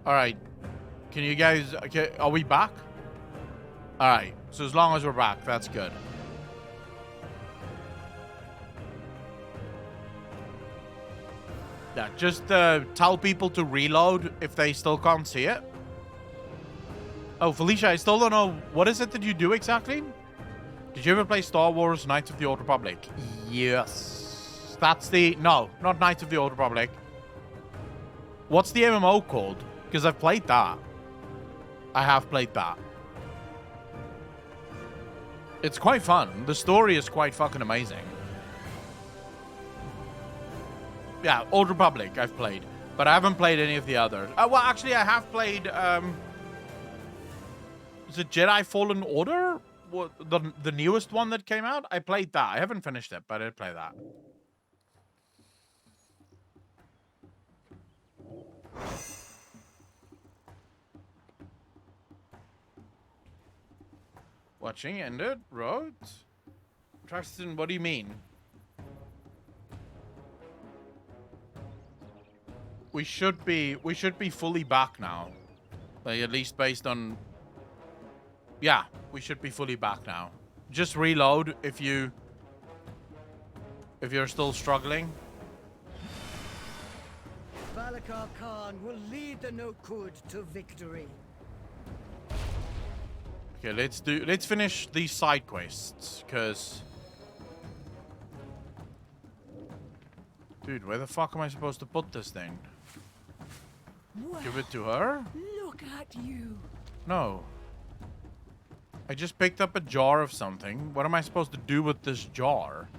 All right. Can you guys... Okay, are we back? All right. So as long as we're back, that's good. Yeah, just tell people to reload if they still can't see it. Oh, Felicia, I still don't know. What is it that you do exactly? Did you ever play Star Wars Knights of the Old Republic? Yes. That's the... No, not Knights of the Old Republic. What's the MMO called? Because I've played that. I have played that. It's quite fun. The story is quite fucking amazing. Yeah, Old Republic I've played. But I haven't played any of the others. Well, actually, I have played... is it Jedi Fallen Order? What, the newest one that came out? I played that. I haven't finished it, but I did play that. Watching ended. Wrote. Tristan, what do you mean? We should be fully back now. Like, at least based on... Yeah, we should be fully back now. Just reload if you're still struggling. Valakar Khan will lead the Nokud to victory. Okay, let's finish these side quests, cause dude, where the fuck am I supposed to put this thing? Well, give it to her? Look at you. No. I just picked up a jar of something. What am I supposed to do with this jar?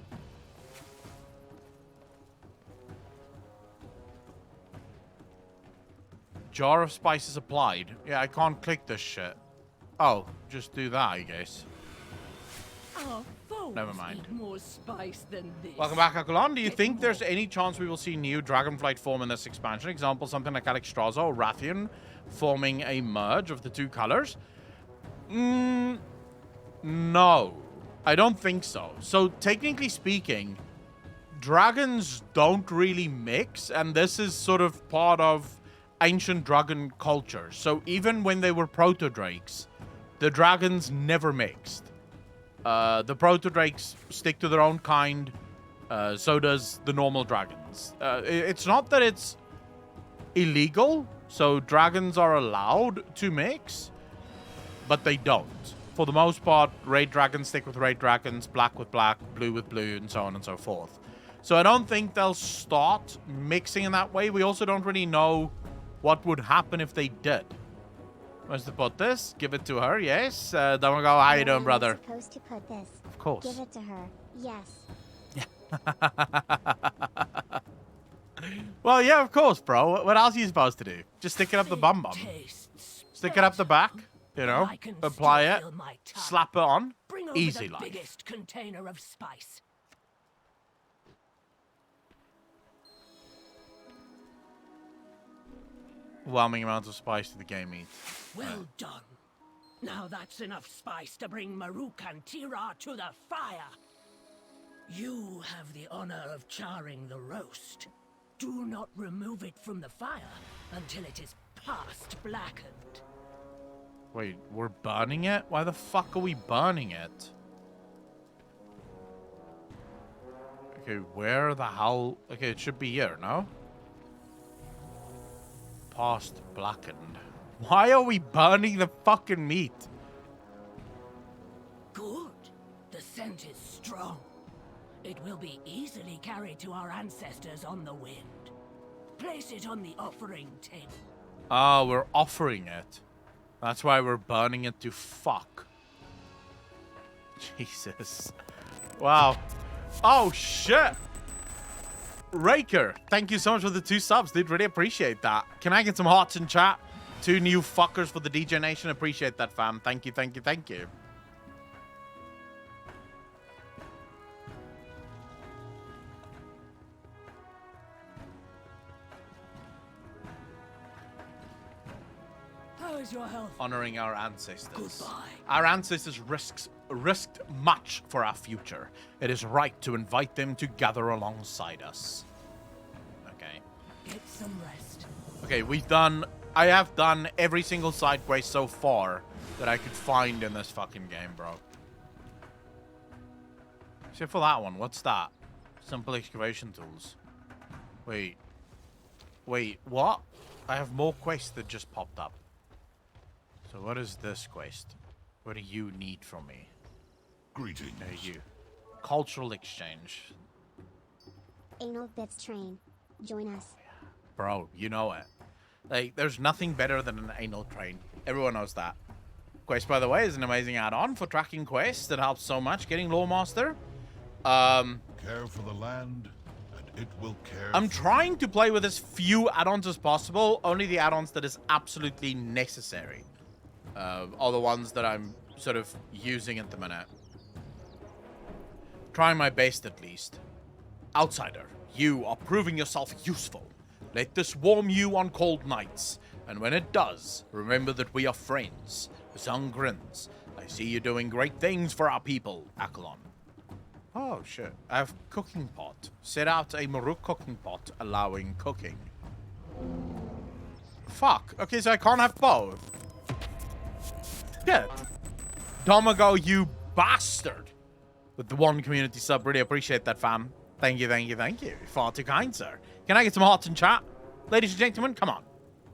Jar of spices applied. Yeah, I can't click this shit. Oh, just do that, I guess. Never mind. More spice than this. Welcome back, Akulon. Do you think there's any chance we will see new Dragonflight form in this expansion? Example, something like Alexstrasza or Rathian forming a merge of the two colors? No. I don't think so. So, technically speaking, dragons don't really mix, and this is sort of part of ancient dragon culture. So, even when they were proto-drakes, the dragons never mixed. The proto-drakes stick to their own kind. So does the normal dragons. It's not that it's illegal. So dragons are allowed to mix. But they don't. For the most part, raid dragons stick with raid dragons. Black with black. Blue with blue. And so on and so forth. So I don't think they'll start mixing in that way. We also don't really know what would happen if they did. Where's to put this? Give it to her, yes. Don't go, how you doing, brother? Supposed to put this. Of course. Give it to her. Yes. Well, yeah, of course, bro. What else are you supposed to do? Just stick it up the bum. Stick it up the back, you know, apply it, slap it on. Easy life. Biggest container of spice. Overwhelming amounts of spice to the game meat. Well done. Now that's enough spice to bring Maruk and Tira to the fire. You have the honor of charring the roast. Do not remove it from the fire until it is past blackened. Wait, we're burning it? Why the fuck are we burning it? Okay, where the hell... Okay, it should be here, no? Past blackened. Why are we burning the fucking meat? Good. The scent is strong. It will be easily carried to our ancestors on the wind. Place it on the offering table. Ah, we're offering it. That's why we're burning it to fuck. Jesus. Wow. Oh, shit. Raker, thank you so much for the 2 subs, dude. Really appreciate that. Can I get some hearts in chat? 2 new fuckers for the DJ Nation. Appreciate that, fam. Thank you, thank you, thank you. How is your health? Honoring our ancestors. Goodbye. Our ancestors risked much for our future. It is right to invite them to gather alongside us. Okay. Get some rest. Okay, we've done I have done every single side quest so far that I could find in this fucking game, bro. Except for that one. What's that? Simple excavation tools. Wait. Wait, what? I have more quests that just popped up. So what is this quest? What do you need from me? Greetings. There you. Cultural exchange. Anal Bits Train. Join us. Bro, you know it. Like, there's nothing better than an anal train. Everyone knows that. Quest, by the way, is an amazing add-on for tracking quests that helps so much getting Lore Master. Care for the land, and it will care. I'm trying to play with as few add-ons as possible. Only the add-ons that is absolutely necessary. Are the ones that I'm sort of using at the minute. Trying my best, at least. Outsider, you are proving yourself useful. Let this warm you on cold nights. And when it does, remember that we are friends. Zung grins. I see you doing great things for our people, Akalon. Oh, shit. I have cooking pot. Set out a Maruk cooking pot, allowing cooking. Fuck. Okay, so I can't have both. Shit. Domago, you bastard. With the one community sub. Really appreciate that, fam. Thank you, thank you, thank you. Far too kind, sir. Can I get some hearts in chat? Ladies and gentlemen, come on.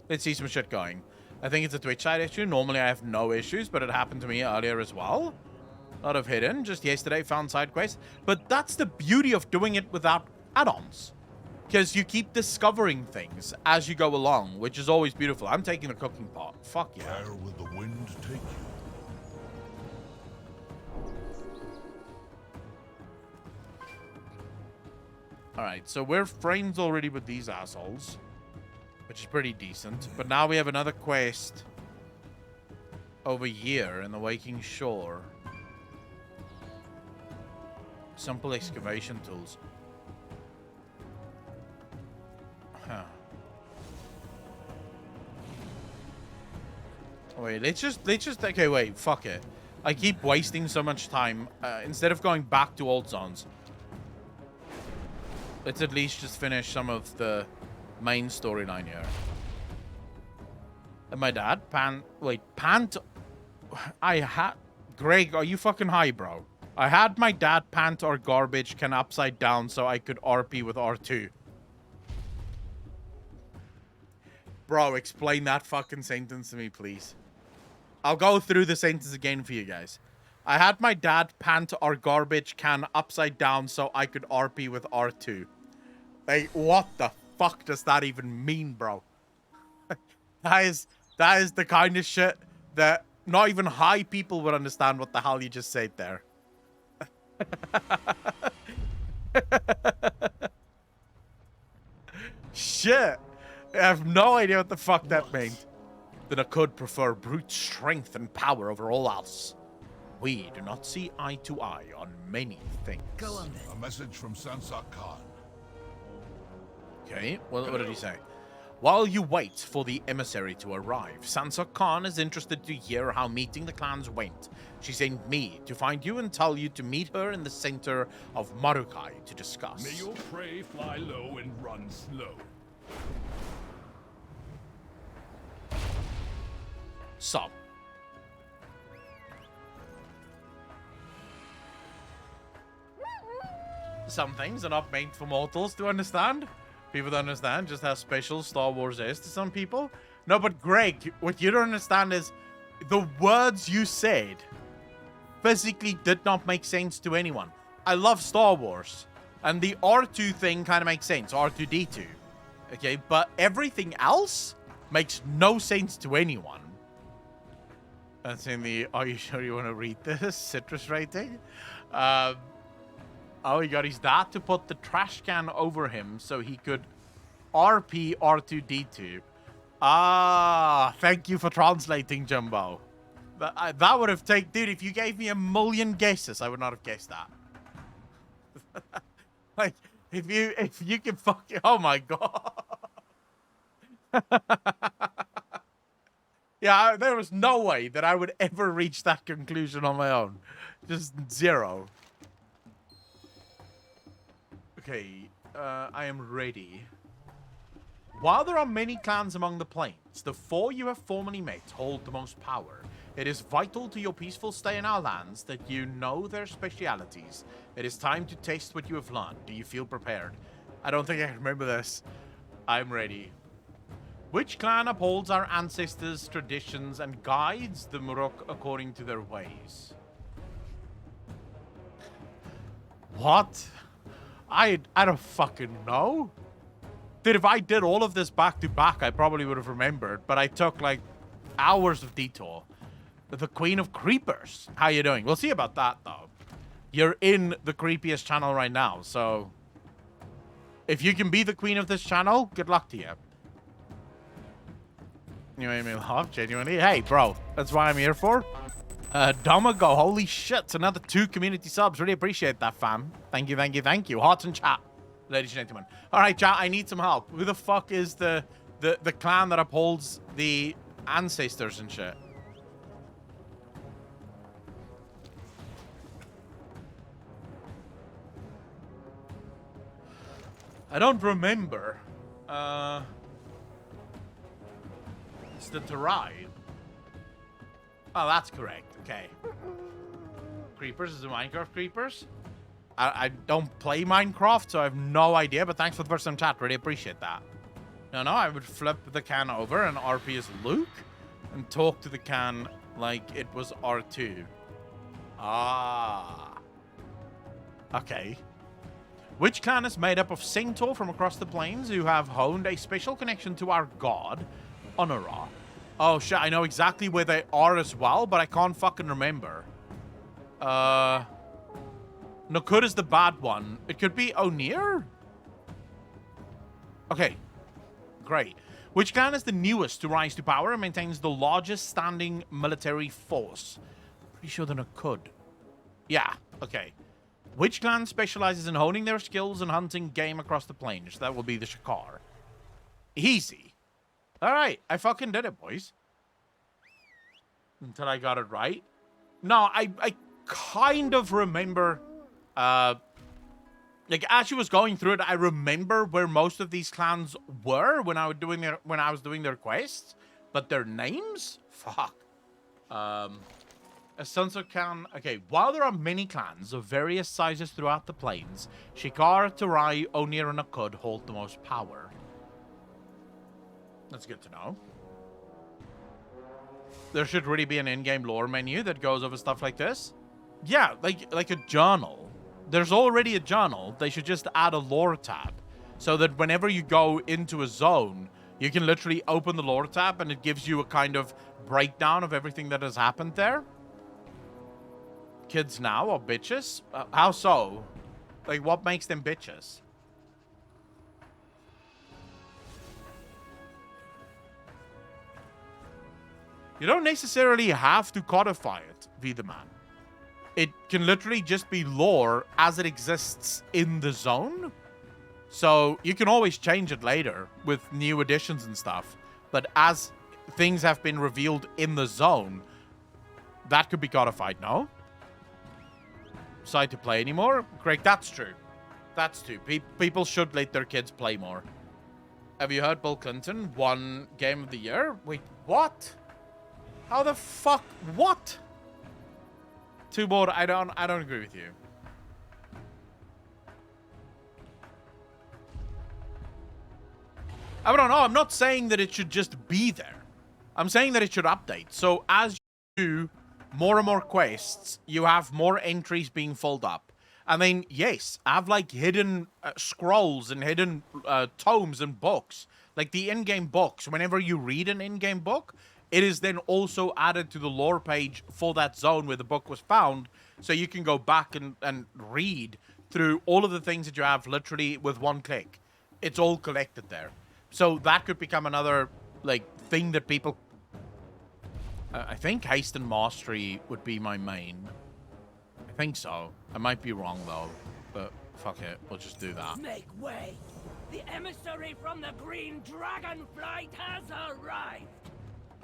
Let's see some shit going. I think it's a Twitch side issue. Normally I have no issues, but it happened to me earlier as well. Not of hidden. Just yesterday found side quests. But that's the beauty of doing it without add-ons. Because you keep discovering things as you go along, which is always beautiful. I'm taking the cooking pot. Fuck yeah. Where will the wind take you? Alright, so we're friends already with these assholes. Which is pretty decent. But now we have another quest over here in the Waking Shore. Simple excavation tools. Huh. Wait, let's just, okay, wait, fuck it. I keep wasting so much time. Instead of going back to old zones, let's at least just finish some of the main storyline here. And my dad, Greg, are you fucking high, bro? I had my dad pant or garbage can upside down so I could RP with R2. Bro, explain that fucking sentence to me, please. I'll go through the sentence again for you guys. I had my dad pant or garbage can upside down so I could RP with R2. Like, what the fuck does that even mean, bro? that is the kind of shit that not even high people would understand what the hell you just said there. Shit. I have no idea what the fuck that meant. Then I could prefer brute strength and power over all else. We do not see eye to eye on many things. Go on then. A message from Sansa Khan. Okay, well, what did he say? While you wait for the emissary to arrive, Sansa Khan is interested to hear how meeting the clans went. She sent me to find you and tell you to meet her in the center of Marukai to discuss. May your prey fly low and run slow. So. Some things are not meant for mortals to understand. People don't understand just how special Star Wars is to some people. No, but Greg, what you don't understand is the words you said physically did not make sense to anyone. I love Star Wars. And the R2 thing kind of makes sense. R2-D2. Okay, but everything else makes no sense to anyone. That's in the, are you sure you want to read this? Citrus rating? Oh, he got his dad to put the trash can over him so he could RP R2-D2. Ah, thank you for translating, Jumbo. That would have taken... Dude, if you gave me a million guesses, I would not have guessed that. Like, if you can fucking... Oh, my God. Yeah, there was no way that I would ever reach that conclusion on my own. Just zero. Okay, I am ready. While there are many clans among the plains, the 4 you have formerly met hold the most power. It is vital to your peaceful stay in our lands that you know their specialities. It is time to test what you have learned. Do you feel prepared? I don't think I remember this. I'm ready. Which clan upholds our ancestors' traditions and guides the Muruk according to their ways? What? I don't fucking know. Dude, if I did all of this back to back, I probably would have remembered, but I took like hours of detour. The Queen of Creepers. How you doing? We'll see about that though. You're in the creepiest channel right now, so if you can be the queen of this channel, good luck to you. You made me laugh, genuinely. Hey, bro, that's what I'm here for. Domago, holy shit, another 2 community subs. Really appreciate that, fam. Thank you, thank you, thank you. Hearts in chat, ladies and gentlemen. All right, chat, I need some help. Who the fuck is the clan that upholds the ancestors and shit? I don't remember. It's the Terai. Oh, that's correct. Okay. Creepers is the Minecraft Creepers. I don't play Minecraft, so I have no idea, but thanks for the first time chat. Really appreciate that. No, I would flip the can over and RP as Luke and talk to the can like it was R2. Ah. Okay. Which clan is made up of Centaur from across the plains who have honed a special connection to our god, Honora? Oh shit, I know exactly where they are as well, but I can't fucking remember. Nokud is the bad one. It could be Onir? Okay, great. Which clan is the newest to rise to power and maintains the largest standing military force? Pretty sure they're Nokud. Yeah, okay. Which clan specializes in honing their skills and hunting game across the plains? That will be the Shakar. Easy. All right, I fucking did it, boys. Until I got it right. No, I kind of remember, like as she was going through it, I remember where most of these clans were when I was doing their quests, but their names, fuck. A Sunset clan. Okay, while there are many clans of various sizes throughout the plains, Shikar, Terai, Onir, and Nokud hold the most power. That's good to know. There should really be an in-game lore menu that goes over stuff like this. Yeah, like a journal. There's already a journal. They should just add a lore tab so that whenever you go into a zone, you can literally open the lore tab and it gives you a kind of breakdown of everything that has happened there. Kids now are bitches? How so? Like, what makes them bitches? You don't necessarily have to codify it, Vidaman. It can literally just be lore as it exists in the zone. So you can always change it later with new additions and stuff. But as things have been revealed in the zone, that could be codified, no? Decide to play anymore? Greg, that's true. That's true. People should let their kids play more. Have you heard Bill Clinton won Game of the Year? Wait, what? How the fuck? What? Too bored. I don't agree with you. I don't know. I'm not saying that it should just be there. I'm saying that it should update. So as you do more and more quests, you have more entries being filled up. And then, yes, have like hidden scrolls and hidden tomes and books. Like the in-game books. Whenever you read an in-game book, it is then also added to the lore page for that zone where the book was found. So you can go back and read through all of the things that you have literally with one click. It's all collected there. So that could become another like thing that people... I think haste and mastery would be my main. I think so. I might be wrong though, but fuck it. We'll just do that. Make way! The emissary from the green Dragonflight has arrived!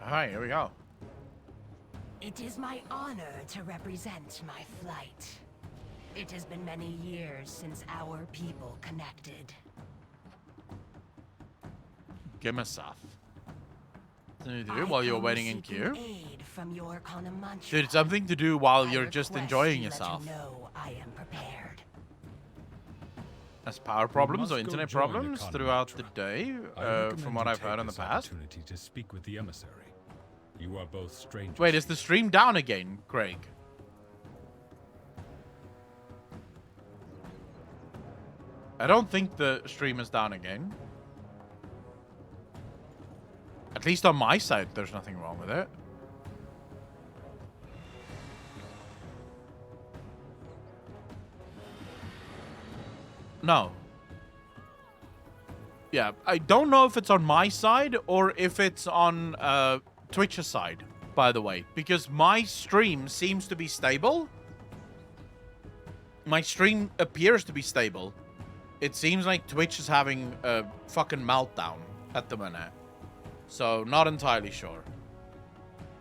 Alright, here we go. It is my honor to represent my flight. It has been many years since our people connected. Give me stuff. Something to do while you're waiting in queue? Aid from your Dude, something to do while I you're just request enjoying you let yourself. you know I am prepared. Has power problems or must go internet join the problems convent throughout the tribe. day, I recommend from what you I've take heard in the this past. opportunity to speak with the emissary. You are both strangers. Wait, is the stream down again, Craig? I don't think the stream is down again. At least on my side, there's nothing wrong with it. No. Yeah, I don't know if it's on my side or if it's on Twitch's side, by the way. Because my stream seems to be stable. My stream appears to be stable. It seems like Twitch is having a fucking meltdown at the minute. So, not entirely sure.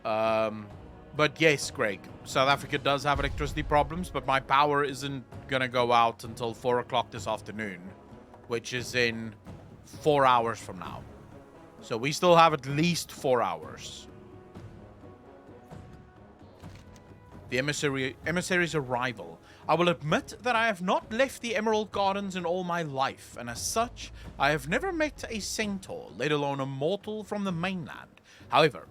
But yes, Greg, South Africa does have electricity problems, but my power isn't gonna go out until 4 o'clock this afternoon, which is in 4 hours from now. So we still have at least 4 hours. The emissary's arrival. I will admit that I have not left the Emerald Gardens in all my life, and as such, I have never met a centaur, let alone a mortal from the mainland. However,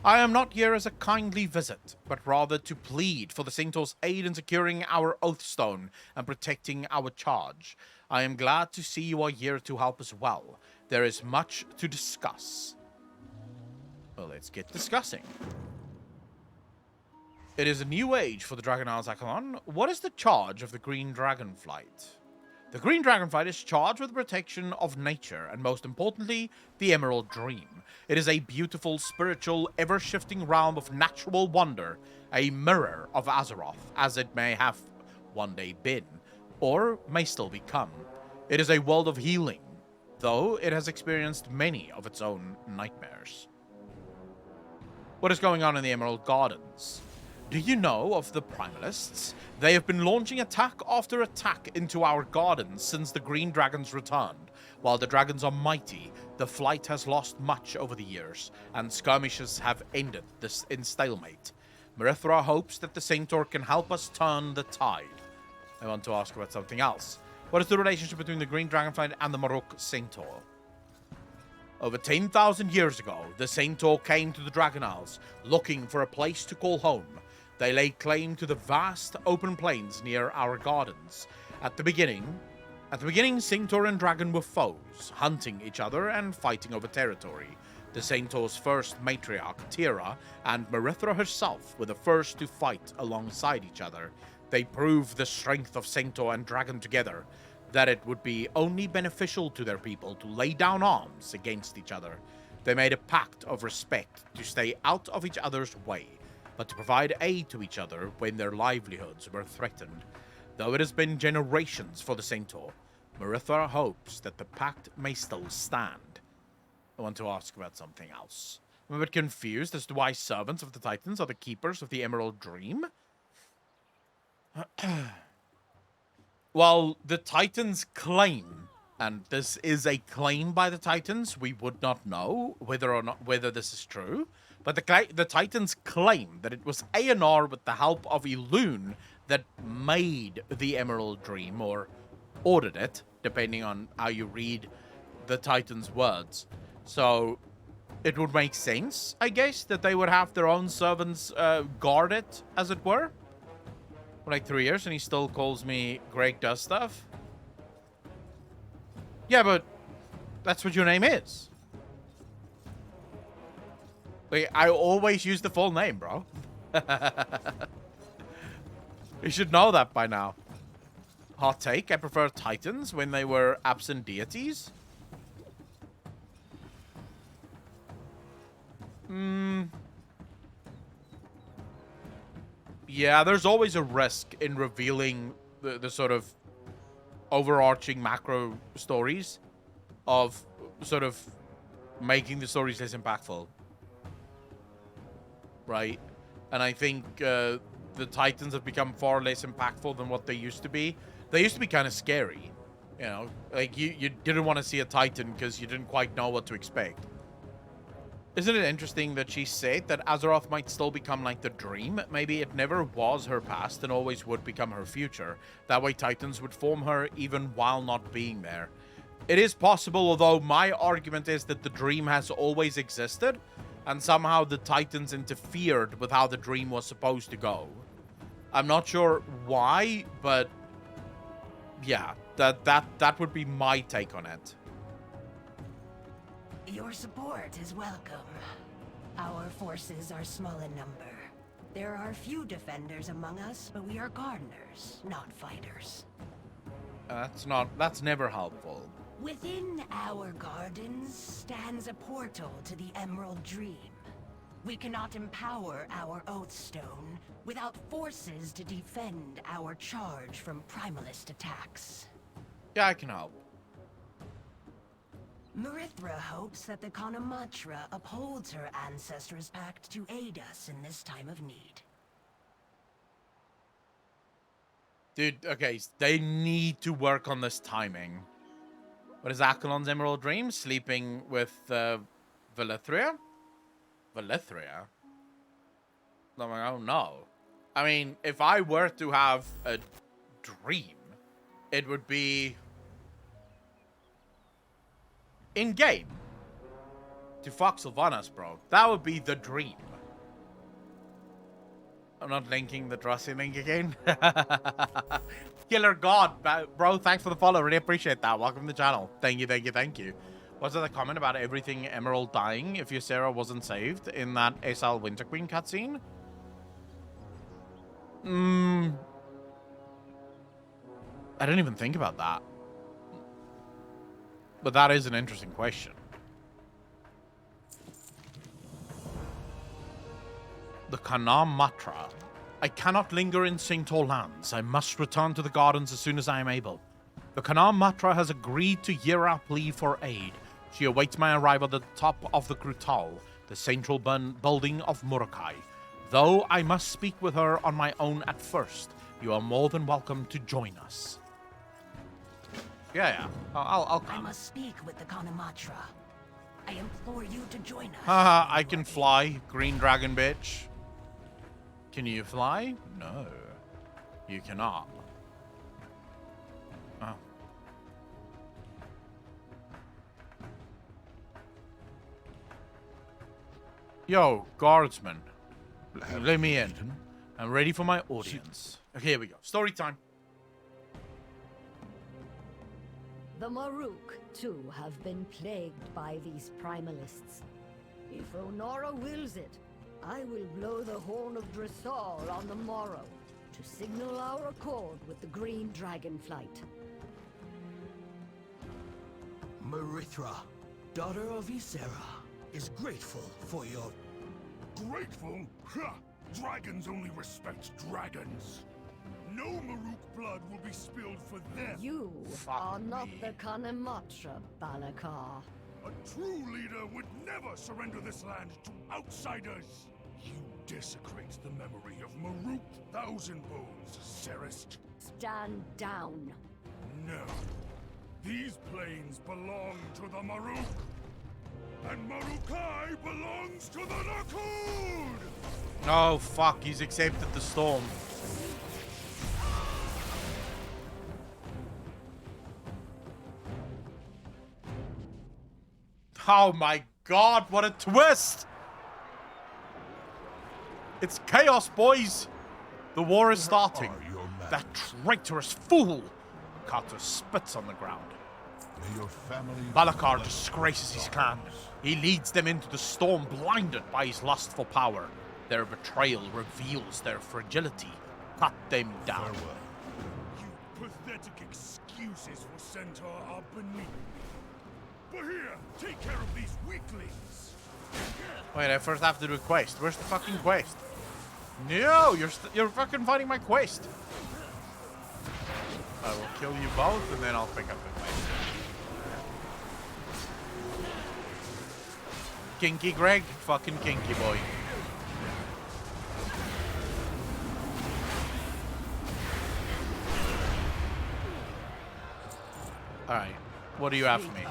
I am not here as a kindly visit, but rather to plead for the centaur's aid in securing our Oathstone and protecting our charge. I am glad to see you are here to help as well. There is much to discuss. Well, let's get discussing. It is a new age for the Dragon Isles Acheron. What is the charge of the Green Dragonflight? The Green Dragonflight is charged with the protection of nature, and most importantly, the Emerald Dream. It is a beautiful, spiritual, ever-shifting realm of natural wonder, a mirror of Azeroth, as it may have one day been, or may still become. It is a world of healing, though it has experienced many of its own nightmares. What is going on in the Emerald Gardens? Do you know of the Primalists? They have been launching attack after attack into our gardens since the Green Dragons returned. While the dragons are mighty, the flight has lost much over the years, and skirmishes have ended this in stalemate. Marithra hopes that the Centaur can help us turn the tide. I want to ask about something else. What is the relationship between the Green Dragonflight and the Maruk Centaur? Over 10,000 years ago, the Centaur came to the Dragon Isles, looking for a place to call home. They laid claim to the vast open plains near our gardens. At the beginning, Centaur and Dragon were foes, hunting each other and fighting over territory. The Centaur's first matriarch, Tira, and Marithra herself were the first to fight alongside each other. They proved the strength of Centaur and Dragon together, that it would be only beneficial to their people to lay down arms against each other. They made a pact of respect to stay out of each other's way, but to provide aid to each other when their livelihoods were threatened. Though it has been generations for the Centaur, Marithra hopes that the pact may still stand. I want to ask about something else. I'm a bit confused as to why servants of the Titans are the keepers of the Emerald Dream. Well, the Titans claim, and this is a claim by the Titans, we would not know whether this is true, but the Titans claim that it was Aenar with the help of Elune that made the Emerald Dream, or ordered it, depending on how you read the Titans' words. So it would make sense, I guess, that they would have their own servants guard it, as it were. For like 3 years, and he still calls me Greg Does Stuff. Yeah, but that's what your name is. Like, I always use the full name, bro. You should know that by now. Hot take, I prefer Titans when they were absent deities. Yeah, there's always a risk in revealing the sort of overarching macro stories of sort of making the stories less impactful. Right? And I think the Titans have become far less impactful than what they used to be. They used to be kind of scary You know, like you didn't want to see a Titan because you didn't quite know what to expect. Isn't it interesting that she said that Azeroth might still become like the dream? Maybe it never was her past and always would become her future. That way Titans would form her even while not being there. It is possible, although my argument is that the dream has always existed and somehow the Titans interfered with how the dream was supposed to go. I'm not sure why, but yeah, that would be my take on it. Your support is welcome. Our forces are small in number. There are few defenders among us, but we are gardeners, not fighters. That's never helpful. Within our gardens stands a portal to the Emerald Dream. We cannot empower our Oathstone without forces to defend our charge from Primalist attacks. Yeah, I can help. Marithra hopes that the Kanamatra upholds her ancestors' pact to aid us in this time of need. Dude, okay, they need to work on this timing. What is Akalon's Emerald Dream? Sleeping with Valithria? Valithria? I'm like, oh no. I mean, if I were to have a dream, it would be in-game. To fuck Sylvanas, bro. That would be the dream. I'm not linking the Drossi link again. Killer God, bro, thanks for the follow. Really appreciate that. Welcome to the channel. Thank you, thank you, thank you. Was there a comment about everything Emerald dying if Ysera wasn't saved in that SL Winter Queen cutscene? I didn't even think about that. But that is an interesting question. The Kanamatra. I cannot linger in Saint-Tor lands. I must return to the gardens as soon as I am able. The Kanamatra has agreed to hear our plea for aid. She awaits my arrival at the top of the Grutal, the central building of Murakai. Though I must speak with her on my own at first, you are more than welcome to join us. Yeah. I'll come. I must speak with the Kanamatra. I implore you to join us. Haha, I can fly, green dragon bitch. Can you fly? No. You cannot. Oh. Yo, guardsman. Let me in. I'm ready for my audience. Okay, here we go. Story time. The Maruk, too, have been plagued by these primalists. If Onora wills it, I will blow the horn of Dressal on the morrow to signal our accord with the green Dragonflight. Marithra, daughter of Ysera, is grateful for your... Grateful? Ha! Dragons only respect dragons. No Maruk blood will be spilled for them. You are not the Kanamatra, Balakar. A true leader would never surrender this land to outsiders. You desecrate the memory of Maruk Thousand Bones, Serist. Stand down. No. These plains belong to the Maruk. And Marukai belongs to the Nakud! Oh, fuck. He's accepted the storm. Oh my god, what a twist! It's chaos, boys! The war is starting. That traitorous fool! Carter spits on the ground. May your family Balakar disgraces his clan. He leads them into the storm blinded by his lust for power. Their betrayal reveals their fragility. Cut them down. Farewell. You pathetic excuses for Centaur are beneath me. But here, take care of these weaklings. Wait, I first have to do a quest. Where's the fucking quest? No, you're fucking fighting my quest. I will kill you both and then I'll pick up the quest. Kinky Greg, fucking kinky boy. Alright, what do you have for me?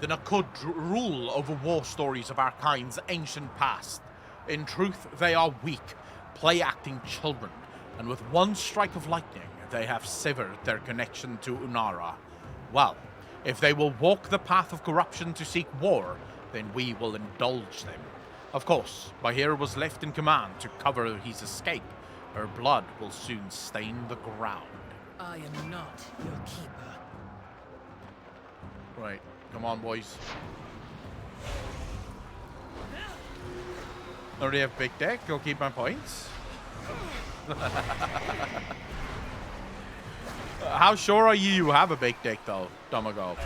The Nakud rule over war stories of our kind's ancient past. In truth, they are weak, play-acting children, and with one strike of lightning, they have severed their connection to Unara. Well, if they will walk the path of corruption to seek war, then we will indulge them. Of course, Bahir was left in command to cover his escape. Her blood will soon stain the ground. I am not your keeper. Right, come on, boys. Already have big deck, I'll keep my points. How sure are you have a big deck, though, Domago?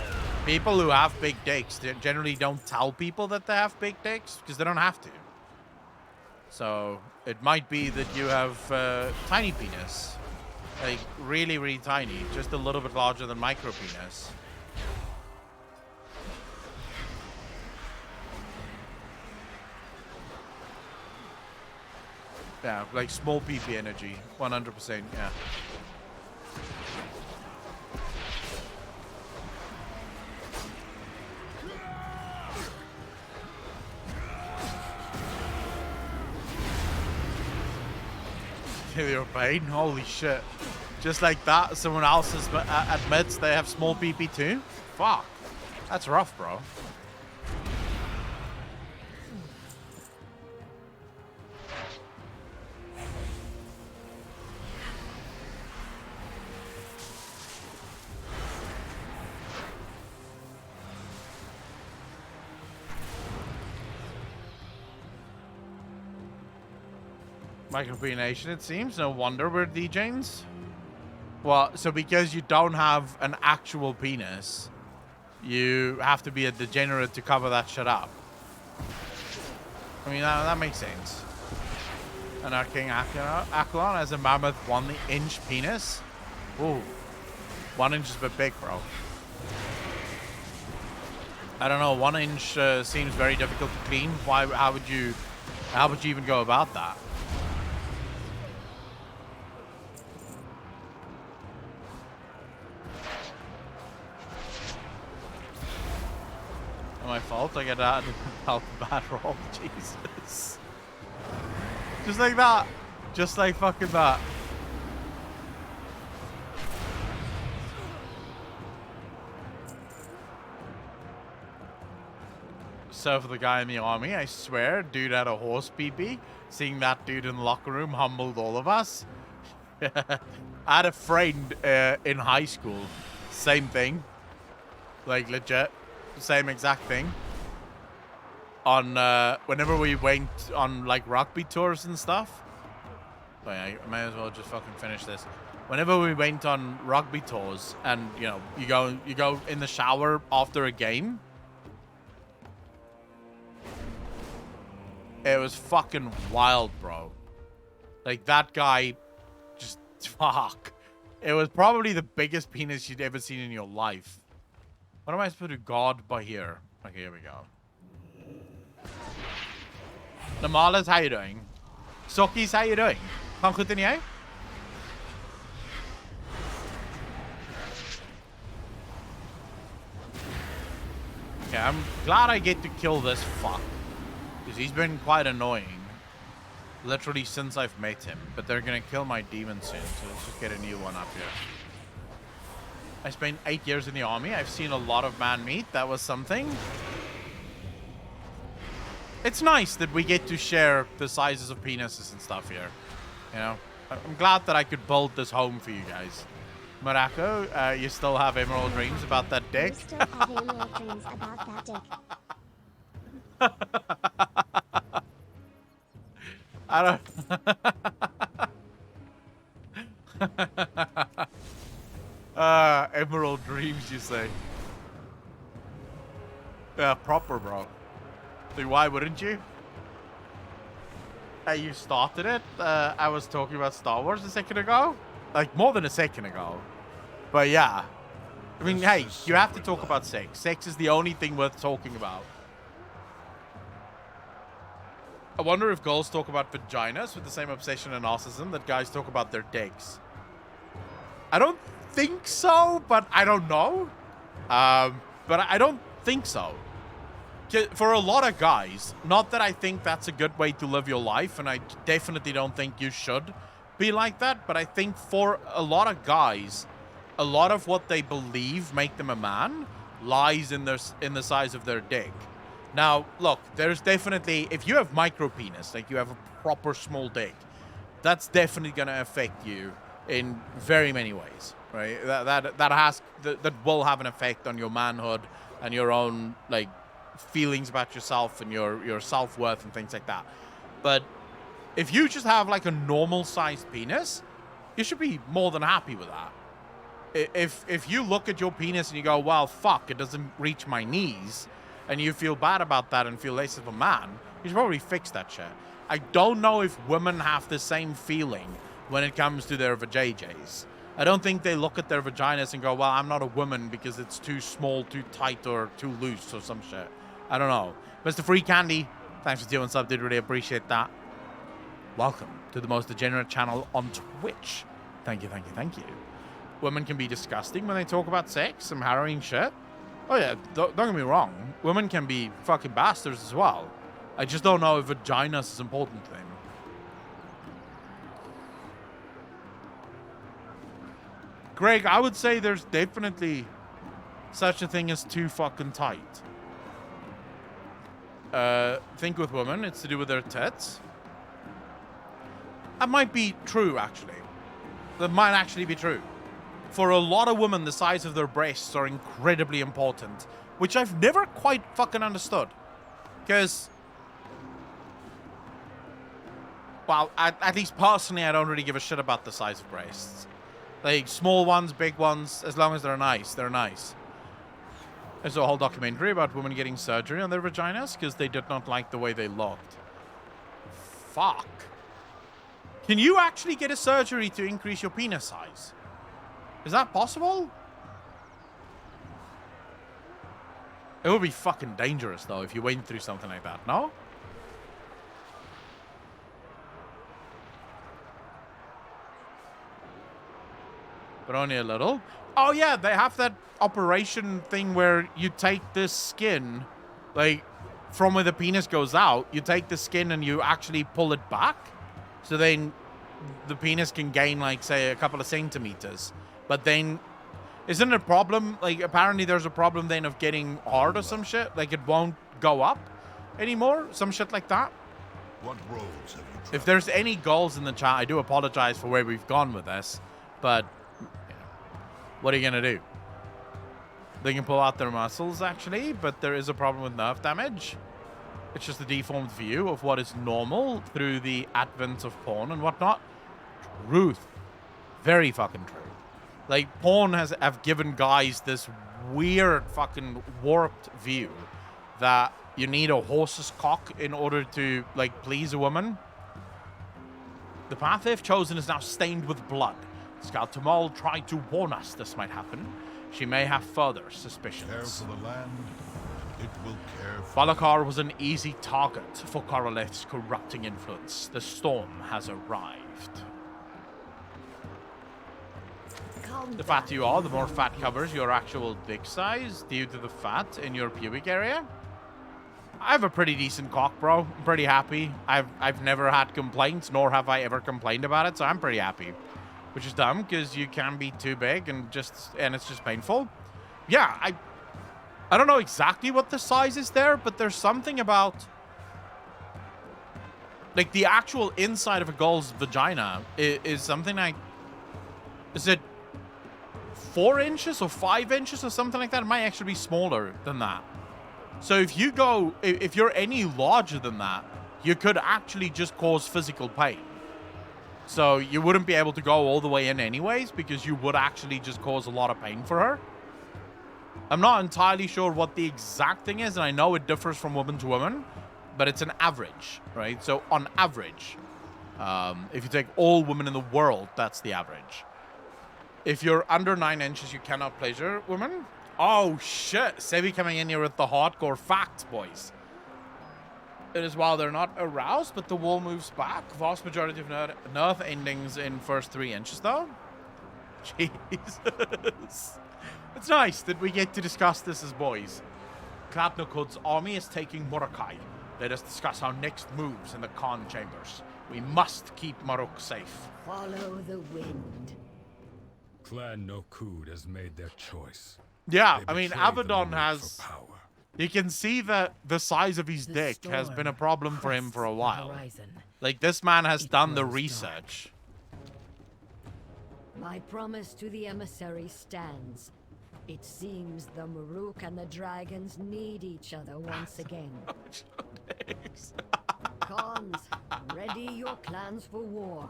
People who have big decks generally don't tell people that they have big decks because they don't have to. So it might be that you have tiny penis, like really, really tiny, just a little bit larger than micro penis. Yeah, like small PP energy, 100%, yeah. Feel your pain? Holy shit. Just like that, someone else admits they have small PP too? Fuck. That's rough, bro. Microprenation, it seems. No wonder we're DJs. Well, so because you don't have an actual penis, you have to be a degenerate to cover that shit up. I mean, that makes sense. And our King Aklon has a mammoth 1-inch penis. Ooh. 1 inch is a bit big, bro. I don't know, 1 inch seems very difficult to clean. How would you even go about that? My fault, I get out of bad roll. Jesus. Just like that. Just like fucking that. So for the guy in the army, I swear, dude had a horse PP. Seeing that dude in the locker room humbled all of us. I had a friend in high school. Same thing. Like legit. Same exact thing. On whenever we went on like rugby tours and stuff. But yeah, I may as well just fucking finish this. Whenever we went on rugby tours, and you know, you go in the shower after a game. It was fucking wild, bro. Like that guy, just fuck. It was probably the biggest penis you'd ever seen in your life. What am I supposed to guard by here? Okay, here we go. Namalas, how you doing? Sokis, how you doing? Gaan goed en jij? Okay, I'm glad I get to kill this fuck. Because he's been quite annoying. Literally since I've met him. But they're gonna kill my demon soon, so let's just get a new one up here. I spent 8 years in the army. I've seen a lot of man meat. That was something. It's nice that we get to share the sizes of penises and stuff here. You know? I'm glad that I could build this home for you guys. Morocco, you still have emerald dreams about that dick? We still have emerald dreams about that dick. I don't... emerald dreams, you say? Yeah, proper, bro. So why wouldn't you? You started it. I was talking about Star Wars a second ago. Like, more than a second ago. But yeah. I mean, hey, you have to talk about sex. Sex is the only thing worth talking about. I wonder if girls talk about vaginas with the same obsession and narcissism that guys talk about their dicks. I don't think so, but I don't know. But I don't think so. For a lot of guys, not that I think that's a good way to live your life, and I definitely don't think you should be like that, but I think for a lot of guys, a lot of what they believe make them a man lies in the size of their dick. Now, look, there's definitely, if you have micro penis, like you have a proper small dick, that's definitely going to affect you in very many ways, right? That will have an effect on your manhood and your own like feelings about yourself and your self-worth and things like that. But if you just have like a normal sized penis, you should be more than happy with that. If you look at your penis and you go, well, fuck, it doesn't reach my knees, and you feel bad about that and feel less of a man, you should probably fix that shit. I don't know if women have the same feeling when it comes to their vajayjays. I don't think they look at their vaginas and go, well, I'm not a woman because it's too small, too tight, or too loose or some shit. I don't know. Mr. Free Candy, thanks for doing sub, dude. Really appreciate that. Welcome to the most degenerate channel on Twitch. Thank you, thank you, thank you. Women can be disgusting when they talk about sex, some harrowing shit. Oh yeah, don't get me wrong. Women can be fucking bastards as well. I just don't know if vaginas is important to them. Greg, I would say there's definitely such a thing as too fucking tight. Think with women, it's to do with their tits. That might be true, actually. That might actually be true. For a lot of women, the size of their breasts are incredibly important, which I've never quite fucking understood. Because, well, at least personally, I don't really give a shit about the size of breasts. Like, small ones, big ones, as long as they're nice, they're nice. There's a whole documentary about women getting surgery on their vaginas because they did not like the way they looked. Fuck. Can you actually get a surgery to increase your penis size? Is that possible? It would be fucking dangerous, though, if you went through something like that, no? But only a little. Oh, yeah, they have that operation thing where you take this skin, like, from where the penis goes out, you take the skin and you actually pull it back. So then the penis can gain, like, say, a couple of centimeters. But then, isn't it a problem? Like, apparently there's a problem then of getting hard or some shit. Like, it won't go up anymore. Some shit like that. What roads have you tried? If there's any goals in the chat, I do apologize for where we've gone with this. But, yeah, what are you going to do? They can pull out their muscles, actually. But there is a problem with nerve damage. It's just a deformed view of what is normal through the advent of porn and whatnot. Truth. Very fucking true. Like, porn have given guys this weird fucking warped view that you need a horse's cock in order to, like, please a woman. The path they've chosen is now stained with blood. Scout Tamal tried to warn us this might happen. She may have further suspicions. Care for the land, it will care for... Balakar was an easy target for Koroleth's corrupting influence. The storm has arrived. The fatter you are, the more fat covers your actual dick size due to the fat in your pubic area. I have a pretty decent cock, bro. I'm pretty happy. I've never had complaints, nor have I ever complained about it, so I'm pretty happy. Which is dumb, because you can be too big and it's just painful. Yeah, I don't know exactly what the size is there, but there's something about... like, the actual inside of a girl's vagina is something like... is it 4 inches or 5 inches or something like that? It might actually be smaller than that. So if you're any larger than that, you could actually just cause physical pain. So you wouldn't be able to go all the way in anyways, because you would actually just cause a lot of pain for her. I'm not entirely sure what the exact thing is, and I know it differs from woman to woman, but it's an average, right? So on average, if you take all women in the world, that's the average. If you're under 9 inches, you cannot pleasure women. Oh, shit. Sebi coming in here with the hardcore facts, boys. It is while they're not aroused, but the wall moves back. Vast majority of nerve endings in first 3 inches, though. Jesus. It's nice that we get to discuss this as boys. Kladnokud's army is taking Morokai. Let us discuss our next moves in the Khan chambers. We must keep Maruk safe. Follow the wind. Clan Nokud has made their choice. Yeah, They I mean, betrayed the Abaddon Maruk has... for power. You can see that the size of his The dick has been a storm problem for him for a crests the while. horizon. Like, this man has It done the grows research. My promise to the emissary stands. It seems the Maruk and the dragons need each other once again. Khans, ready your clans for war.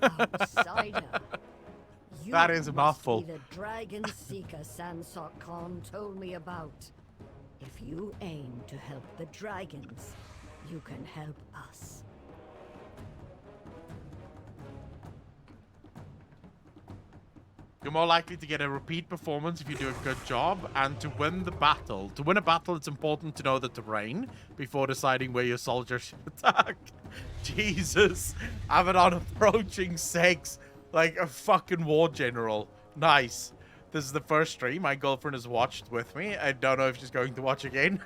Outsider. You That is a must mouthful. be the dragon seeker Sansok Khan told me about. If you aim to help the dragons, you can help us. You're more likely to get a repeat performance if you do a good job, and to win the battle. To win a battle, it's important to know the terrain before deciding where your soldiers should attack. Jesus. Abaddon approaching 6 like a fucking war general. Nice. This is the first stream my girlfriend has watched with me. I don't know if she's going to watch again.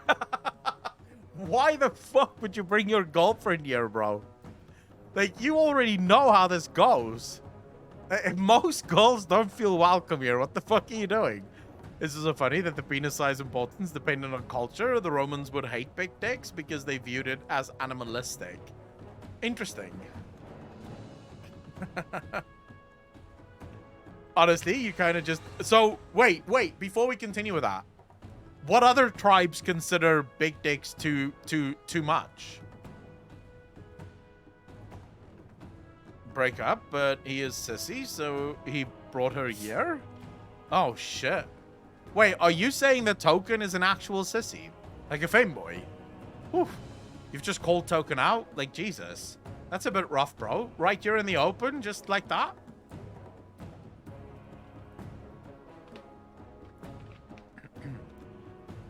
Why the fuck would you bring your girlfriend here, bro? Like, you already know how this goes. Most girls don't feel welcome here. What the fuck are you doing? Is it so funny that the penis size importance depended on culture? The Romans would hate big dicks because they viewed it as animalistic. Interesting. Honestly, you kind of just... So, wait. Before we continue with that, what other tribes consider big dicks too much? Break up, but he is sissy, so he brought her here? Oh, shit. Wait, are you saying that Token is an actual sissy? Like a femboy? Whew. You've just called Token out? Like, Jesus. That's a bit rough, bro. Right here in the open, just like that?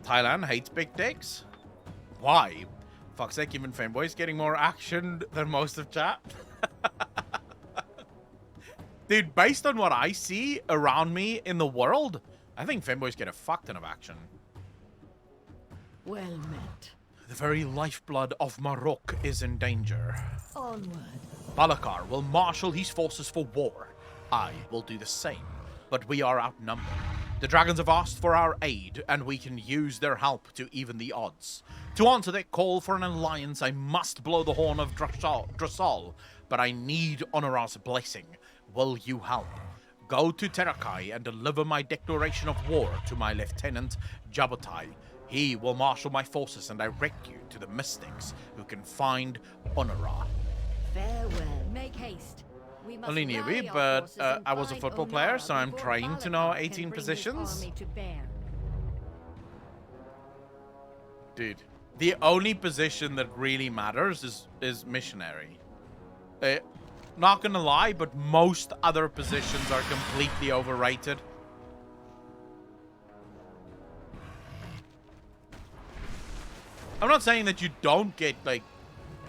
Thailand hates big dicks? Why? Fuck's sake, even femboys getting more action than most of chat? Dude, based on what I see around me in the world, I think femboys get a fuck ton of action. Well met. The very lifeblood of Marok is in danger. Onward. Balakar will marshal his forces for war. I will do the same, but we are outnumbered. The dragons have asked for our aid, and we can use their help to even the odds. To answer their call for an alliance, I must blow the horn of Drasal, but I need Honorar's blessing. Will you help? Go to Terakai and deliver my declaration of war to my lieutenant, Jabotai. He will marshal my forces and direct you to the mystics who can find Honorar. Farewell. Make haste. We must Only rally newbie, our but forces and I was a find football Onara player, so I'm before trained to know Balakar can 18 bring his positions. army to bear. Dude, the only position that really matters is missionary. Not gonna lie, but most other positions are completely overrated. I'm not saying that you don't get, like...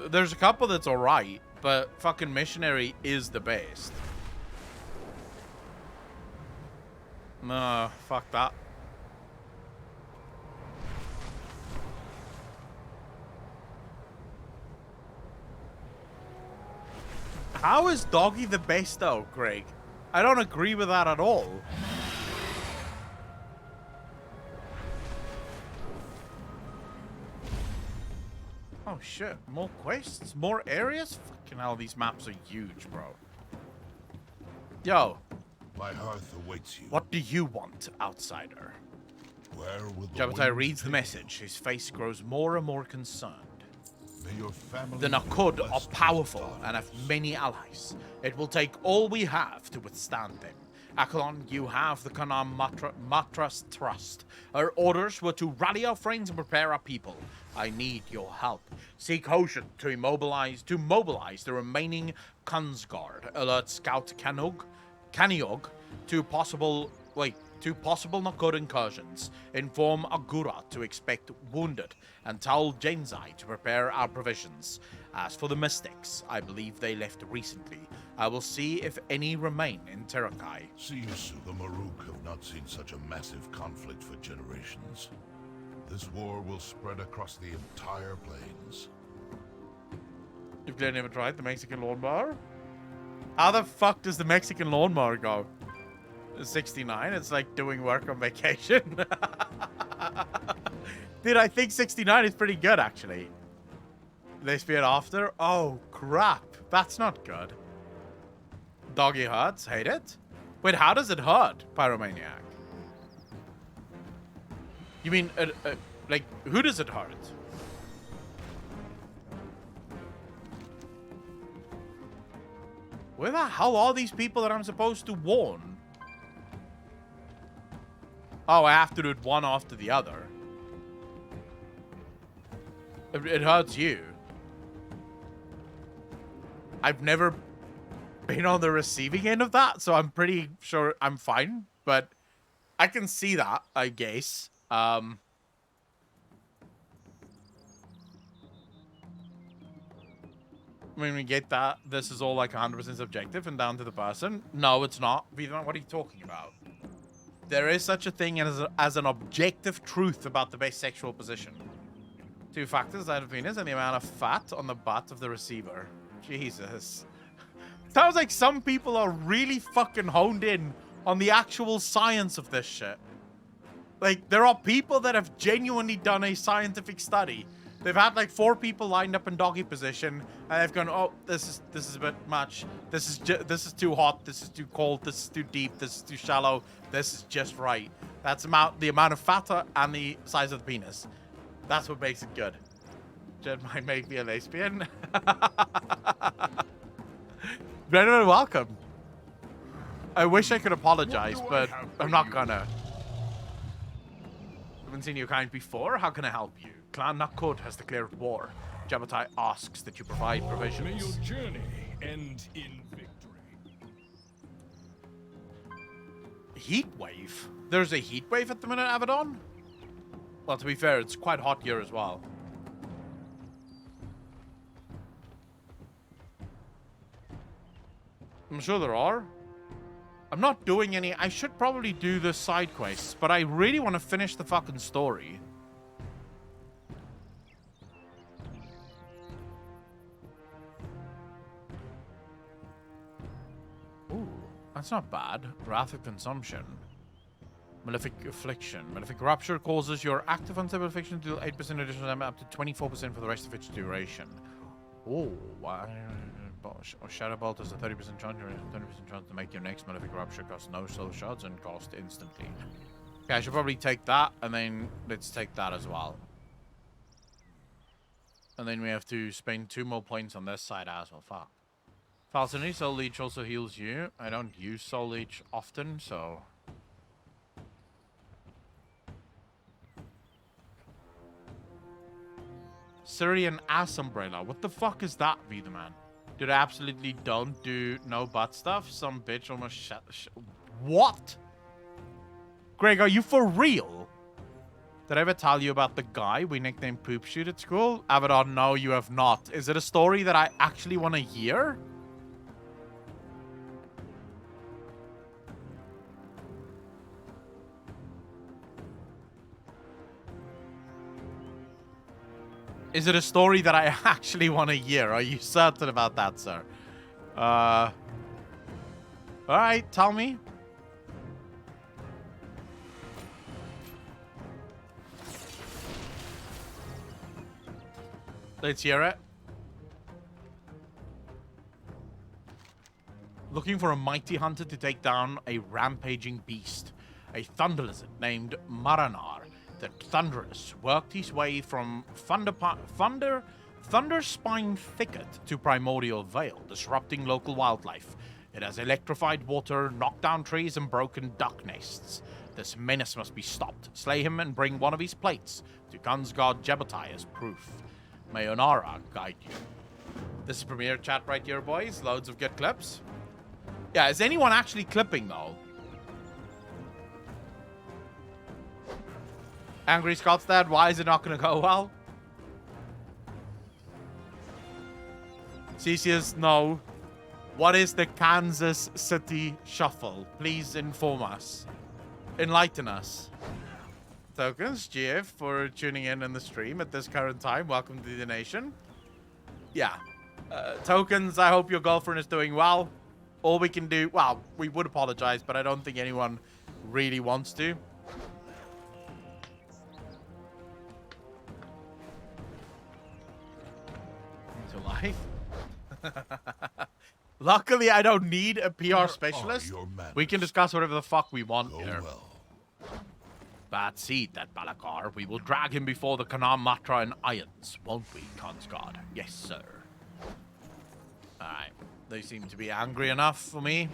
There's a couple that's alright, but fucking missionary is the best. No, fuck that. How is Doggy the best though, Greg? I don't agree with that at all. Oh shit, more quests? More areas? Fucking hell, these maps are huge, bro. Yo. My hearth awaits you. What do you want, outsider? Where will the Jabotai wind reads the take message. His face grows more and more concerned. you? May your family The be Nakud are blessed powerful with and have daughters. many allies. It will take all we have to withstand them. Akalon, you have the Kanam Matras Trust. Our orders were to rally our friends and prepare our people. I need your help. Seek Hoshin to mobilize the remaining Kunsguard. Alert Scout Kaniog to possible to possible Nakor incursions. Inform Agura to expect wounded, and tell Genzai to prepare our provisions. As for the Mystics, I believe they left recently. I will see if any remain in Terakai. Seems the Maruk have not seen such a massive conflict for generations. This war will spread across the entire plains. You've clearly never tried the Mexican lawnmower? How the fuck does the Mexican lawnmower go? 69? It's like doing work on vacation. Dude, I think 69 is pretty good, actually. They spear after? Oh, crap. That's not good. Doggy hurts. Hate it. Wait, how does it hurt, Pyromaniac? You mean, like, who does it hurt? Where the hell are these people that I'm supposed to warn? Oh, I have to do it one after the other. It hurts you. I've never been on the receiving end of that, so I'm pretty sure I'm fine. But I can see that, I guess. When we get that, this is all like 100% subjective and down to the person. No, it's not. What are you talking about? There is such a thing as an objective truth about the best sexual position. 2 factors, that of penis and the amount of fat on the butt of the receiver. Jesus. Sounds like some people are really fucking honed in on the actual science of this shit. Like, there are people that have genuinely done a scientific study. They've had like 4 people lined up in doggy position, and they've gone, "Oh, this is a bit much. This is too hot. This is too cold. This is too deep. This is too shallow. This is just right." That's the amount of fat and the size of the penis. That's what makes it good. Jed might make me a lesbian. Brennan, welcome. I wish I could apologize, but I'm not gonna. Haven't seen your kind before. How can I help you? Clan Nakot has declared war. Jabbatai asks that you provide provisions. May your journey end in victory. Heat wave? There's a heat wave at the minute, Abaddon? Well, to be fair, it's quite hot here as well. I'm sure there are. I'm not doing any... I should probably do the side quests, but I really want to finish the fucking story. Ooh, that's not bad. Wrath of Consumption. Malefic Affliction. Malefic Rupture causes your active unstable affliction to deal 8% additional damage up to 24% for the rest of its duration. Oh, wow. Shadow Bolt has a 30% chance, 20% chance to make your next Malefic Rupture cost no soul shards and cost instantly. Okay, I should probably take that, and then let's take that as well. And then we have to spend 2 more points on this side as well. Fuck. Falcony, Soul Leech also heals you. I don't use Soul Leech often, so... Syrian Ass Umbrella. What the fuck is that, Vidaman? Dude, I absolutely don't do no butt stuff. Some bitch almost what? Greg, are you for real? Did I ever tell you about the guy we nicknamed Poop Shoot at school? Abaddon, no, you have not. Is it a story that I actually want to hear? Is it a story that I actually want to hear? Are you certain about that, sir? Alright, tell me. Let's hear it. Looking for a mighty hunter to take down a rampaging beast. A thunder lizard named Maranar. The Thunderous worked his way from Thunderspine Thicket to Primordial Vale, disrupting local wildlife. It has electrified water, knocked down trees, and broken duck nests. This menace must be stopped. Slay him and bring one of his plates to Guns God Jabbatai as proof. May Onara guide you. This is premiere chat right here, boys. Loads of good clips. Yeah, is anyone actually clipping, though? Angry Scott's dad, why is it not going to go well? Cesius, no. What is the Kansas City Shuffle? Please inform us. Enlighten us. Tokens, GF, for tuning in the stream at this current time. Welcome to the nation. Yeah. Tokens, I hope your girlfriend is doing well. All we can do... Well, we would apologize, but I don't think anyone really wants to. To life. Luckily, I don't need a PR specialist. We can discuss whatever the fuck we want here. Bad seed, that Balakar. We will drag him before the Kanam Matra and Irons, won't we, Consguard? Yes, sir. Alright. They seem to be angry enough for me.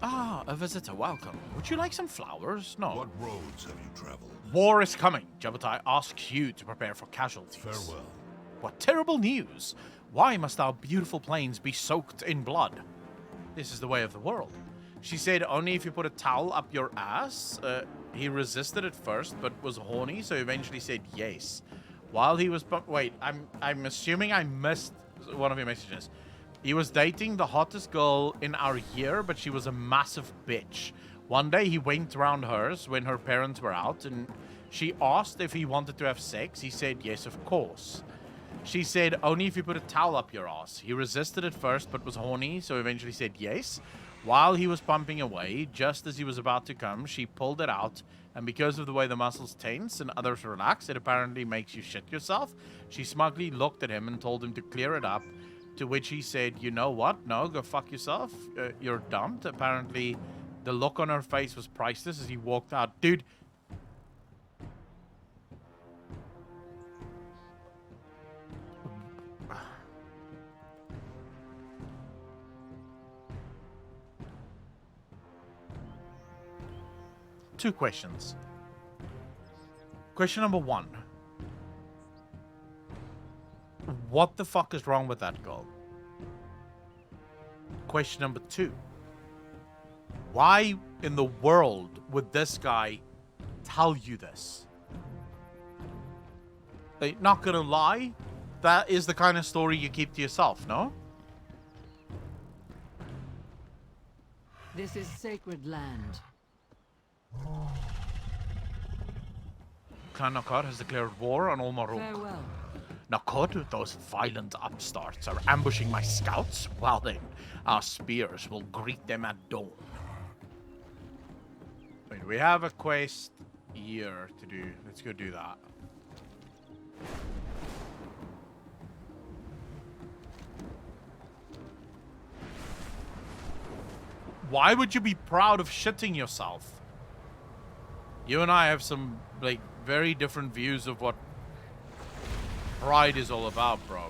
Ah, a visitor, welcome. Would you like some flowers? No. What roads have you traveled? War is coming. Jabbatai asks you to prepare for casualties. Farewell. What terrible news! Why must our beautiful plains be soaked in blood? This is the way of the world. She said only if you put a towel up your ass. He resisted at first, but was horny, so eventually said yes. While he was... Wait, I'm assuming I missed one of your messages. He was dating the hottest girl in our year, but she was a massive bitch. One day he went around hers when her parents were out, and she asked if he wanted to have sex. He said yes, of course. She said only if you put a towel up your ass. He resisted at first, but was horny, so eventually said yes. While he was pumping away, just as he was about to come, she pulled it out, and because of the way the muscles tense and others relax, it apparently makes you shit yourself. She smugly looked at him and told him to clear it up, to which he said, you know what? No, go fuck yourself. You're dumped. Apparently, the look on her face was priceless as he walked out. Dude. Two questions. Question number one. What the fuck is wrong with that girl? Question number two. Why in the world would this guy tell you this? Like, not gonna lie, that is the kind of story you keep to yourself, no? This is sacred land. Clan Nakar has declared war on all Marok. Farewell. Nakor, those violent upstarts are ambushing my scouts? Well then, our spears will greet them at dawn. Wait, we have a quest here to do. Let's go do that. Why would you be proud of shitting yourself? You and I have some, like, very different views of what pride is all about, bro.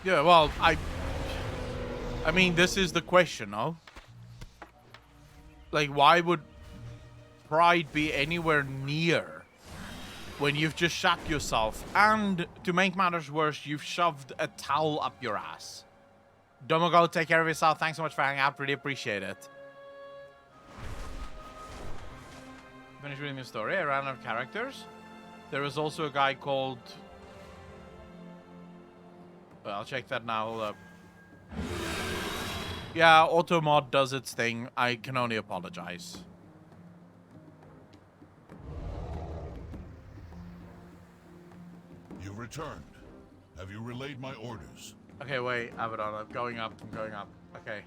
Yeah, well, I mean, this is the question, no? Like, why would pride be anywhere near when you've just shot yourself? And, to make matters worse, you've shoved a towel up your ass. Domago, take care of yourself. Thanks so much for hanging out. Really appreciate it. Finish reading the story. I ran out of characters. There was also a guy called... I'll check that now. Hold up. Yeah, Automod does its thing. I can only apologize. You've returned. Have you relayed my orders? Okay, wait, Abaddon. I'm going up. Okay.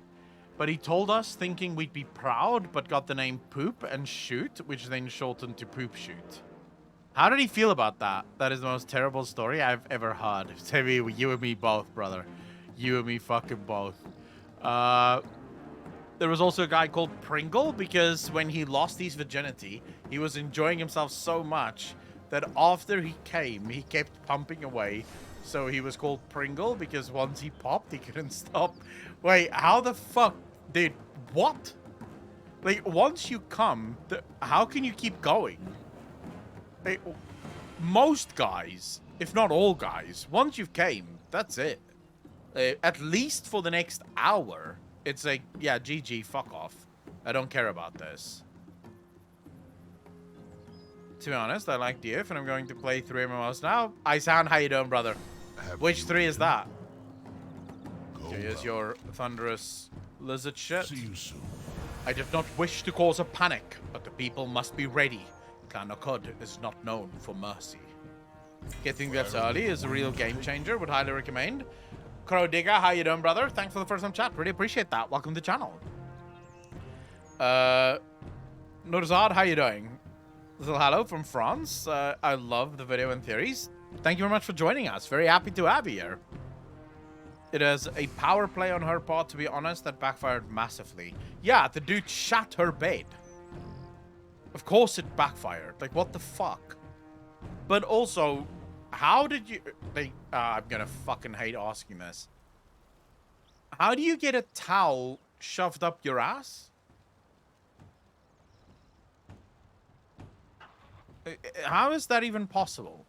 But he told us thinking we'd be proud, but got the name Poop and Shoot, which then shortened to Poop Shoot. How did he feel about that? That is the most terrible story I've ever heard. Maybe you and me both, brother. You and me fucking both. There was also a guy called Pringle because when he lost his virginity, he was enjoying himself so much that after he came, he kept pumping away. So he was called Pringle because once he popped, he couldn't stop. Wait, how the fuck? Dude, what? Like, once you come, how can you keep going? Like, most guys, if not all guys, once you've came, that's it. At least for the next hour, it's like, yeah, GG, fuck off. I don't care about this. To be honest, I like DF, and I'm going to play 3 MMOs now. Isan, how you doing, brother? Which 3 is that? Here's your thunderous lizard shit. See you soon. I did not wish to cause a panic, but the people must be ready. Clan Akkad is not known for mercy. Getting this early is a real game changer. Would highly recommend. Crow Digger, how you doing, brother? Thanks for the first time chat. Really appreciate that. Welcome to the channel. Nurzad, how you doing? Little hello from France. I love the video and theories. Thank you very much for joining us. Very happy to have you here. It is a power play on her part, to be honest, that backfired massively. Yeah, the dude shat her bed. Of course it backfired. Like, what the fuck? But also, how did you... Like, I'm gonna fucking hate asking this. How do you get a towel shoved up your ass? How is that even possible?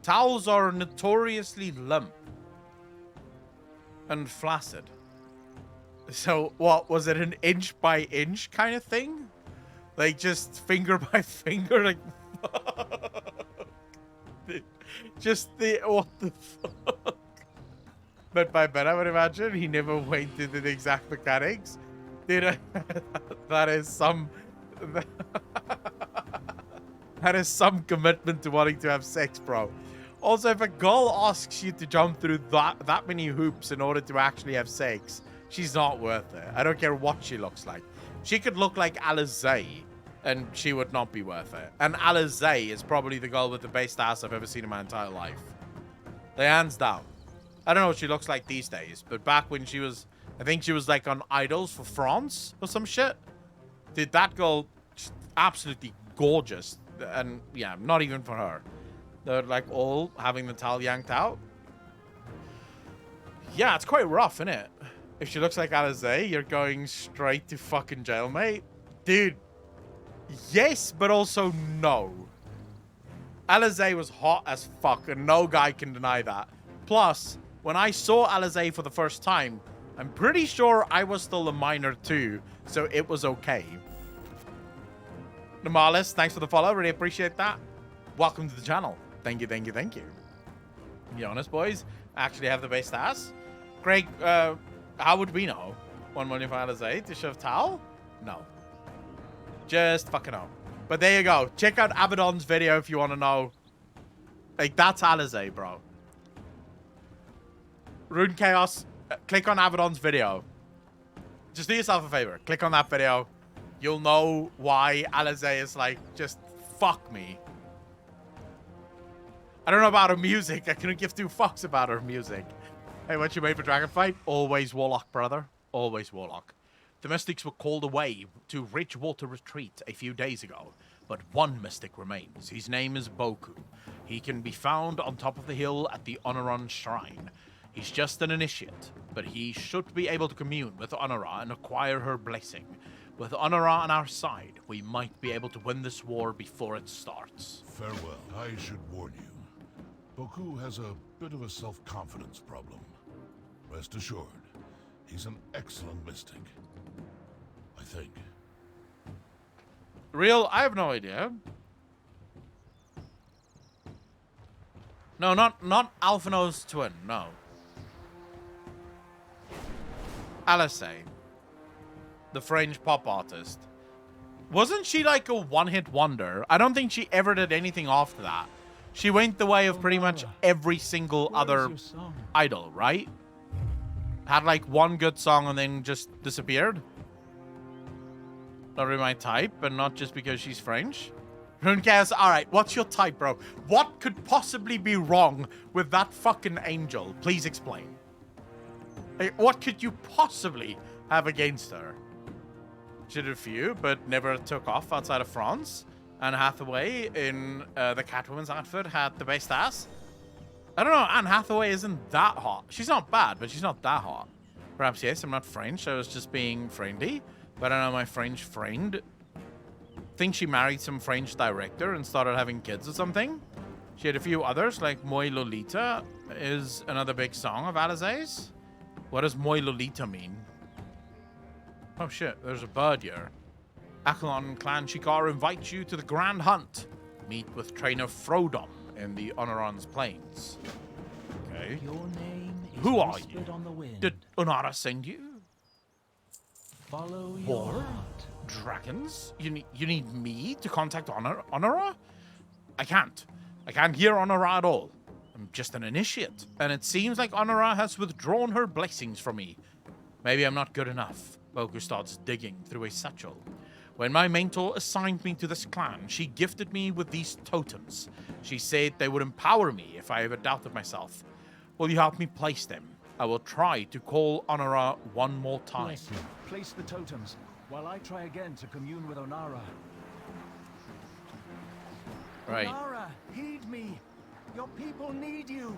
Towels are notoriously limp and flaccid. So, what, was it an inch by inch kind of thing? Like, just finger by finger? Like, just the, what the fuck? But by Ben, I would imagine he never went into the exact mechanics. Dude, that is some... that is some commitment to wanting to have sex, bro. Also, if a girl asks you to jump through that many hoops in order to actually have sex, she's not worth it. I don't care what she looks like. She could look like Alizé, and she would not be worth it. And Alizé is probably the girl with the best ass I've ever seen in my entire life. Like, hands down. I don't know what she looks like these days, but back when she was... I think she was like on Idols for France or some shit. Dude, that girl, absolutely gorgeous. And yeah, not even for her. They're like all having the towel yanked out. Yeah, it's quite rough, isn't it? If she looks like Alizé, you're going straight to fucking jail, mate. Dude, yes, but also no. Alizé was hot as fuck, and no guy can deny that. Plus, when I saw Alizé for the first time, I'm pretty sure I was still a minor too, so it was okay. Namalis, thanks for the follow. Really appreciate that. Welcome to the channel. Thank you, thank you, thank you. Be honest, boys. I actually have the best ass. Greg, how would we know? 1 million for Alizé to shove towel? No. Just fucking know. But there you go. Check out Abaddon's video if you want to know. Like, that's Alizé, bro. Rune Chaos, click on Abaddon's video. Just do yourself a favor. Click on that video. You'll know why Alizé is like, just fuck me. I don't know about her music. I couldn't give 2 fucks about her music. Hey, what you made for Dragonflight? Always Warlock, brother. Always Warlock. The Mystics were called away to Ridgewater Retreat a few days ago, but one Mystic remains. His name is Boku. He can be found on top of the hill at the Honoran Shrine. He's just an initiate, but he should be able to commune with Honora and acquire her blessing. With Honora on our side, we might be able to win this war before it starts. Farewell. I should warn you. Boku has a bit of a self-confidence problem. Rest assured, he's an excellent mystic. I think. Real? I have no idea. No, not Alphino's twin, no. Alizé. The French pop artist. Wasn't she like a one-hit wonder? I don't think she ever did anything after that. She went the way of pretty much every single other idol, right? Had like one good song and then just disappeared. not really my type, but not just because she's French. Runecares, alright, what's your type, bro? What could possibly be wrong with that fucking angel? Please explain. Like, what could you possibly have against her? She did a few, but never took off outside of France. Anne Hathaway in the Catwoman's outfit had the best ass. I don't know, Anne Hathaway isn't that hot. She's not bad, but she's not that hot. Perhaps, yes, I'm not French. I was just being friendly. But I know my French friend thinks she married some French director and started having kids or something. She had a few others, like Moi Lolita is another big song of Alizé's. What does Moi Lolita mean? Oh shit, there's a bird here. Achelon Clan Shikar invites you to the Grand Hunt. Meet with trainer Frodon in the Honoran's Plains. Okay. Your name is Who are you? whispered on the wind. Did Onara send you? Follow your War? heart. Dragons? You need me to contact Honora? I can't hear Honora at all. I'm just an initiate, and it seems like Honora has withdrawn her blessings from me. Maybe I'm not good enough. Boku starts digging through a satchel. When my mentor assigned me to this clan, she gifted me with these totems. She said they would empower me if I ever doubted myself. Will you help me place them? I will try to call Honora one more time. Bless you. Place the totems, while I try again to commune with Onara. Right. Onara, heed me. Your people need you.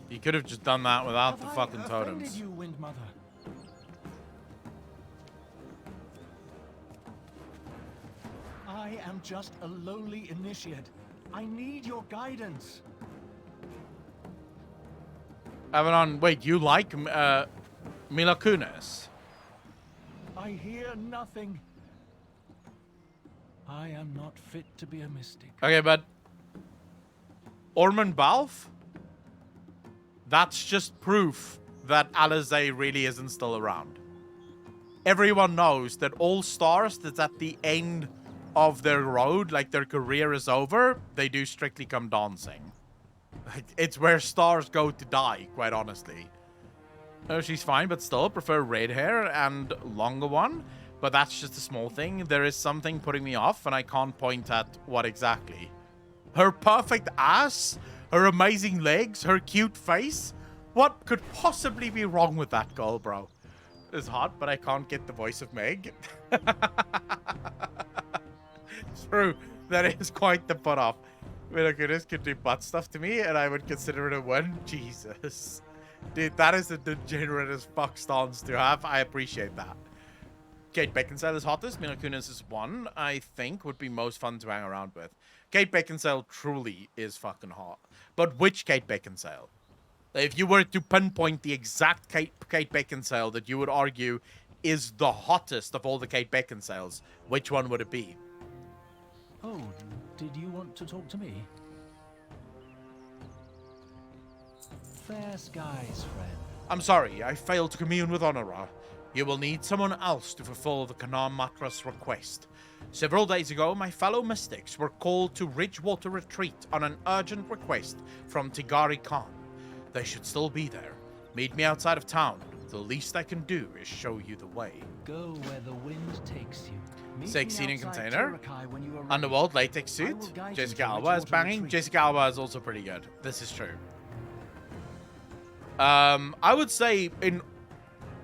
You could have just done that without the Have fucking I totems. offended you, Wind Mother? I am just a lowly initiate. I need your guidance. Avalon, wait, you like Mila Kunis? I hear nothing. I am not fit to be a mystic. Okay, but Ormond Balf? That's just proof that Alizé really isn't still around. Everyone knows that all stars that's at the end of their road, like their career is over, they do Strictly Come Dancing. It's where stars go to die, quite honestly. Oh, she's fine, but still prefer red hair and longer one. But that's just a small thing. There is something putting me off, and I can't point at what exactly. Her perfect ass, her amazing legs, her cute face. What could possibly be wrong with that girl, bro? It's hot, but I can't get the voice of Meg. True, that is quite the put off. Mila Kunis could do butt stuff to me, and I would consider it a win. Jesus. Dude, that is a degenerate as fuck stance to have. I appreciate that. Kate Beckinsale is hottest. Mila Kunis is one, I think, would be most fun to hang around with. Kate Beckinsale truly is fucking hot. But which Kate Beckinsale? If you were to pinpoint the exact Kate Beckinsale that you would argue is the hottest of all the Kate Beckinsales, which one would it be? Oh, did you want to talk to me? Fair skies, friend. I'm sorry, I failed to commune with Honora. You will need someone else to fulfill the Kanar Matra's request. Several days ago, my fellow mystics were called to Ridgewater Retreat on an urgent request from Tigari Khan. They should still be there. Meet me outside of town. The least I can do is show you the way. Go where the wind takes you. Meet Sexy me in outside container. Turakai when you arrive. Underworld latex I suit. will guide you Jessica to Alba is Ridgewater banging. Retreat. Jessica Alba is also pretty good. This is true. I would say in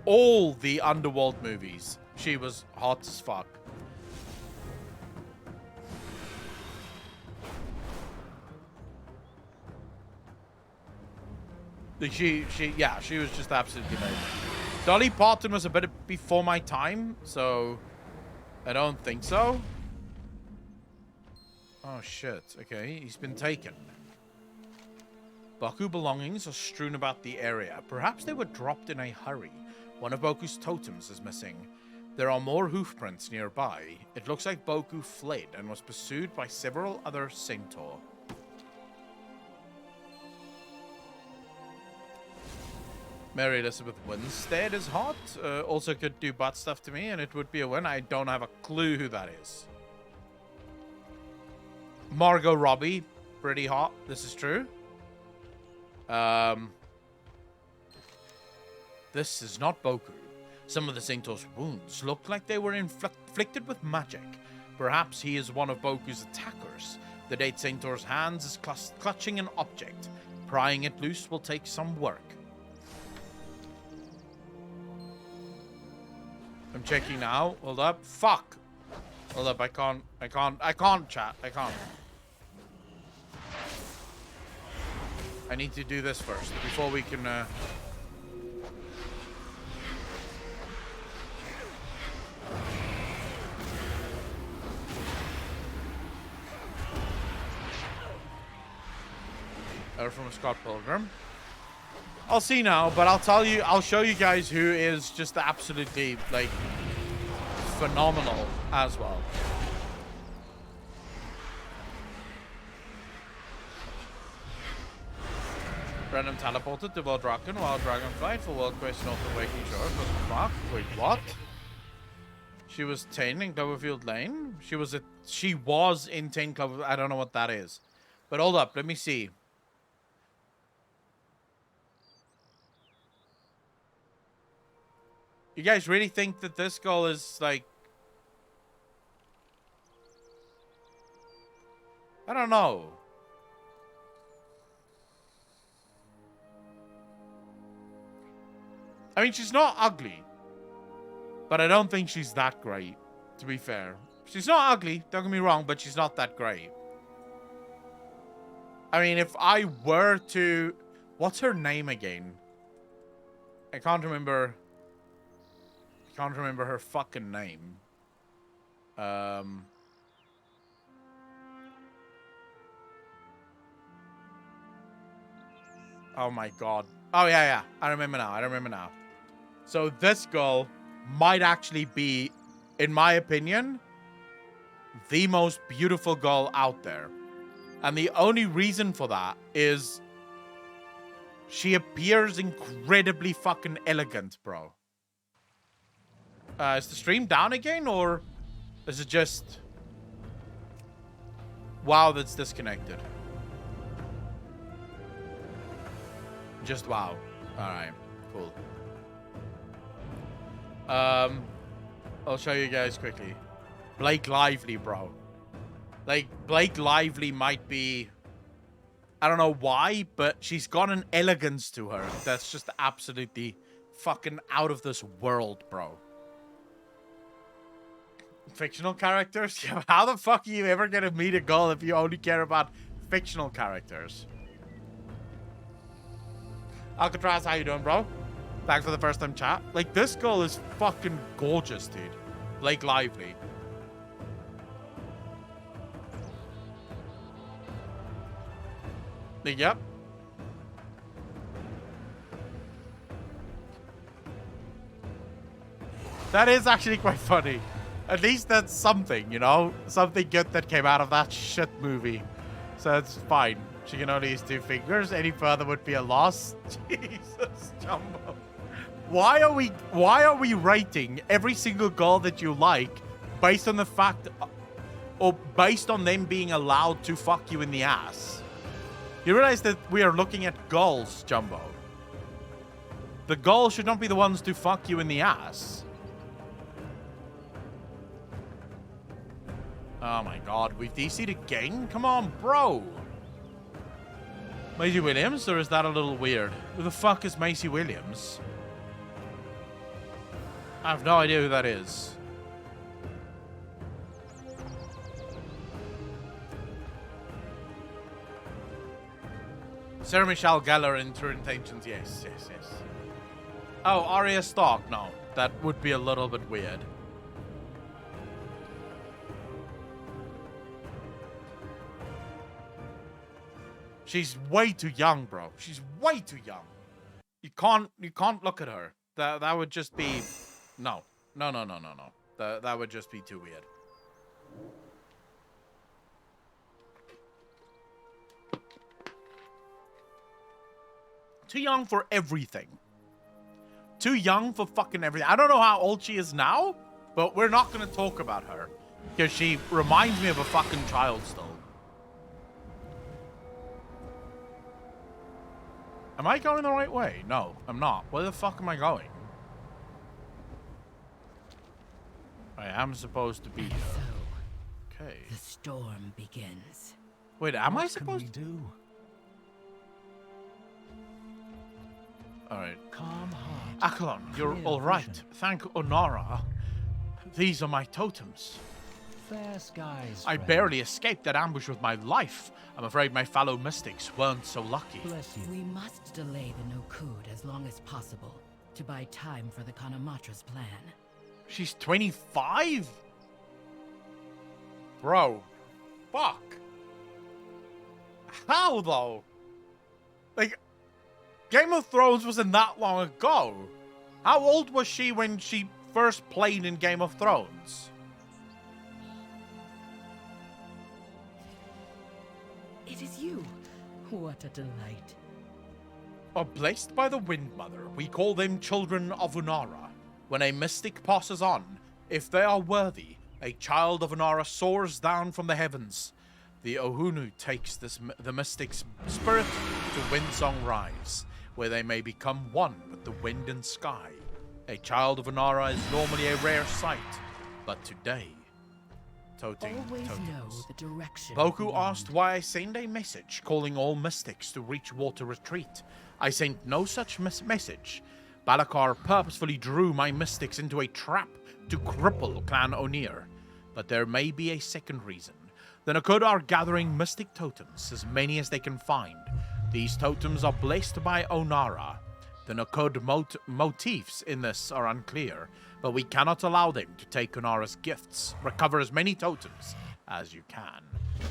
all the Underworld movies, she was hot as fuck. She was just absolutely amazing. Dolly Parton was a bit before my time, so I don't think so. Oh shit, okay, he's been taken. Boku belongings are strewn about the area. Perhaps they were dropped in a hurry. One of Boku's totems is missing. There are more hoofprints nearby. It looks like Boku fled and was pursued by several other centaur. Mary Elizabeth Winstead is hot. Also could do butt stuff to me, and it would be a win. I don't have a clue who that is. Margot Robbie, pretty hot. This is true. This is not Boku. Some of the Centaur's wounds looked like they were inflicted with magic. Perhaps he is one of Boku's attackers. The dead Centaur's hands is clutching an object. Prying it loose will take some work. I'm checking now. Hold up. Fuck. Hold up. I can't chat. I can't. I need to do this first before we can, from Scott Pilgrim. I'll see now, but I'll show you guys who is just absolutely, like, phenomenal as well. Random teleported to World Dragon while Dragonflight for World Quest North of Waking Shore. Fuck. Wait, what? She was 10 in Cloverfield Lane? She was in 10 Cloverfield. I don't know what that is. But hold up, let me see. You guys really think that this girl is, like... I don't know. I mean, she's not ugly. But I don't think she's that great, to be fair. She's not ugly, don't get me wrong, but she's not that great. I mean, if I were to... What's her name again? I can't remember her fucking name. Oh my god. Oh yeah. I remember now. So this girl might actually be, in my opinion, the most beautiful girl out there. And the only reason for that is she appears incredibly fucking elegant, bro. Is the stream down again, or is it just WoW that's disconnected? Just WoW. Alright, cool. I'll show you guys quickly. Blake Lively, bro. Like, Blake Lively might be... I don't know why, but she's got an elegance to her that's just absolutely fucking out of this world, bro. Fictional characters? How the fuck are you ever gonna meet a girl if you only care about fictional characters? Alcatraz, how you doing, bro? Thanks for the first time chat. Like, this girl is fucking gorgeous, dude. Blake Lively. Yep. That is actually quite funny. At least that's something, you know? Something good that came out of that shit movie. So it's fine. She can only use 2 fingers. Any further would be a loss. Jesus, Jumbo. Why are we rating every single girl that you like based on the fact, or based on them being allowed to fuck you in the ass? You realize that we are looking at girls, Jumbo. The girls should not be the ones to fuck you in the ass. Oh my god, we've DC'd again? Come on, bro. Maisie Williams, or is that a little weird? Who the fuck is Maisie Williams? I have no idea who that is. Sarah Michelle Gellar in True Intentions, yes. Oh, Arya Stark, no. That would be a little bit weird. She's way too young, bro. She's way too young. You can't look at her. That would just be... No. That would just be too weird. Too young for everything. Too young for fucking everything. I don't know how old she is now, but we're not going to talk about her. Because she reminds me of a fucking child still. Am I going the right way? No, I'm not. Where the fuck am I going? I am supposed to be And here. so, Okay. the storm begins. Wait, am I What supposed to? can we do? Alright. Calm heart. Akalon, you're clear alright. vision. Thank Onara. These are my totems. Fair skies. I friend. barely escaped that ambush with my life. I'm afraid my fellow mystics weren't so lucky. Bless you. We must delay the Nokud as long as possible to buy time for the Kanamatra's plan. She's 25? Bro. Fuck. How, though? Like, Game of Thrones wasn't that long ago. How old was she when she first played in Game of Thrones? It is you. What a delight. Are blessed by the Wind Mother. We call them children of Unara. When a mystic passes on, if they are worthy, a child of Unara soars down from the heavens. The Ohunu takes the mystic's spirit to Windsong Rise, where they may become one with the wind and sky. A child of Unara is normally a rare sight, but today... Toting Always totals. know the direction. Boku asked why I sent a message calling all mystics to reach Water Retreat. I sent no such message. Balakar purposefully drew my mystics into a trap to cripple Clan Onir. But there may be a second reason. The Nakud are gathering mystic totems, as many as they can find. These totems are blessed by Onara. The Nakud motifs in this are unclear, but we cannot allow them to take Onara's gifts. Recover as many totems as you can.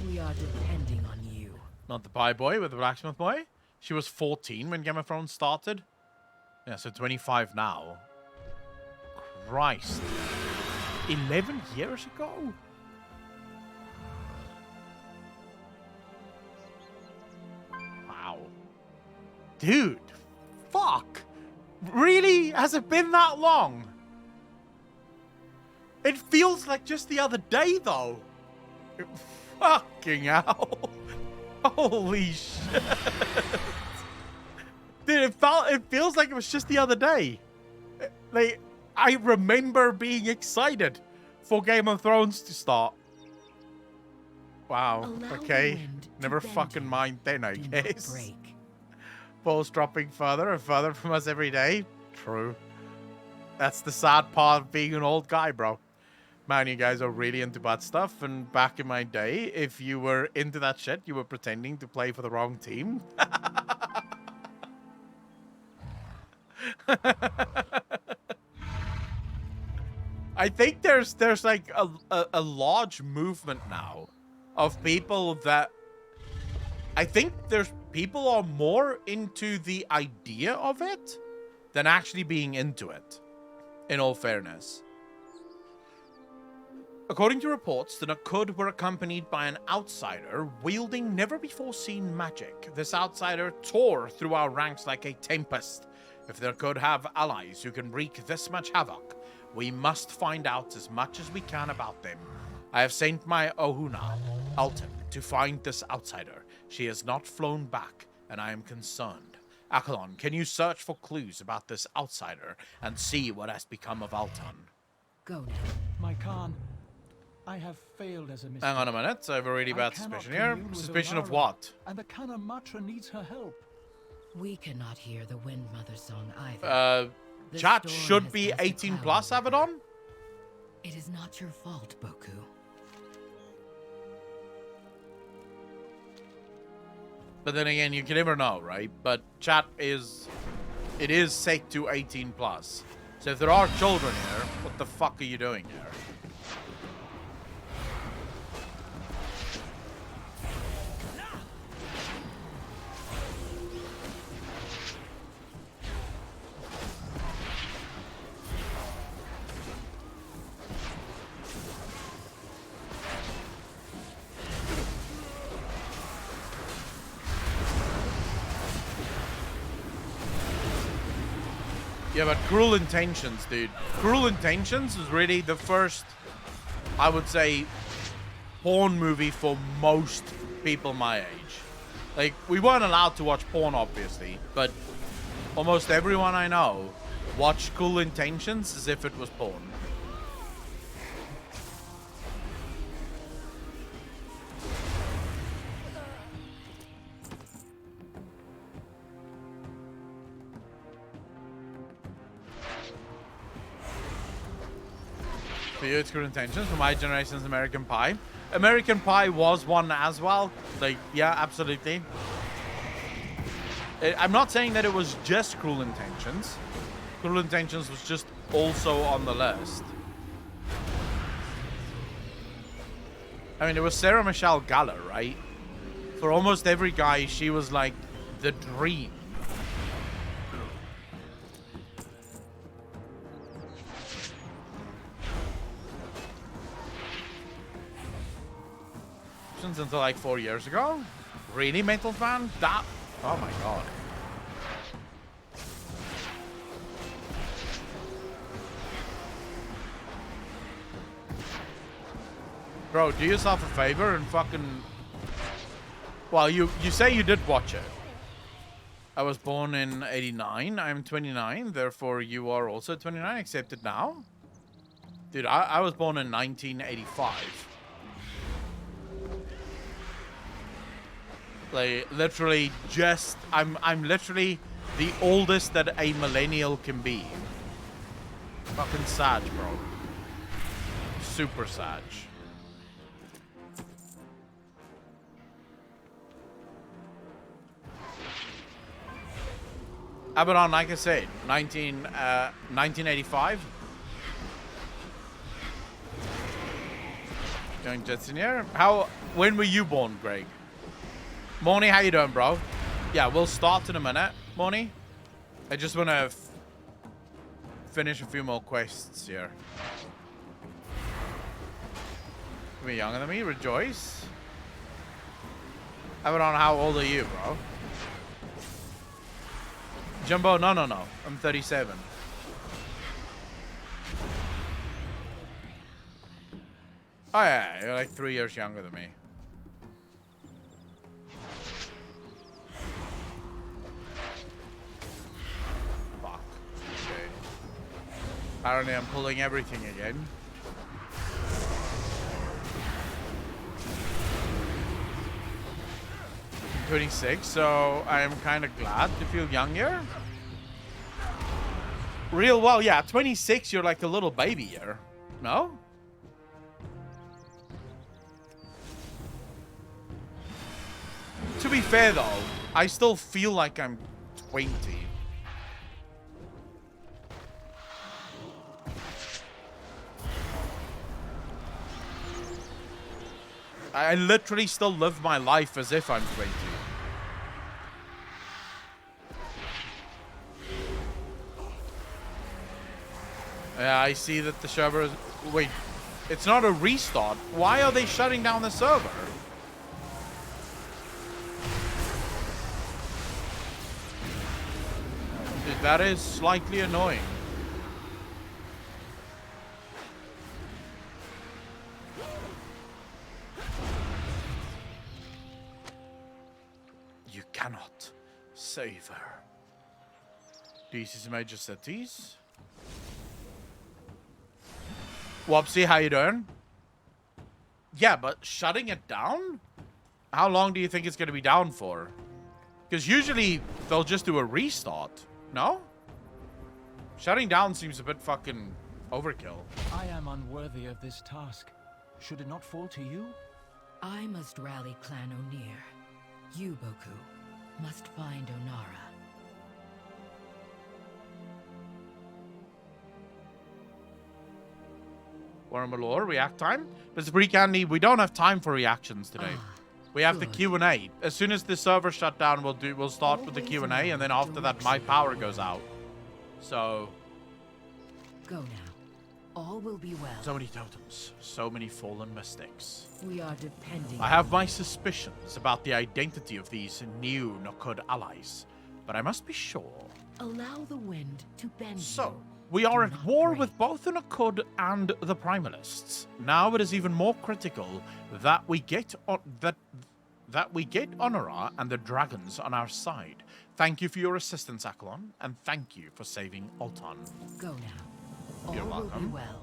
We are depending on you. Not the pie boy with the blacksmith boy. She was 14 when Game of Thrones started. Yeah, so 25 now. Christ. 11 years ago? Wow. Dude. Fuck. Really? Has it been that long? It feels like just the other day, though. Fucking hell. Holy shit. Dude, it feels like it was just the other day. Like, I remember being excited for Game of Thrones to start. Wow. Allow the Okay. wind to Never bend fucking you. mind then, I Do not guess. break. Balls dropping further and further from us every day. True. That's the sad part of being an old guy, bro. Man, you guys are really into butt stuff, and back in my day, if you were into that shit, you were pretending to play for the wrong team. I think there's like a large movement now of people that I think there's people are more into the idea of it than actually being into it, in all fairness. According to reports, the Nakud were accompanied by an outsider wielding never-before-seen magic. This outsider tore through our ranks like a tempest. If the Nakud have allies who can wreak this much havoc, we must find out as much as we can about them. I have sent my Ohuna, Alton, to find this outsider. She has not flown back, and I am concerned. Akalon, can you search for clues about this outsider and see what has become of Alton? Go now. My Khan, I have failed as a mystic. Hang on a minute, I have a really I bad cannot suspicion here. commune with Suspicion of Onara, what? And the Kanamatra needs her help. We cannot hear the Wind Mother song either. The Chat storm should has be cast a 18 cloud plus, over Abaddon? It is not your fault, Boku. But then again, you can never know, right? But chat is... It is set to 18 plus. So if there are children here, what the fuck are you doing here? Yeah, but Cruel Intentions, dude. Cruel Intentions was really the first, I would say, porn movie for most people my age. Like, we weren't allowed to watch porn, obviously, but almost everyone I know watched Cruel Intentions as if it was porn. For you, it's Cruel Intentions. For my generation, it's American Pie. American Pie was one as well. Like, yeah, absolutely. I'm not saying that it was just Cruel Intentions. Cruel Intentions was just also on the list. I mean, it was Sarah Michelle Gellar, right? For almost every guy, she was like the dream. Since until like 4 years ago? Really, Metal Fan? That? Oh my god. Bro, do yourself a favor and fucking... Well, you say you did watch it. I was born in 89. I'm 29. Therefore, you are also 29. Accept it now. Dude, I was born in 1985. Like, literally just... I'm literally the oldest that a millennial can be. Fucking sad, bro. Super sad. Abaddon, like I said, 1985. Going Jetson here. When were you born, Greg? Morny, how you doing, bro? Yeah, we'll start in a minute, Morny. I just want to finish a few more quests here. You're younger than me, rejoice. Abaddon, how old are you, bro? Jumbo, no. I'm 37. Oh yeah, you're like 3 years younger than me. Fuck. Okay. Apparently I'm pulling everything again. I'm 26, so I am kind of glad to feel younger. Real well, yeah, 26, you're like a little baby here. No? To be fair, though, I still feel like I'm 20. I literally still live my life as if I'm 20. Yeah, I see that the server is... Wait, it's not a restart. Why are they shutting down the server? Dude, that is slightly annoying. You cannot save her. Do you see some major cities? Wopsy, how you doing? Yeah, but shutting it down? How long do you think it's going to be down for? Because usually they'll just do a restart. No? Shutting down seems a bit fucking overkill. I am unworthy of this task. Should it not fall to you? I must rally Clan O'Neill. You, Boku, must find Onara. Warren Malore, react time. Mr. Free Candy, we don't have time for reactions today. We have the Q&A. As soon as the server shut down, we'll start with the Q&A, and then after that, my power goes out. So... Go now. All will be well. So many totems. So many fallen mystics. We are depending. I have my suspicions about the identity of these new Nokud allies, but I must be sure. Allow the wind to bend So, you. we are at war with both the Nokud and the Primalists. Now it is even more critical that we get that we get Honora and the dragons on our side. Thank you for your assistance, Akalon, and thank you for saving Alton. Go now. You're All welcome. will be well.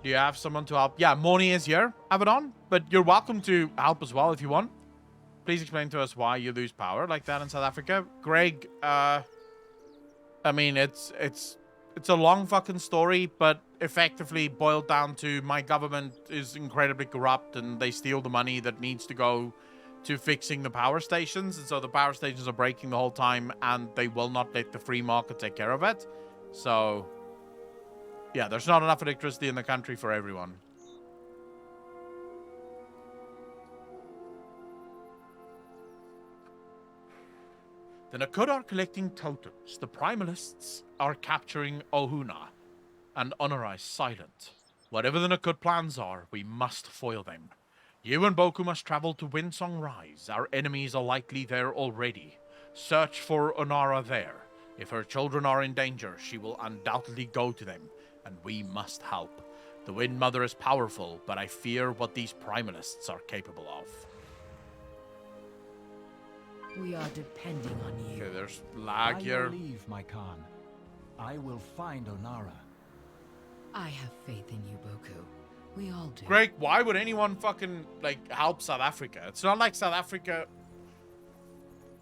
Do you have someone to help? Yeah, Moni is here, Abaddon, but you're welcome to help as well if you want. Please explain to us why you lose power like that in South Africa. Greg, I mean, it's a long fucking story, but effectively boiled down to my government is incredibly corrupt and they steal the money that needs to go to fixing the power stations. And so the power stations are breaking the whole time and they will not let the free market take care of it. So, yeah, there's not enough electricity in the country for everyone. The Nakud are collecting totems. The Primalists are capturing Ohuna. And Honor is silent. Whatever the Nakud plans are, we must foil them. You and Boku must travel to Windsong Rise. Our enemies are likely there already. Search for Onara there. If her children are in danger, she will undoubtedly go to them, and we must help. The Wind Mother is powerful, but I fear what these Primalists are capable of. We are depending on you. Okay, there's lag By here. your leave, my Khan. I will find Onara. I have faith in you, Boku. We all do. Greg, why would anyone fucking, like, help South Africa? It's not like South Africa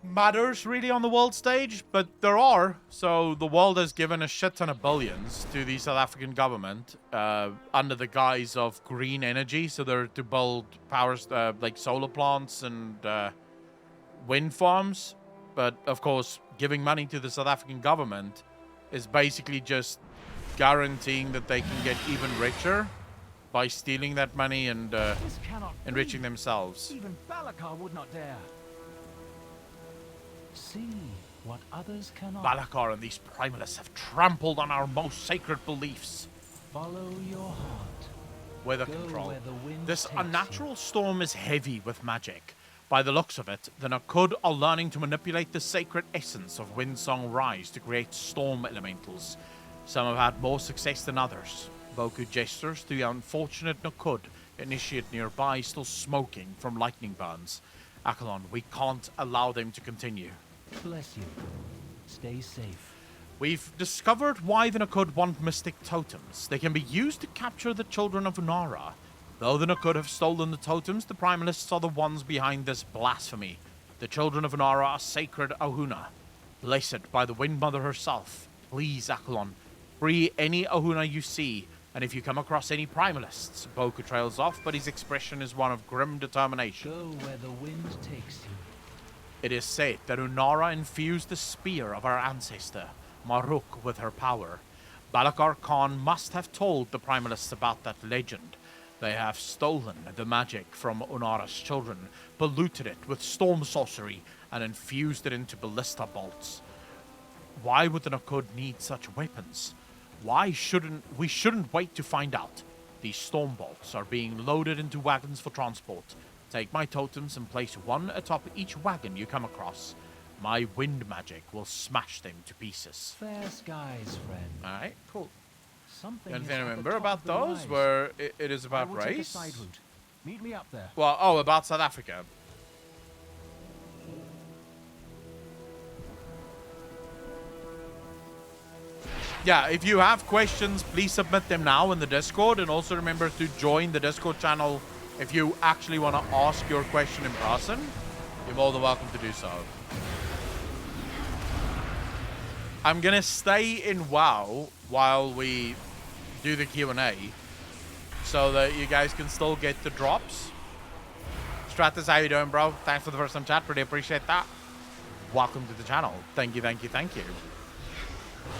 matters really on the world stage, but there are. So the world has given a shit ton of billions to the South African government under the guise of green energy. So they're to build powers like solar plants and wind farms. But of course, giving money to the South African government is basically just guaranteeing that they can get even richer by stealing that money and This cannot enriching be. themselves. Even Balakar would not dare. See what others cannot. Balakar and these Primalists have trampled on our most sacred beliefs. Follow your heart. Weather Go control. where the wind This takes unnatural storm is heavy with magic. By the looks of it, the Nakud are learning to manipulate the sacred essence of Windsong Rise to create storm elementals. Some have had more success than others. Boku gestures to the unfortunate Nakud initiate nearby, still smoking from lightning burns. Akalon, we can't allow them to continue. Bless you. Stay safe. We've discovered why the Nakud want mystic totems. They can be used to capture the children of Unara. Though the Nakud have stolen the totems, the Primalists are the ones behind this blasphemy. The children of Unara are sacred Ohuna, blessed by the Wind Mother herself. Please, Akalon, free any Ohuna you see, and if you come across any Primalists, Boku trails off, but his expression is one of grim determination. Go where the wind takes you. It is said that Unara infused the spear of our ancestor, Maruk, with her power. Balakar Khan must have told the Primalists about that legend. They have stolen the magic from Unara's children, polluted it with storm sorcery, and infused it into ballista bolts. Why would the Nakud need such weapons? We shouldn't wait to find out. These storm bolts are being loaded into wagons for transport. Take my totems and place one atop each wagon you come across. My wind magic will smash them to pieces. Fair skies, friend. Alright, cool. Something Anything is I at the remember top about of the those rise. where it is I about will take a race? side route. Meet me up there. Well, oh, about South Africa. Yeah, if you have questions, please submit them now in the Discord, and also remember to join the Discord channel if you actually want to ask your question in person. You're more than welcome to do so. I'm gonna stay in WoW while we do the Q&A, so that you guys can still get the drops. Stratus, how you doing, bro? Thanks for the first time chat. Really appreciate that. Welcome to the channel. Thank you, thank you, thank you.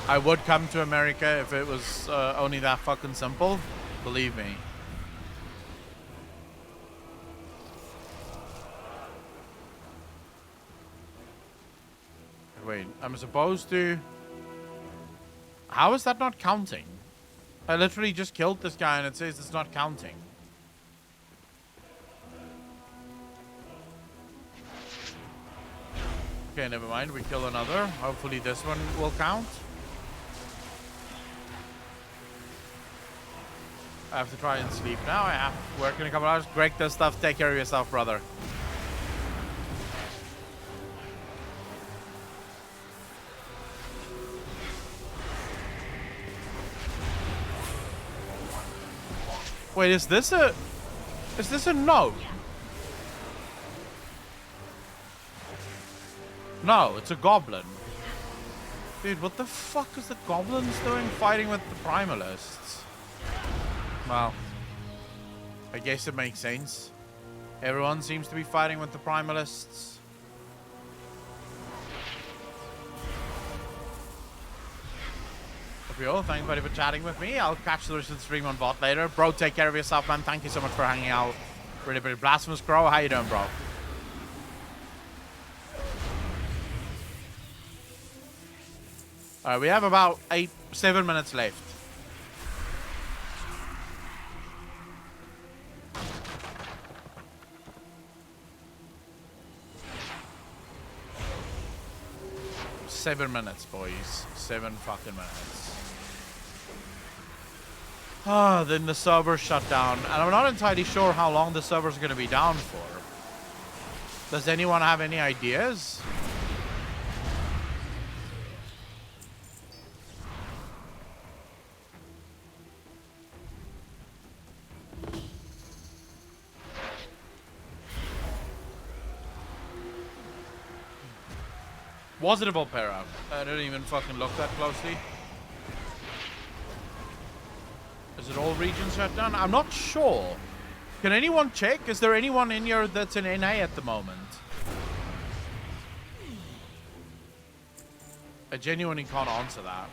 I would come to America if it was only that fucking simple. Believe me. Wait, I'm supposed to... How is that not counting? I literally just killed this guy and it says it's not counting. Okay, never mind. We kill another. Hopefully this one will count. I have to try and sleep now. I have to work in a couple hours. Greg does stuff. Take care of yourself, brother. Wait, is this a no? No, it's a goblin. Dude, what the fuck is the goblins doing fighting with the primalists? Well, I guess it makes sense. Everyone seems to be fighting with the primalists. Hope you all. Thanks, buddy, for chatting with me. I'll catch the rest of the stream on bot later. Bro, take care of yourself, man. Thank you so much for hanging out. Really, pretty blasphemous, bro. How you doing, bro? Alright, we have about 7 minutes left. Seven minutes, boys. 7 fucking minutes. Ah, then the server shut down. And I'm not entirely sure how long the server's going to be down for. Does anyone have any ideas? Was it a Volpera? I didn't even fucking look that closely. Is it all regions shut down? I'm not sure. Can anyone check? Is there anyone in here that's in NA at the moment? I genuinely can't answer that.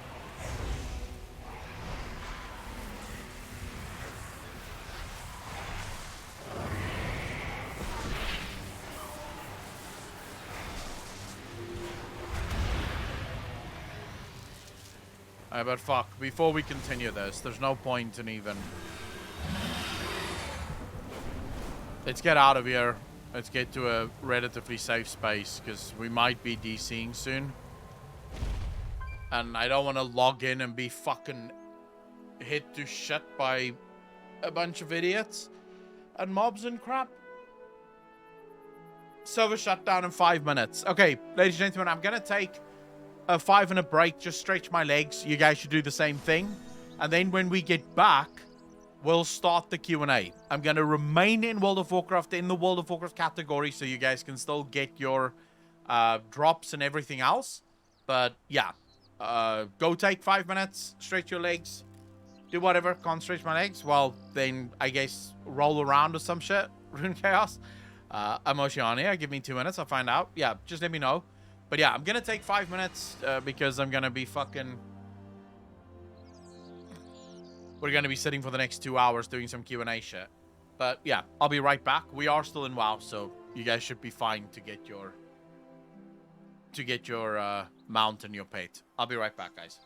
Alright, but fuck, before we continue this, there's no point in even... Let's get out of here. Let's get to a relatively safe space, because we might be DCing soon. And I don't want to log in and be fucking hit to shit by a bunch of idiots and mobs and crap. Server shut down in 5 minutes. Okay, ladies and gentlemen, I'm going to take a 5-minute break, just stretch my legs. You guys should do the same thing. And then when we get back, we'll start the Q&A. I'm going to remain in World of Warcraft, in the World of Warcraft category, so you guys can still get your drops and everything else. But yeah, go take 5 minutes, stretch your legs, do whatever. Can't stretch my legs? Well, then I guess roll around or some shit. Rune Chaos. I'm Oceania. Give me 2 minutes. I'll find out. Yeah, just let me know. But yeah, I'm going to take 5 minutes because I'm going to be fucking... We're going to be sitting for the next 2 hours doing some Q&A shit. But yeah, I'll be right back. We are still in WoW, so you guys should be fine to get your... mount and your pet. I'll be right back, guys.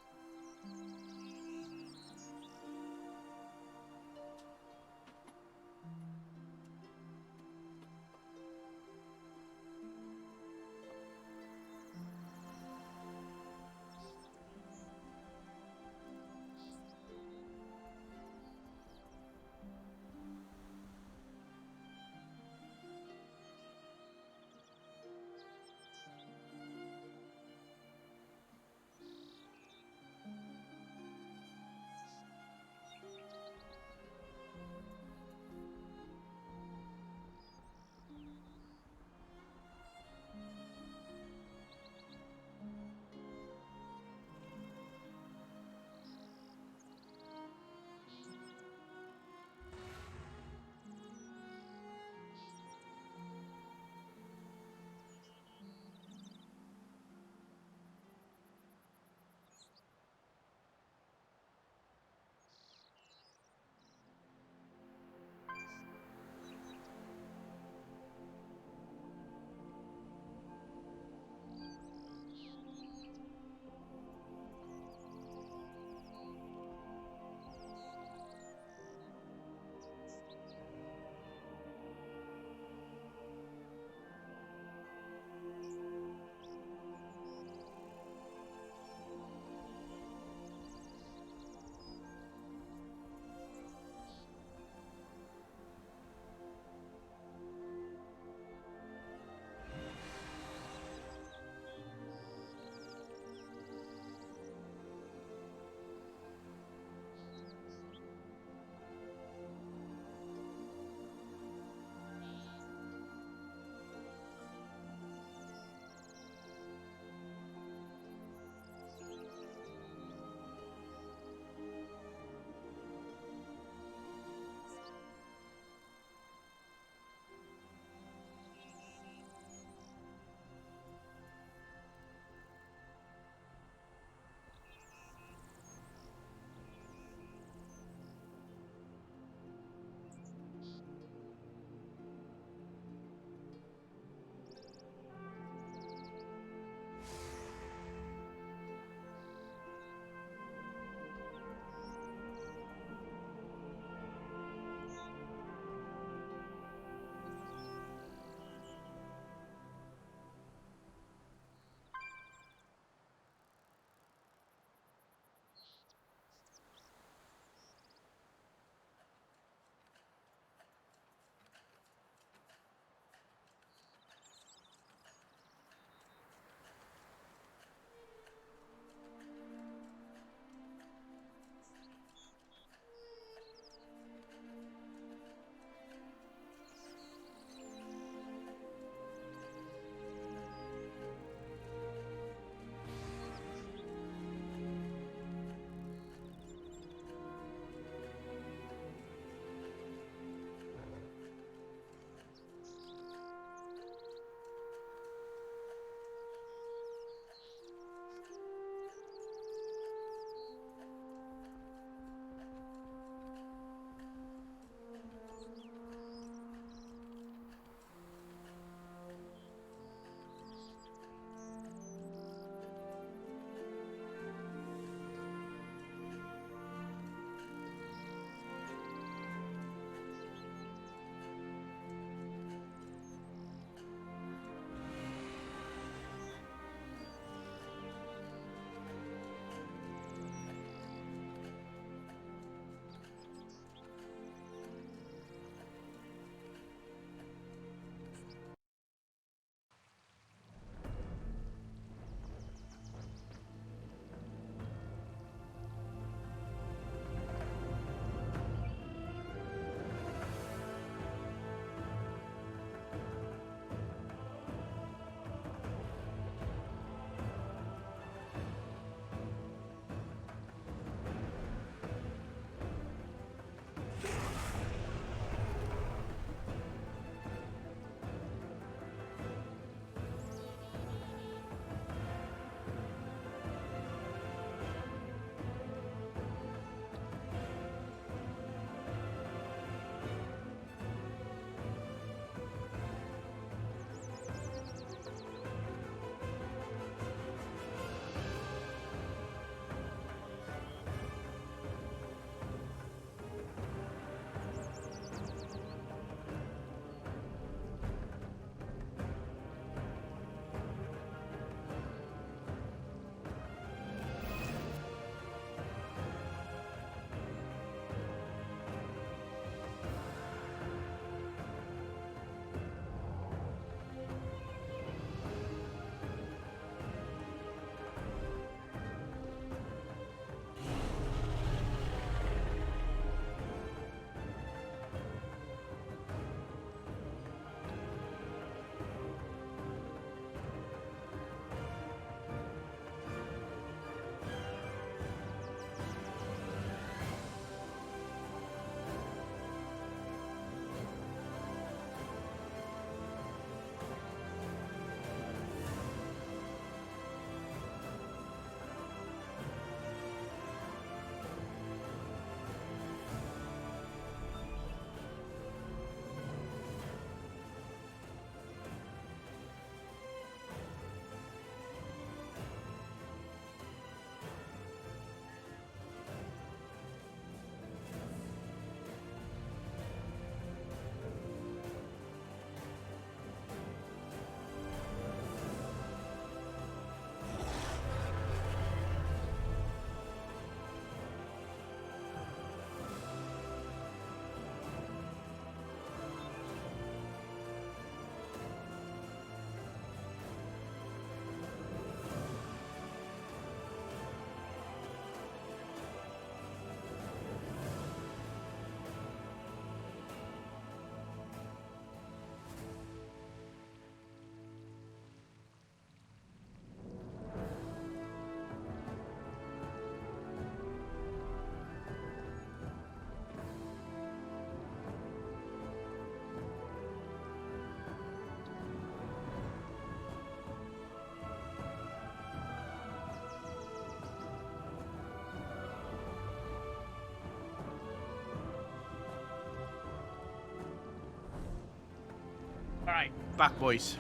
Alright, back boys.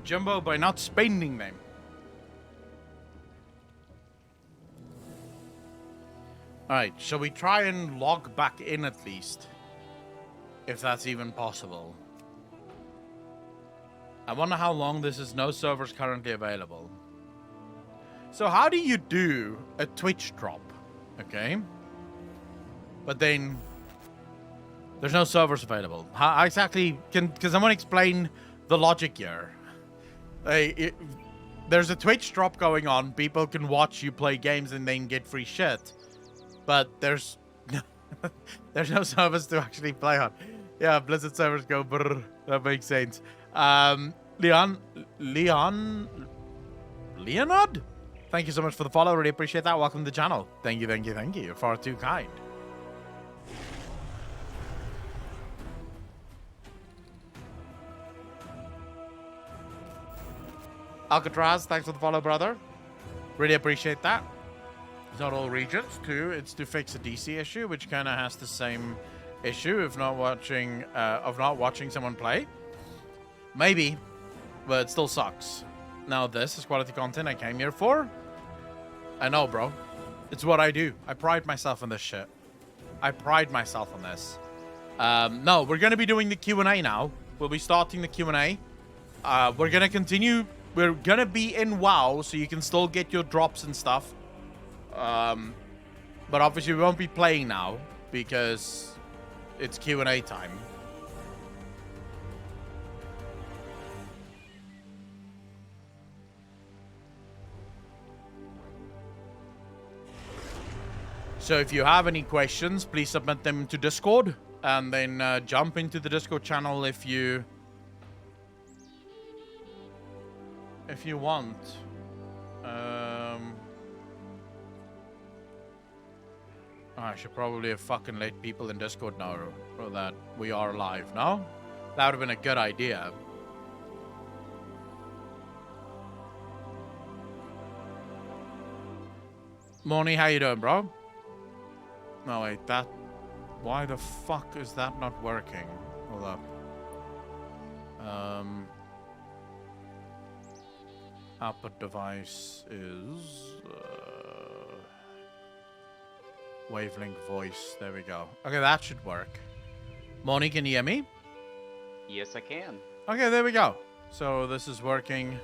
Jumbo by not spending them. Alright, shall we try and log back in at least? If that's even possible. I wonder how long this is. No servers currently available. So how do you do a Twitch drop? Okay. But then there's no servers available. How exactly can someone explain the logic here? There's a Twitch drop going on. People can watch you play games and then get free shit. But there's no servers to actually play on. Yeah, Blizzard servers go brrr. That makes sense. Leonard? Thank you so much for the follow. Really appreciate that. Welcome to the channel. Thank you. You're far too kind. Alcatraz, thanks for the follow, brother. Really appreciate that. It's not all regions, too. It's to fix a DC issue, which kind of has the same issue of not watching someone play. Maybe, but it still sucks. Now this is quality content I came here for. I know, bro. It's what I do. I pride myself on this shit. I pride myself on this. No, we're going to be doing the Q&A now. We'll be starting the Q&A. We're going to continue. We're going to be in WoW, so you can still get your drops and stuff. But obviously we won't be playing now because it's Q&A time. So if you have any questions, please submit them to Discord and then jump into the Discord channel if you want. I should probably have fucking let people in Discord know that we are live now. That would have been a good idea. Moni, how you doing, bro? No, wait, why the fuck is that not working? Hold up. Output device is... Wavelength voice. There we go. Okay, that should work. Moni, can you hear me? Yes, I can. Okay, there we go. So this is working.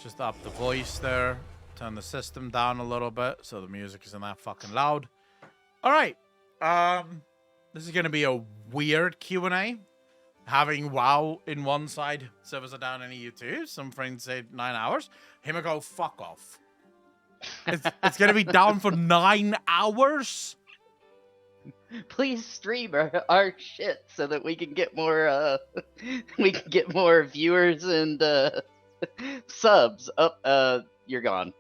Just up the voice there. Turn the system down a little bit so the music isn't that fucking loud. All right. This is going to be a weird Q&A. Having WoW in one side, servers are down in EU2. Some friends said 9 hours. Him go, fuck off. It's going to be down for 9 hours? Please stream our shit so that we can get more viewers and subs. Oh, you're gone.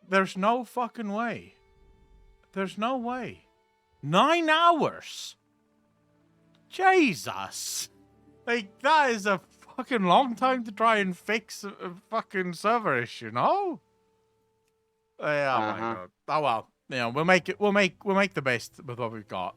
There's no fucking way. There's no way. 9 hours? Jesus. Like, that is a fucking long time to try and fix a fucking server issue, no? Yeah, oh my god. Oh well. You know, we'll make the best with what we've got.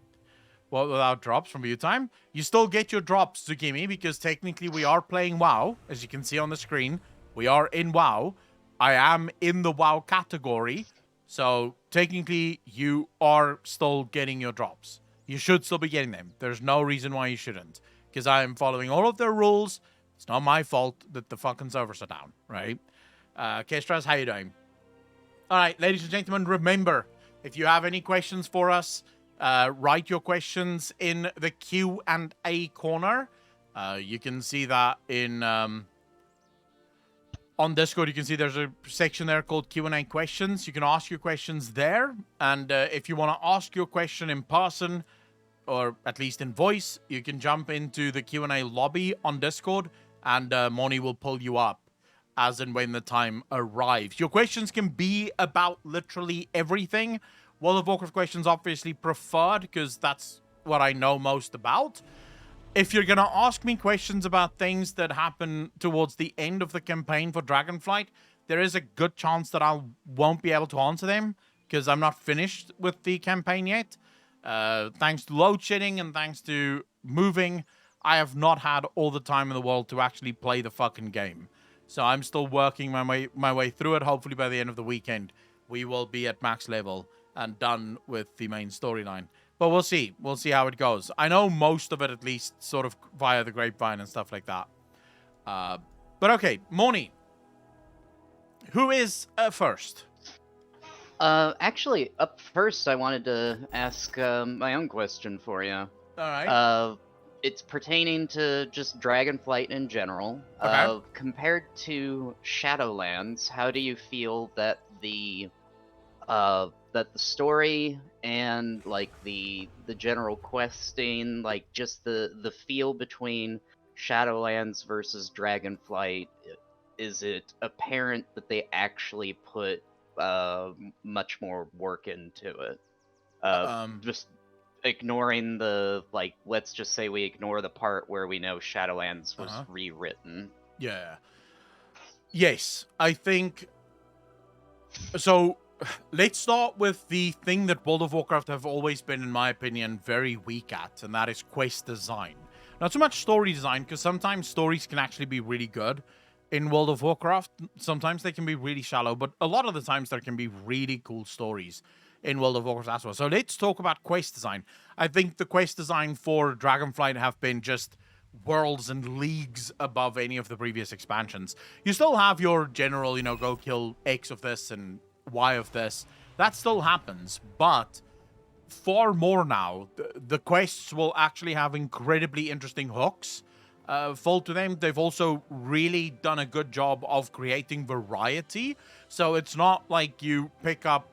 Well, without drops from view time. You still get your drops, Tsukimi, because technically we are playing WoW, as you can see on the screen. We are in WoW. I am in the WoW category. So technically you are still getting your drops. You should still be getting them. There's no reason why you shouldn't. Because I am following all of their rules. It's not my fault that the fucking servers are down, right? Kestras, how you doing? All right, ladies and gentlemen, remember, if you have any questions for us, write your questions in the Q&A corner. You can see that in on Discord. You can see there's a section there called Q&A questions. You can ask your questions there. And if you want to ask your question in person, or at least in voice, you can jump into the Q&A lobby on Discord, and Moni will pull you up as and when the time arrives. Your questions can be about literally everything. World of Warcraft questions obviously preferred, because that's what I know most about. If you're going to ask me questions about things that happen towards the end of the campaign for Dragonflight, there is a good chance that I won't be able to answer them, because I'm not finished with the campaign yet. Thanks to load shedding and thanks to moving, I have not had all the time in the world to actually play the fucking game. So I'm still working my way through it. Hopefully by the end of the weekend, we will be at max level and done with the main storyline. But we'll see. We'll see how it goes. I know most of it, at least, sort of via the grapevine and stuff like that. But okay, Moni. Who is first? Actually, up first, I wanted to ask my own question for you. All right. It's pertaining to just Dragonflight in general. Okay. Compared to Shadowlands, how do you feel that the story and like the general questing, like just the feel between Shadowlands versus Dragonflight, is it apparent that they actually put much more work into it? Just ignoring the, like, let's just say we ignore the part where we know Shadowlands was rewritten. Yeah. Yes, I think so. Let's start with the thing that World of Warcraft have always been, in my opinion, very weak at, and that is quest design. Not so much story design, because sometimes stories can actually be really good in World of Warcraft. Sometimes they can be really shallow, but a lot of the times there can be really cool stories in World of Warcraft as well. So let's talk about quest design. I think the quest design for Dragonflight have been just worlds and leagues above any of the previous expansions. You still have your general, go kill X of this and Y of this. That still happens, but far more now. The quests will actually have incredibly interesting hooks full to them. They've also really done a good job of creating variety. So it's not like you pick up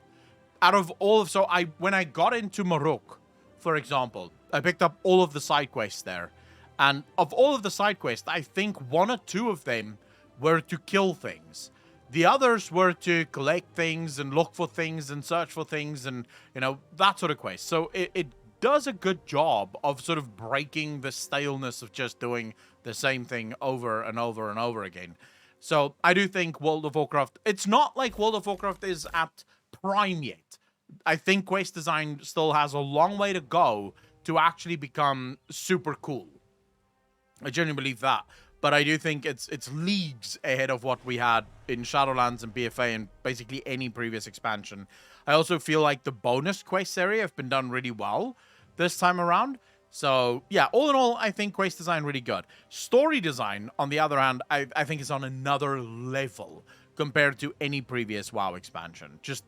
out of all of... So when I got into Maruk, for example, I picked up all of the side quests there. And of all of the side quests, I think one or two of them were to kill things. The others were to collect things and look for things and search for things and, that sort of quest. So it does a good job of sort of breaking the staleness of just doing the same thing over and over and over again. So I do think World of Warcraft... It's not like World of Warcraft is at prime yet. I think quest design still has a long way to go to actually become super cool. I genuinely believe that. But I do think it's leagues ahead of what we had in Shadowlands and BFA and basically any previous expansion. I also feel like the bonus quests area have been done really well this time around. So, yeah, all in all, I think quest design really good. Story design, on the other hand, I think is on another level compared to any previous WoW expansion. Just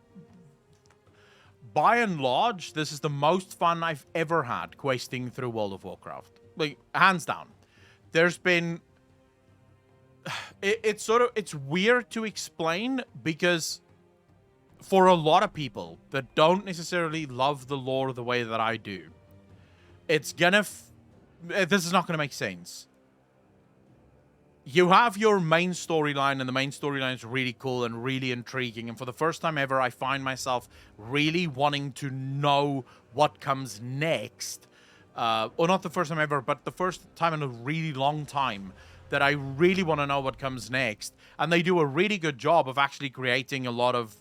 by and large, this is the most fun I've ever had questing through World of Warcraft. Like, hands down. There's been... It's weird to explain because for a lot of people that don't necessarily love the lore the way that I do, it's gonna... this is not gonna make sense. You have your main storyline, and the main storyline is really cool and really intriguing. And for the first time ever, I find myself really wanting to know what comes next. Or not the first time ever, but the first time in a really long time that I really want to know what comes next. And they do a really good job of actually creating a lot of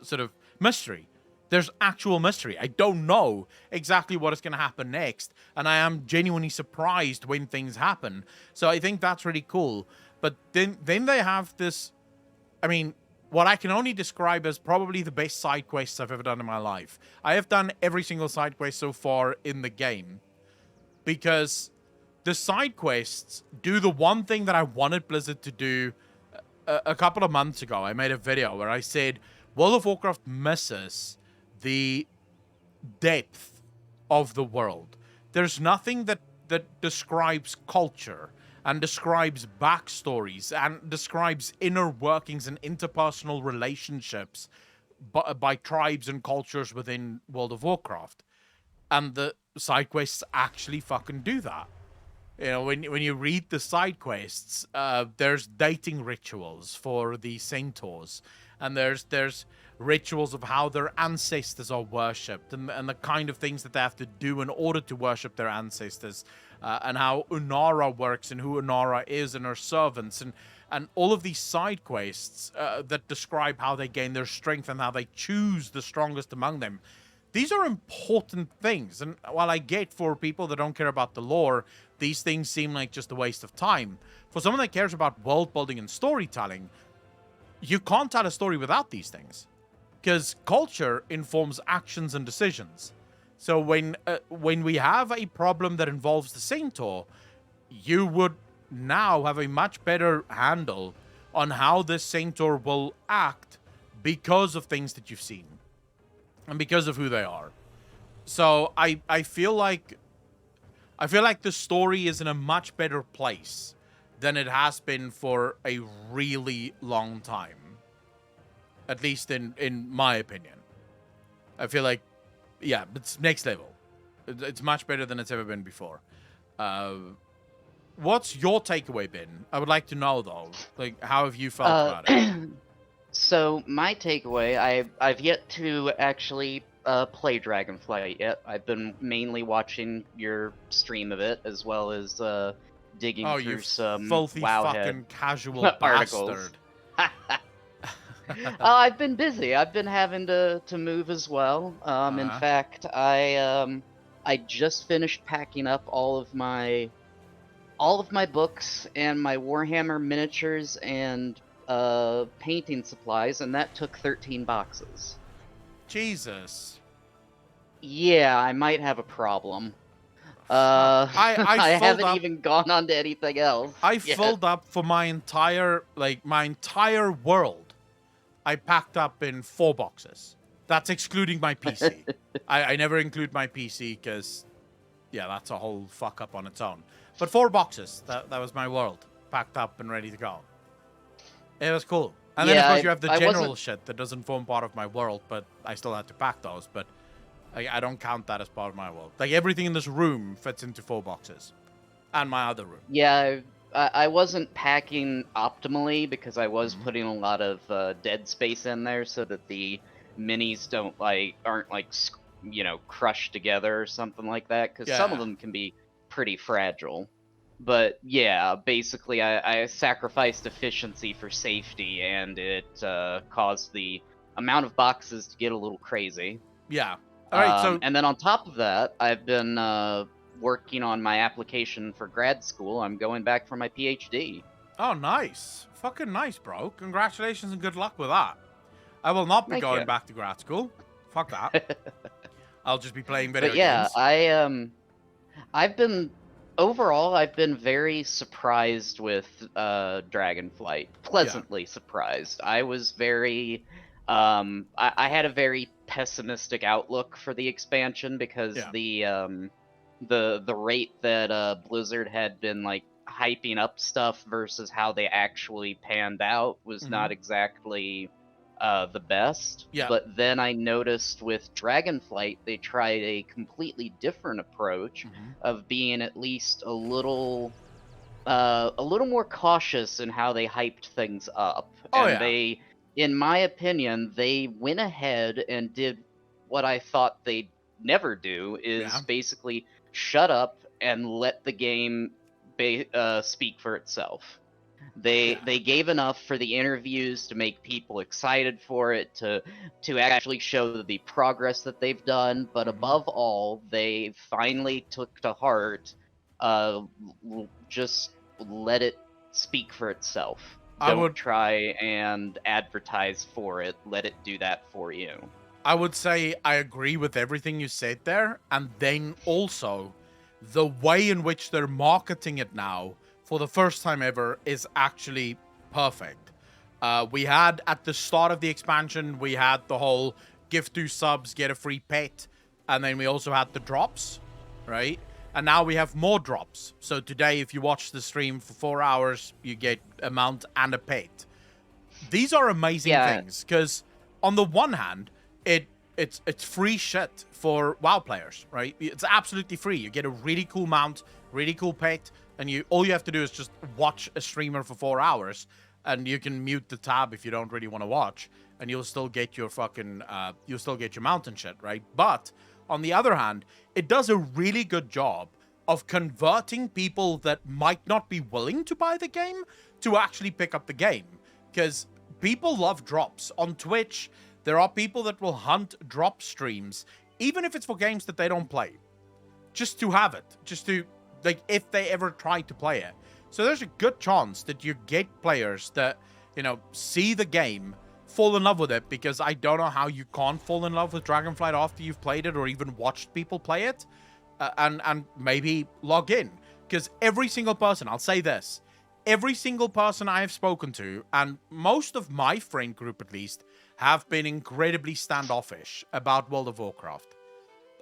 sort of mystery. There's actual mystery. I don't know exactly what is going to happen next. And I am genuinely surprised when things happen. So I think that's really cool. But then they have this... I mean, what I can only describe as probably the best side quests I've ever done in my life. I have done every single side quest so far in the game. Because the side quests do the one thing that I wanted Blizzard to do a couple of months ago. I made a video where I said World of Warcraft misses the depth of the world. There's nothing that describes culture and describes backstories and describes inner workings and interpersonal relationships by tribes and cultures within World of Warcraft. And the side quests actually fucking do that. When you read the side quests, there's dating rituals for the centaurs, and there's rituals of how their ancestors are worshipped, and the kind of things that they have to do in order to worship their ancestors, and how Unara works and who Unara is and her servants, and all of these side quests that describe how they gain their strength and how they choose the strongest among them. these are important things. And while I get for people that don't care about the lore, these things seem like just a waste of time. For someone that cares about world building and storytelling, you can't tell a story without these things. Because culture informs actions and decisions. So when we have a problem that involves the Centaur, you would now have a much better handle on how this Centaur will act because of things that you've seen. And because of who they are. So I feel like the story is in a much better place than it has been for a really long time. At least in my opinion. I feel like, yeah, it's next level. It's much better than it's ever been before. What's your takeaway been? I would like to know, though. Like, how have you felt about it? So, my takeaway, I've yet to actually play Dragonflight yet. I've been mainly watching your stream of it, as well as digging through some filthy Wowhead fucking casual articles. bastard. I've been busy. I've been having to move as well. In fact, I just finished packing up all of my books and my Warhammer miniatures and painting supplies, and that took 13 boxes. Jesus. Yeah, I might have a problem. I haven't up, even gone on to anything else. I filled up for my entire world. I packed up in 4 boxes. That's excluding my PC. I never include my PC because, yeah, that's a whole fuck up on its own. But 4 boxes. That was my world. Packed up and ready to go. It was cool. And then, of course, you have the general shit that doesn't form part of my world, but I still had to pack those. But I don't count that as part of my world. Like, everything in this room fits into 4 boxes. And my other room. Yeah, I wasn't packing optimally because I was putting a lot of dead space in there so that the minis aren't crushed together or something like that, because some of them can be pretty fragile. But yeah, basically I sacrificed efficiency for safety, and it caused the amount of boxes to get a little crazy. Yeah. All right. And then on top of that, I've been working on my application for grad school. I'm going back for my PhD. Oh, nice. Fucking nice, bro. Congratulations and good luck with that. I will not be going back to grad school. Fuck that. I'll just be playing video games. I've been very surprised with Dragonflight. Pleasantly surprised. I was very I had a very pessimistic outlook for the expansion because the rate that Blizzard had been hyping up stuff versus how they actually panned out was not exactly the best. Yeah. But then I noticed with Dragonflight they tried a completely different approach of being at least a little more cautious in how they hyped things up. They, in my opinion, they went ahead and did what I thought they'd never do, is basically shut up and let the game speak for itself. They gave enough for the interviews to make people excited for it, to actually show the progress that they've done, but above all, they finally took to heart, just let it speak for itself. Don't try and advertise for it. Let it do that for you. I would say I agree with everything you said there, and then also the way in which they're marketing it now for the first time ever is actually perfect. We had at the start of the expansion, we had the whole give 2 subs, get a free pet, and then we also had the drops, right? And now we have more drops. So today, if you watch the stream for 4 hours, you get a mount and a pet. These are amazing things, because on the one hand, it's free shit for WoW players, right? It's absolutely free. You get a really cool mount, really cool pet, and all you have to do is just watch a streamer for 4 hours, and you can mute the tab if you don't really want to watch, and you'll still get your fucking mount and shit, right? But on the other hand, it does a really good job of converting people that might not be willing to buy the game to actually pick up the game, because people love drops on Twitch. There are people that will hunt drop streams even if it's for games that they don't play, just to have it, just to, like, if they ever try to play it. So there's a good chance that you get players that, you know, see the game, fall in love with it, because I don't know how you can't fall in love with Dragonflight after you've played it or even watched people play it, and maybe log in. Because every single person, I'll say this, every single person I have spoken to, and most of my friend group at least, have been incredibly standoffish about World of Warcraft.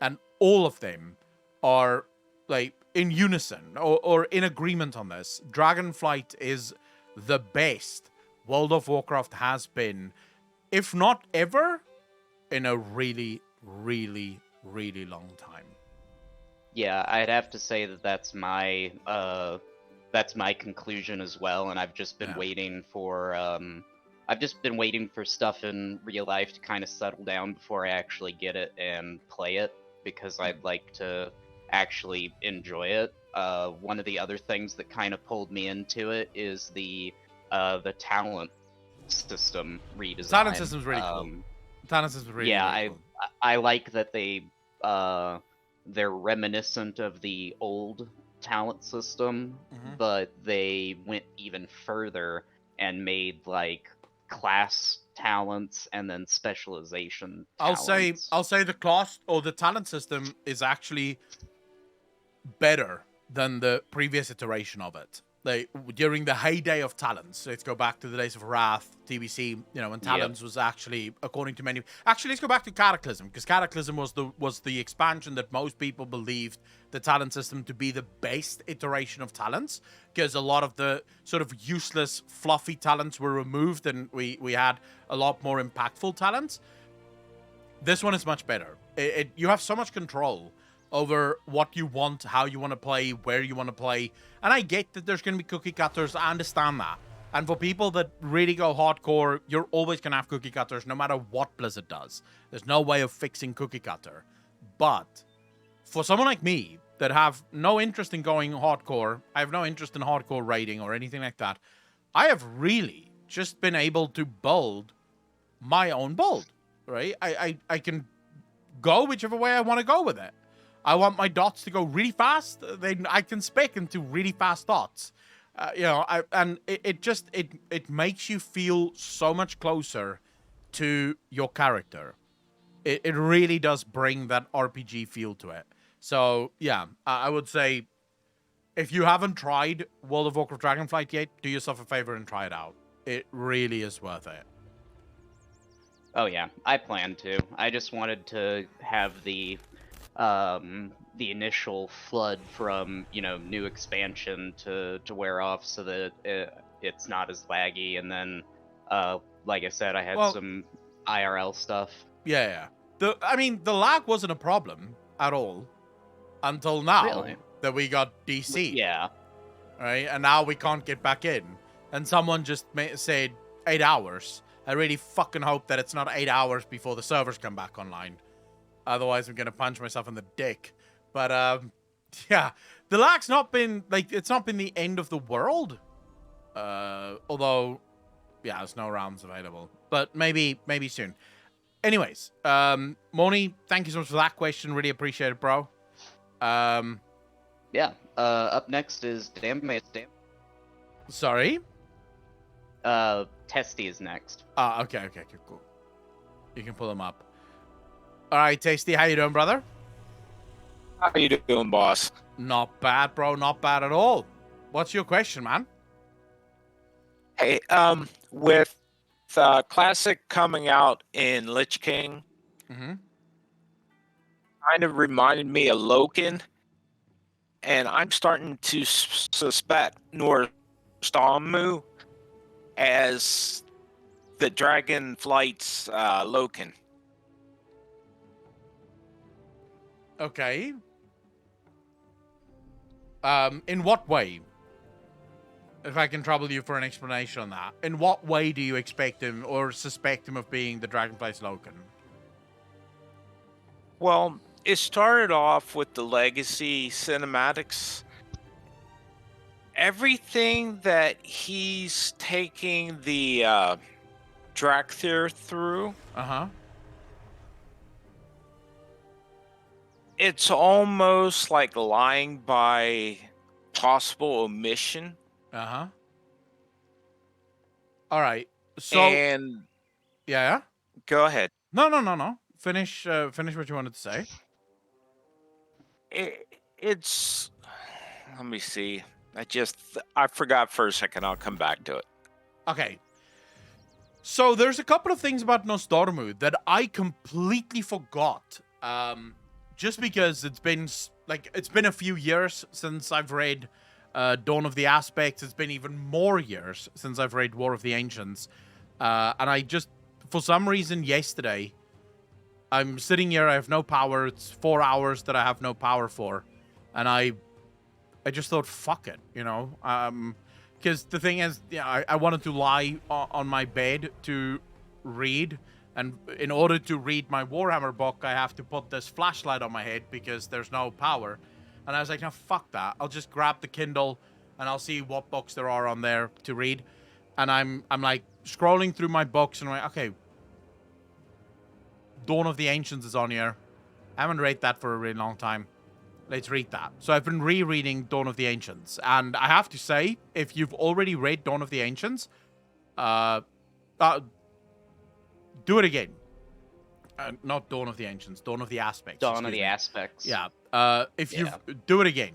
And all of them are, like, in unison or in agreement on this. Dragonflight is the best World of Warcraft has been, if not ever, in a really, really, really long time. Yeah, I'd have to say that that's my conclusion as well, and I've just been waiting for stuff in real life to kind of settle down before I actually get it and play it, because I'd like to actually enjoy it. One of the other things that kind of pulled me into it is the talent system redesign. Talent system's really cool. Talent system's really, really cool. I like that they're reminiscent of the old talent system, but they went even further and made like class talents and then specialization talents. I'll say the class or the talent system is actually better than the previous iteration of it. Like, during the heyday of talents, let's go back to the days of Wrath, TBC, you know, when talents was actually, according to many... Actually, let's go back to Cataclysm, because Cataclysm was the expansion that most people believed the talent system to be the best iteration of talents, because a lot of the sort of useless, fluffy talents were removed, and we had a lot more impactful talents. This one is much better. You have so much control over what you want, how you want to play, where you want to play. And I get that there's going to be cookie cutters. I understand that. And for people that really go hardcore, you're always going to have cookie cutters no matter what Blizzard does. There's no way of fixing cookie cutter. But for someone like me that have no interest in going hardcore, I have no interest in hardcore raiding or anything like that, I have really just been able to build my own build, right? I can go whichever way I want to go with it. I want my dots to go really fast. Then I can spec into really fast dots. You know, it makes you feel so much closer to your character. It really does bring that RPG feel to it. So yeah, I would say if you haven't tried World of Warcraft Dragonflight yet, do yourself a favor and try it out. It really is worth it. Oh yeah, I plan to. I just wanted to have the initial flood from, you know, new expansion to wear off, so that it's not as laggy, and then like I said, I had some IRL stuff. Yeah. The lag wasn't a problem at all until now that we got DC. Yeah. Right, and now we can't get back in, and someone just said 8 hours. I really fucking hope that it's not 8 hours before the servers come back online. Otherwise, I'm gonna punch myself in the dick. But yeah, the lag's not been it's not been the end of the world. Although, yeah, there's no rounds available. But maybe soon. Anyways, Moni, thank you so much for that question. Really appreciate it, bro. Yeah. Up next is Sorry. Testy is next. Okay, cool. You can pull them up. All right, Tasty, how you doing, brother? How you doing, boss? Not bad, bro. Not bad at all. What's your question, man? Hey, with Classic coming out in Lich King, kind of reminded me of Loken, and I'm starting to suspect Norstamu as the Dragonflight's Loken. Okay. In what way? If I can trouble you for an explanation on that. In what way do you expect him or suspect him of being the Dragonflight's Loken? Well, it started off with the Legacy cinematics. Everything that he's taking the Drakthir through it's almost like lying by possible omission. Uh-huh. All right. So And yeah. go ahead. No. Finish what you wanted to say. It's let me see. I forgot for a second. I'll come back to it. Okay. So there's a couple of things about Nostormu that I completely forgot. Just because it's been a few years since I've read Dawn of the Aspects. It's been even more years since I've read War of the Ancients. And I just, for some reason, yesterday, I'm sitting here, I have no power. It's 4 hours that I have no power for. And I just thought, fuck it, you know? Because the thing is, yeah, I wanted to lie on my bed to read. And in order to read my Warhammer book, I have to put this flashlight on my head because there's no power. And I was like, no, fuck that. I'll just grab the Kindle and I'll see what books there are on there to read. And I'm like scrolling through my books and I'm like, okay, Dawn of the Ancients is on here. I haven't read that for a really long time. Let's read that. So I've been rereading Dawn of the Ancients. And I have to say, if you've already read Dawn of the Ancients, do it again. Not Dawn of the Ancients, Dawn of the Aspects. Dawn of the Aspects. Yeah. If you do it again.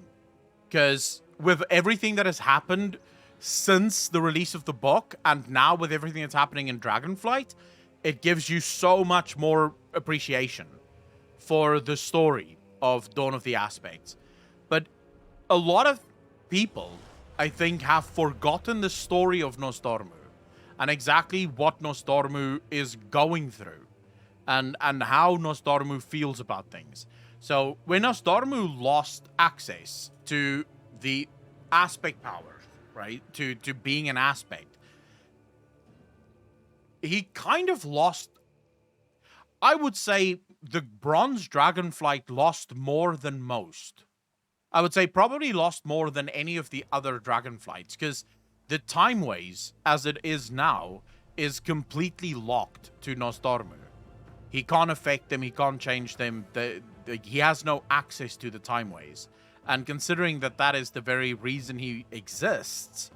Because with everything that has happened since the release of the book, and now with everything that's happening in Dragonflight, it gives you so much more appreciation for the story of Dawn of the Aspects. But a lot of people, I think, have forgotten the story of Nostormu and exactly what Nostormu is going through and how Nostormu feels about things. So when Nostormu lost access to the aspect power, right, to being an aspect, he kind of lost, I would say the Bronze Dragonflight lost more than most. I would say probably lost more than any of the other Dragonflights, because the Timeways, as it is now, is completely locked to Nostormu. He can't affect them, he can't change them, he has no access to the Timeways. And considering that that is the very reason he exists,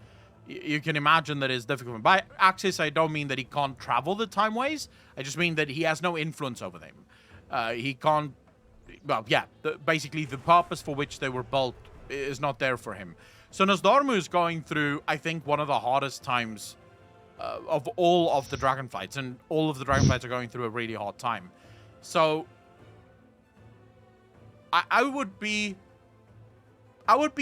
you can imagine that it's difficult. By access, I don't mean that he can't travel the Timeways. I just mean that he has no influence over them. He can't... Well, yeah, basically the purpose for which they were built is not there for him. So Nostormu is going through, I think, one of the hardest times of all of the Dragonflights. And all of the Dragonflights are going through a really hard time. So I would be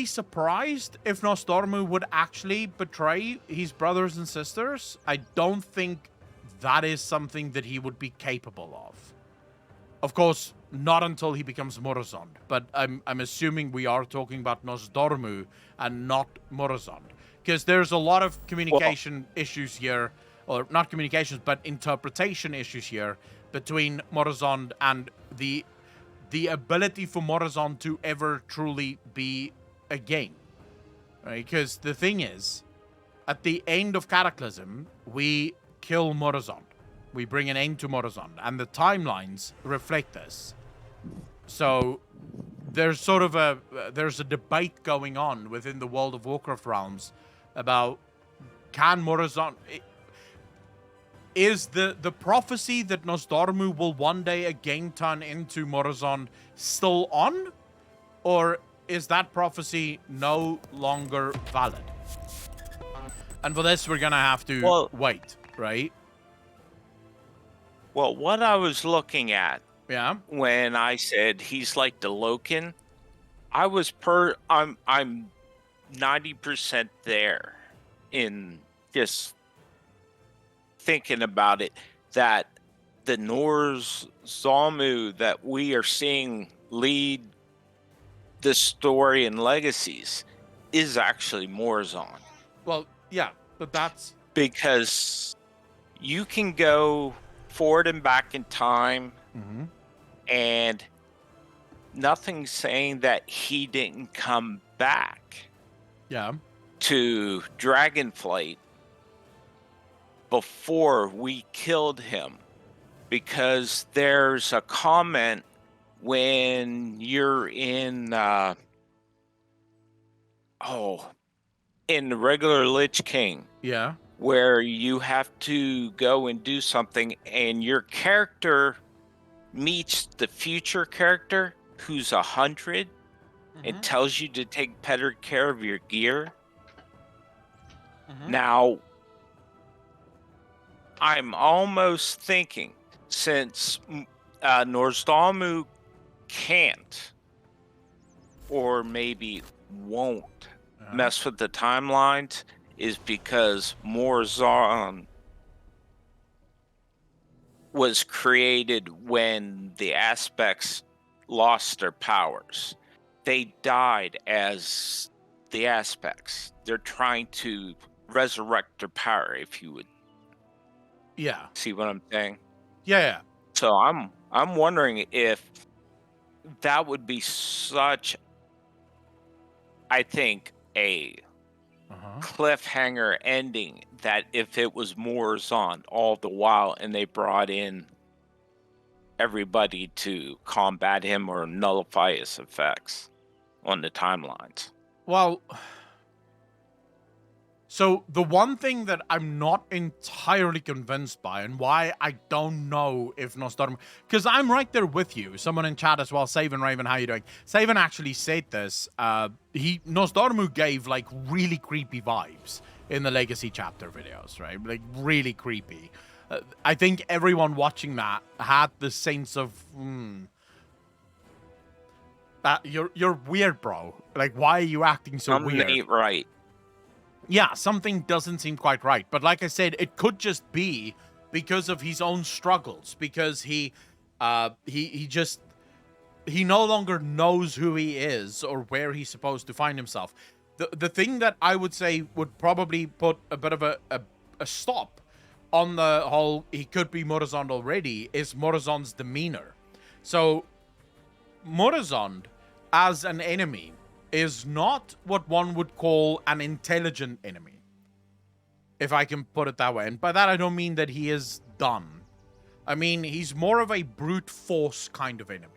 surprised if Nostormu would actually betray his brothers and sisters. I don't think that is something that he would be capable of. Of course, not until he becomes Morozond. But I'm assuming we are talking about Nostormu and not Morozond. Because there's a lot of communication issues here. Or not communications, but interpretation issues here between Morozond and the ability for Morozond to ever truly be a game. Right? Because the thing is, at the end of Cataclysm, we kill Morozond. We bring an end to Morozond, and the timelines reflect this. So there's sort of there's a debate going on within the World of Warcraft realms about, can Morozond... Is the prophecy that Nostormu will one day again turn into Morozond still on? Or is that prophecy no longer valid? And for this, we're going to have to wait, right? Well, what I was looking at, yeah, when I said he's like the Loken, I'm 90% there in just thinking about it, that the Norse Zalmu that we are seeing lead the story and legacies is actually Morozond. Well, yeah, but that's... Because you can go forward and back in time, and nothing's saying that he didn't come back to Dragonflight before we killed him, because there's a comment when you're in in the regular Lich King, Yeah. where you have to go and do something, and your character meets the future character who's 100 and tells you to take better care of your gear. Now, I'm almost thinking, since Nozdalmu can't, or maybe won't, mess with the timelines, is because Morzon was created when the aspects lost their powers. They died as the aspects. They're trying to resurrect their power, if you would. Yeah. See what I'm saying? Yeah. So I'm wondering if that would be such, I think, a cliffhanger ending, that if it was Morzon all the while and they brought in everybody to combat him or nullify his effects on the timelines. Well, so the one thing that I'm not entirely convinced by, and why I don't know if Nozdormu, because I'm right there with you. Someone in chat as well, Saven Raven, how you doing? Saven actually said this. Nozdormu gave like really creepy vibes in the Legacy chapter videos, right? Like really creepy. I think everyone watching that had the sense of, you're weird, bro. Like, why are you acting so weird? Something ain't right. Yeah, something doesn't seem quite right. But like I said, it could just be because of his own struggles, because he no longer knows who he is or where he's supposed to find himself. The thing that I would say would probably put a bit of a stop on the whole he could be Morazond already is Morazond's demeanor. So Morazond as an enemy is not what one would call an intelligent enemy, if I can put it that way. And by that, I don't mean that he is dumb. I mean, he's more of a brute force kind of enemy.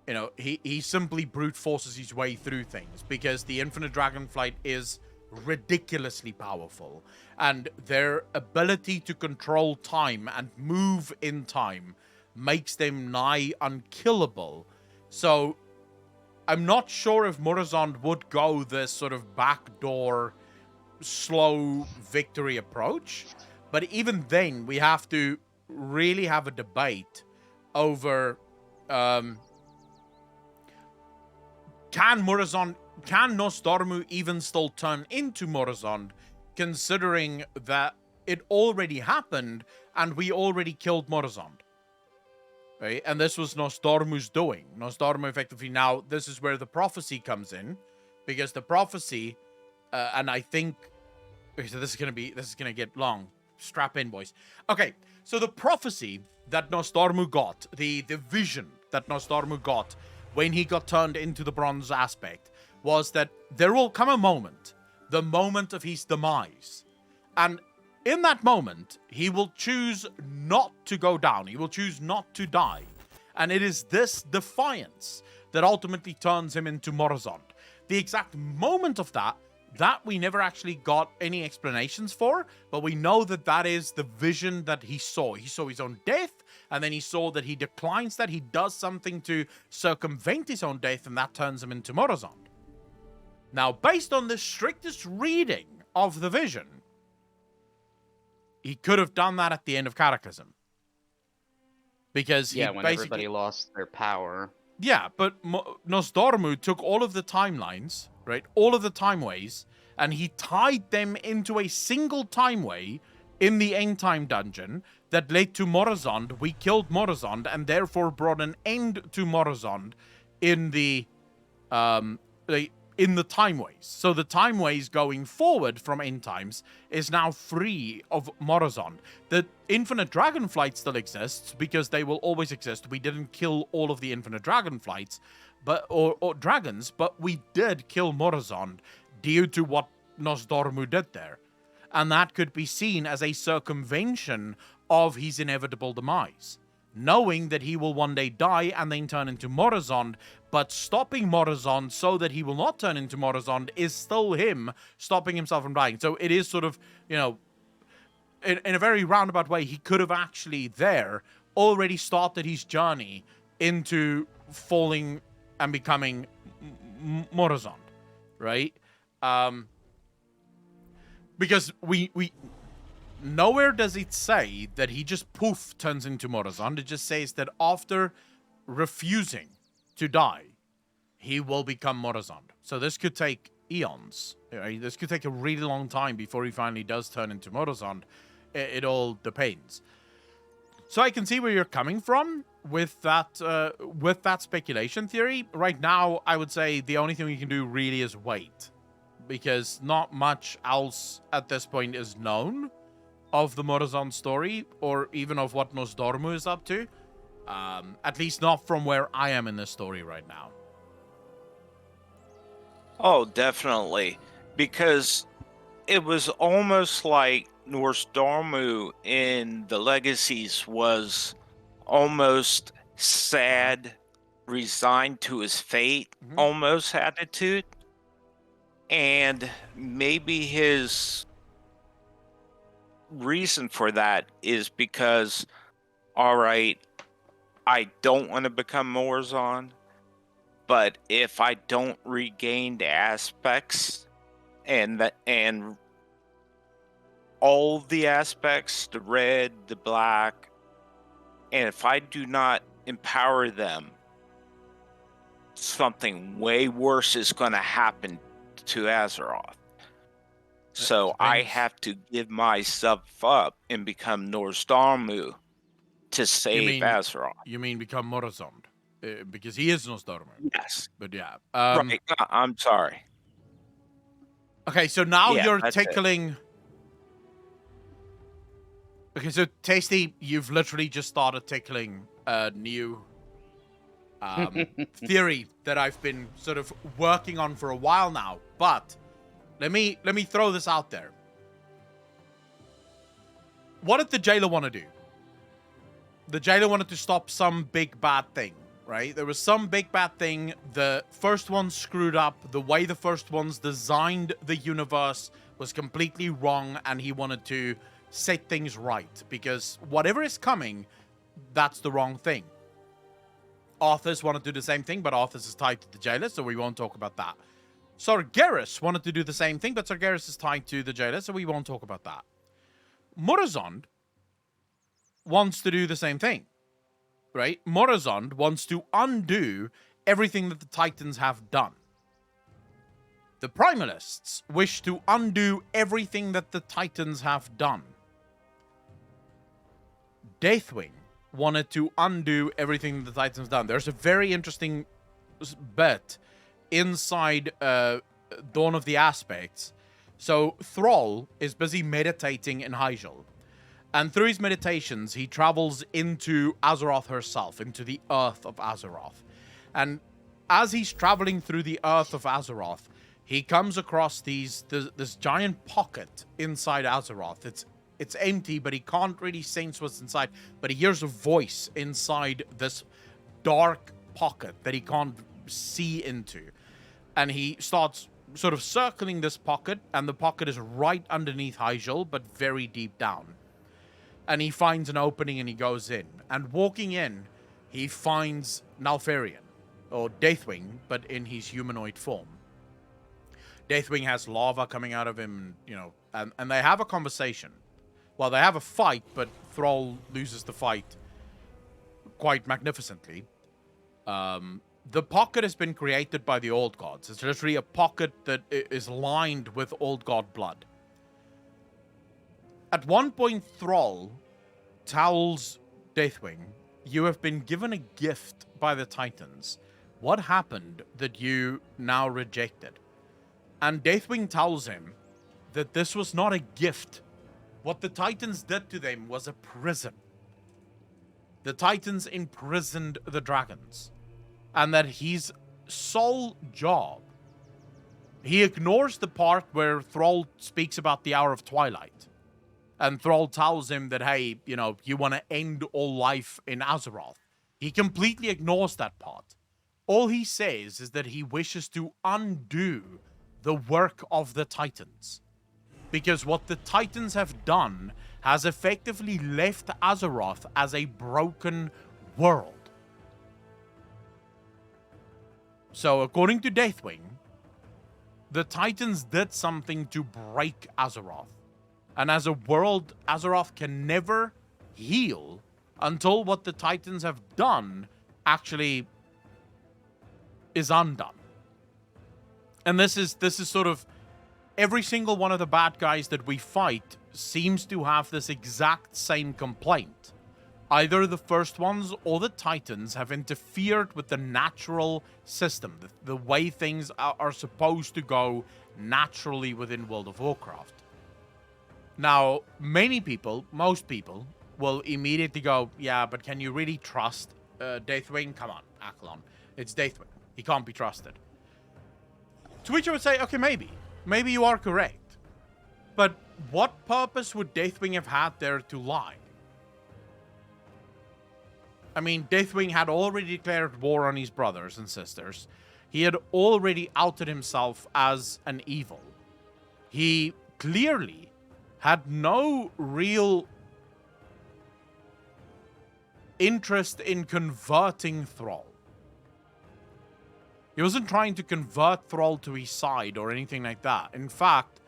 You know, he simply brute forces his way through things because the Infinite Dragonflight is ridiculously powerful. And their ability to control time and move in time makes them nigh unkillable. So I'm not sure if Morazond would go this sort of backdoor, slow victory approach. But even then, we have to really have a debate over can Nozdormu even still turn into Morazond, considering that it already happened and we already killed Morazond? Right? And this was Nozdormu's doing. Nozdormu effectively, now this is where the prophecy comes in, because the prophecy, and I think, so this is gonna get long. Strap in, boys. Okay, so the prophecy that Nozdormu got, the vision that Nozdormu got when he got turned into the bronze aspect, was that there will come a moment, the moment of his demise, and in that moment, he will choose not to go down. He will choose not to die. And it is this defiance that ultimately turns him into Morazond. The exact moment of that we never actually got any explanations for, but we know that that is the vision that he saw. He saw his own death, and then he saw that he declines that, he does something to circumvent his own death, and that turns him into Morazond. Now, based on the strictest reading of the vision, he could have done that at the end of Cataclysm. Because when everybody lost their power. Yeah, but Nozdormu took all of the timelines, right? All of the timeways, and he tied them into a single timeway in the End Time dungeon that led to Morazond. We killed Morazond and therefore brought an end to Morazond in the timeways. So the timeways going forward from End Times is now free of Morazond. The Infinite Dragonflight still exists because they will always exist. We didn't kill all of the Infinite Dragonflights, or dragons, but we did kill Morazond due to what Nozdormu did there. And that could be seen as a circumvention of his inevitable demise. knowing that he will one day die and then turn into Morozond, but stopping Morozond so that he will not turn into Morozond is still him stopping himself from dying. So it is sort of, you know, in a very roundabout way, he could have actually there already started his journey into falling and becoming Morozond, right? Because we nowhere does it say that he just poof turns into Morozond. It just says that after refusing to die, he will become Morozond. So this could take eons. Right? This could take a really long time before he finally does turn into Morozond. It all depends. So I can see where you're coming from with that speculation theory. Right now, I would say the only thing we can do really is wait, because not much else at this point is known of the Morozond story, or even of what Nosdormu is up to. At least not from where I am in this story right now. Oh, definitely. Because it was almost like Norstormu in the Legacies was almost sad, resigned to his fate, almost attitude. And maybe his reason for that is because, all right, I don't want to become Morozond, but if I don't regain the aspects and all the aspects, the red, the black, and if I do not empower them, something way worse is going to happen to Azeroth. So I have to give myself up and become Norstormu to save Azeroth. You mean become Morozond? Because he is Nosdormu. Yes. But yeah. Right. I'm sorry. Okay, so now you're tickling... Okay, so Tasty, you've literally just started tickling a new theory that I've been sort of working on for a while now. But let me throw this out there. What did the jailer want to do? The jailer wanted to stop some big bad thing, right? There was some big bad thing. The first one screwed up. The way the first ones designed the universe was completely wrong, and he wanted to set things right, because whatever is coming, that's the wrong thing. Arthas wanted to do the same thing, but Arthas is tied to the jailer, so we won't talk about that. Sargeras wanted to do the same thing, but Sargeras is tied to the jailer, so we won't talk about that. Morozond wants to do the same thing, right? Morozond wants to undo everything that the Titans have done. The Primalists wish to undo everything that the Titans have done. Deathwing wanted to undo everything the Titans done. There's a very interesting bit inside Dawn of the Aspects. So Thrall is busy meditating in Hyjal. And through his meditations, he travels into Azeroth herself, into the earth of Azeroth. And as he's traveling through the earth of Azeroth, he comes across this giant pocket inside Azeroth. It's empty, but he can't really sense what's inside. But he hears a voice inside this dark pocket that he can't see into. And he starts sort of circling this pocket, and the pocket is right underneath Hyjal, but very deep down. And he finds an opening and he goes in. And walking in, he finds Nalfarian, or Deathwing, but in his humanoid form. Deathwing has lava coming out of him, you know, and they have a conversation. Well, they have a fight, but Thrall loses the fight quite magnificently. The pocket has been created by the Old Gods. It's literally a pocket that is lined with Old God blood. At one point, Thrall tells Deathwing, "You have been given a gift by the Titans. What happened that you now rejected?" And Deathwing tells him that this was not a gift. What the Titans did to them was a prison. The Titans imprisoned the dragons. And that his sole job... He ignores the part where Thrall speaks about the Hour of Twilight. And Thrall tells him that, hey, you know, you want to end all life in Azeroth. He completely ignores that part. All he says is that he wishes to undo the work of the Titans. Because what the Titans have done has effectively left Azeroth as a broken world. So, according to Deathwing, the Titans did something to break Azeroth. And as a world, Azeroth can never heal until what the Titans have done actually is undone. And this is sort of every single one of the bad guys that we fight seems to have this exact same complaint. Either the first ones or the Titans have interfered with the natural system, the way things are supposed to go naturally within World of Warcraft. Now, many people, most people, will immediately go, yeah, but can you really trust Deathwing? Come on, Akalon. It's Deathwing. He can't be trusted. To which I would say, okay, maybe. Maybe you are correct. But what purpose would Deathwing have had there to lie? I mean, Deathwing had already declared war on his brothers and sisters. He had already outed himself as an evil. He clearly had no real interest in converting Thrall. He wasn't trying to convert Thrall to his side or anything like that. In fact,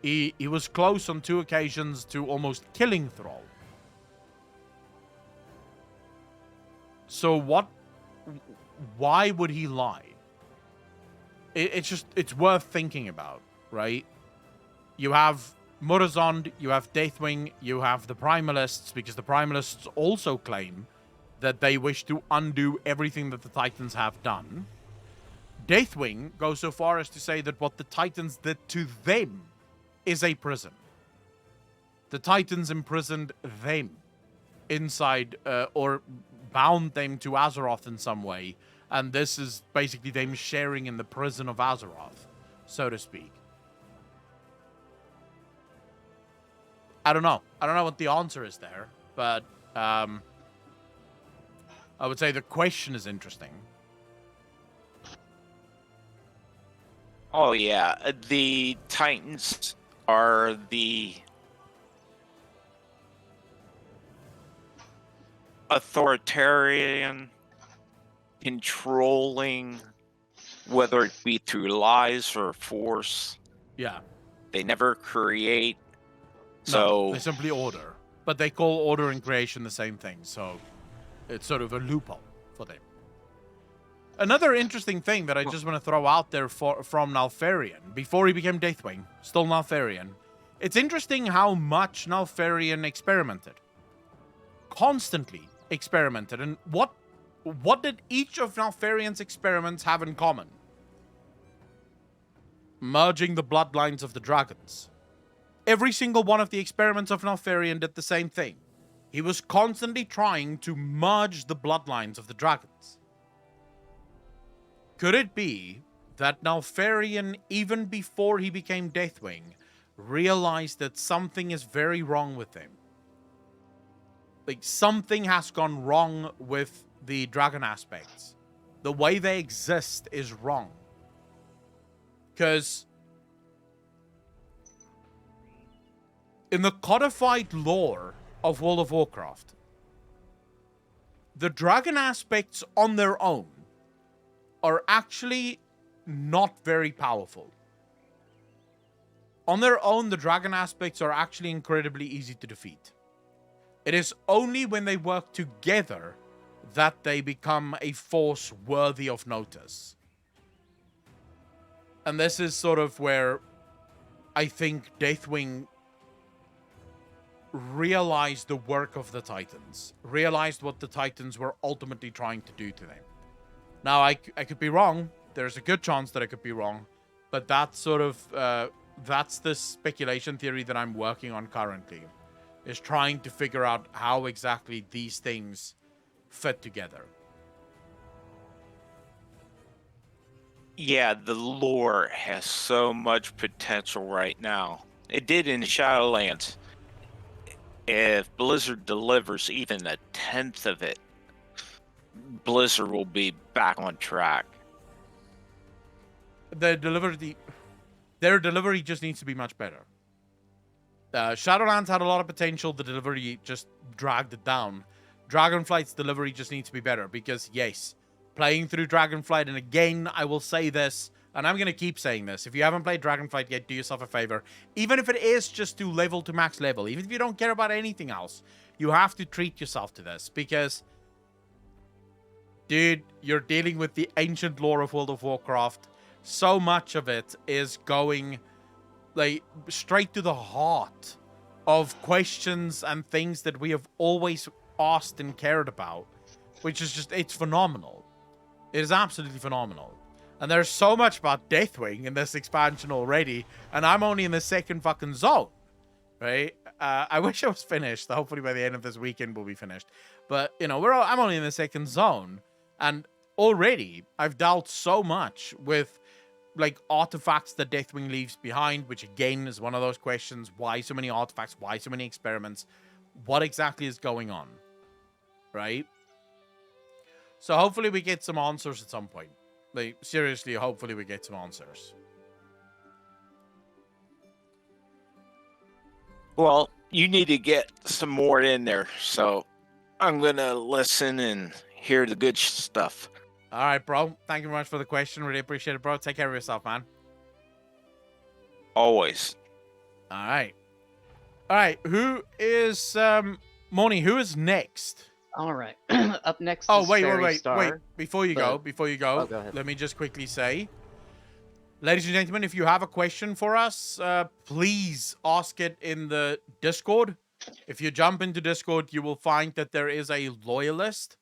he was close on 2 occasions to almost killing Thrall. So why would he lie? It's worth thinking about, right? You have Murozond, you have Deathwing, you have the Primalists, because the Primalists also claim that they wish to undo everything that the Titans have done. Deathwing goes so far as to say that what the Titans did to them is a prison. The Titans imprisoned them inside, or bound them to Azeroth in some way, and this is basically them sharing in the prison of Azeroth, so to speak. I don't know. I don't know what the answer is there, but I would say the question is interesting. Oh yeah, the Titans are the authoritarian, controlling, whether it be through lies or force. Yeah. They never create. No, So they simply order. But they call order and creation the same thing, so it's sort of a loophole for them. Another interesting thing that I just want to throw out there from Nalfarian, before he became Deathwing, still Nalfarian, it's interesting how much Nalfarian experimented. Constantly experimented. And what did each of Nalfarian's experiments have in common? Merging the bloodlines of the dragons. Every single one of the experiments of Nalfarian did the same thing. He was constantly trying to merge the bloodlines of the dragons. Could it be that Nalfarian, even before he became Deathwing, realized that something is very wrong with him? Like, something has gone wrong with the dragon aspects. The way they exist is wrong. Because in the codified lore of World of Warcraft, the dragon aspects on their own are actually not very powerful. On their own, the dragon aspects are actually incredibly easy to defeat. It is only when they work together that they become a force worthy of notice. And this is sort of where I think Deathwing realized the work of the Titans, realized what the Titans were ultimately trying to do to them. Now, I could be wrong. There's a good chance that I could be wrong, but that's sort of, that's the speculation theory that I'm working on currently, is trying to figure out how exactly these things fit together. yeah, the lore has so much potential right now. It did in Shadowlands. if Blizzard delivers even a tenth of it, Blizzard will be back on track. Their delivery just needs to be much better. Shadowlands had a lot of potential. The delivery just dragged it down. Dragonflight's delivery just needs to be better because, yes, playing through Dragonflight, and again, I will say this, and I'm going to keep saying this. If you haven't played Dragonflight yet, do yourself a favor. Even if it is just to level to max level, even if you don't care about anything else, you have to treat yourself to this because, dude, you're dealing with the ancient lore of World of Warcraft. So much of it is going like straight to the heart of questions and things that we have always asked and cared about, which is just, it's phenomenal. It is absolutely phenomenal. And there's so much about Deathwing in this expansion already, and I'm only in the second fucking zone, right? I wish I was finished. Hopefully by the end of this weekend we'll be finished. But, you know, I'm only in the second zone, and already I've dealt so much with like artifacts that Deathwing leaves behind, which again is one of those questions. Why so many artifacts? Why so many experiments? What exactly is going on? Right? So hopefully we get some answers at some point. Like, seriously, hopefully we get some answers. Well, you need to get some more in there, so I'm gonna listen and hear the good stuff. All right, bro. Thank you very much for the question. Really appreciate it, bro. Take care of yourself, man. Always. All right. All right. Who is Moni? Who is next? All right. Up next. Oh, is wait. Star, Before you go, go ahead. let me just quickly say, ladies and gentlemen, if you have a question for us, please ask it in the Discord. If you jump into Discord, you will find that there is a loyalist.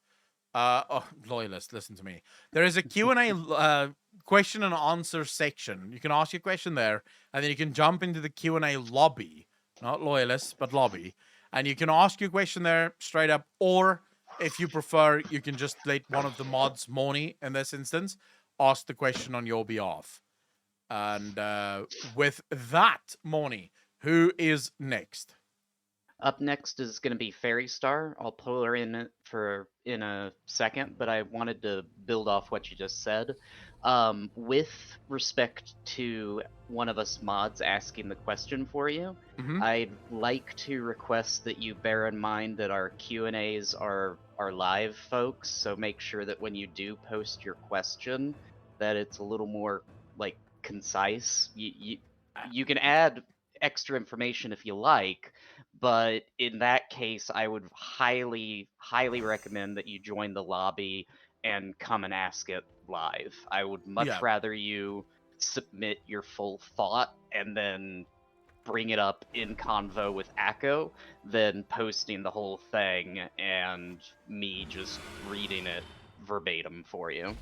Loyalist, listen to me. There is a Q&A question and answer section. You can ask your question there, and then you can jump into the Q&A lobby. Not loyalists, but lobby. And you can ask your question there straight up, or if you prefer, you can just let one of the mods, Moni, in this instance, ask the question on your behalf. And with that, Moni, who is next? Up next is going to be Fairy Star. I'll pull her in a second, but I wanted to build off what you just said. With respect to one of us mods asking the question for you, I'd like to request that you bear in mind that our Q&As are live, folks, so make sure that when you do post your question, that it's a little more, like, concise. You can add extra information if you like, but in that case, I would highly, highly recommend that you join the lobby and come and ask it live. I would much rather you submit your full thought and then bring it up in convo with Akko than posting the whole thing and me just reading it verbatim for you.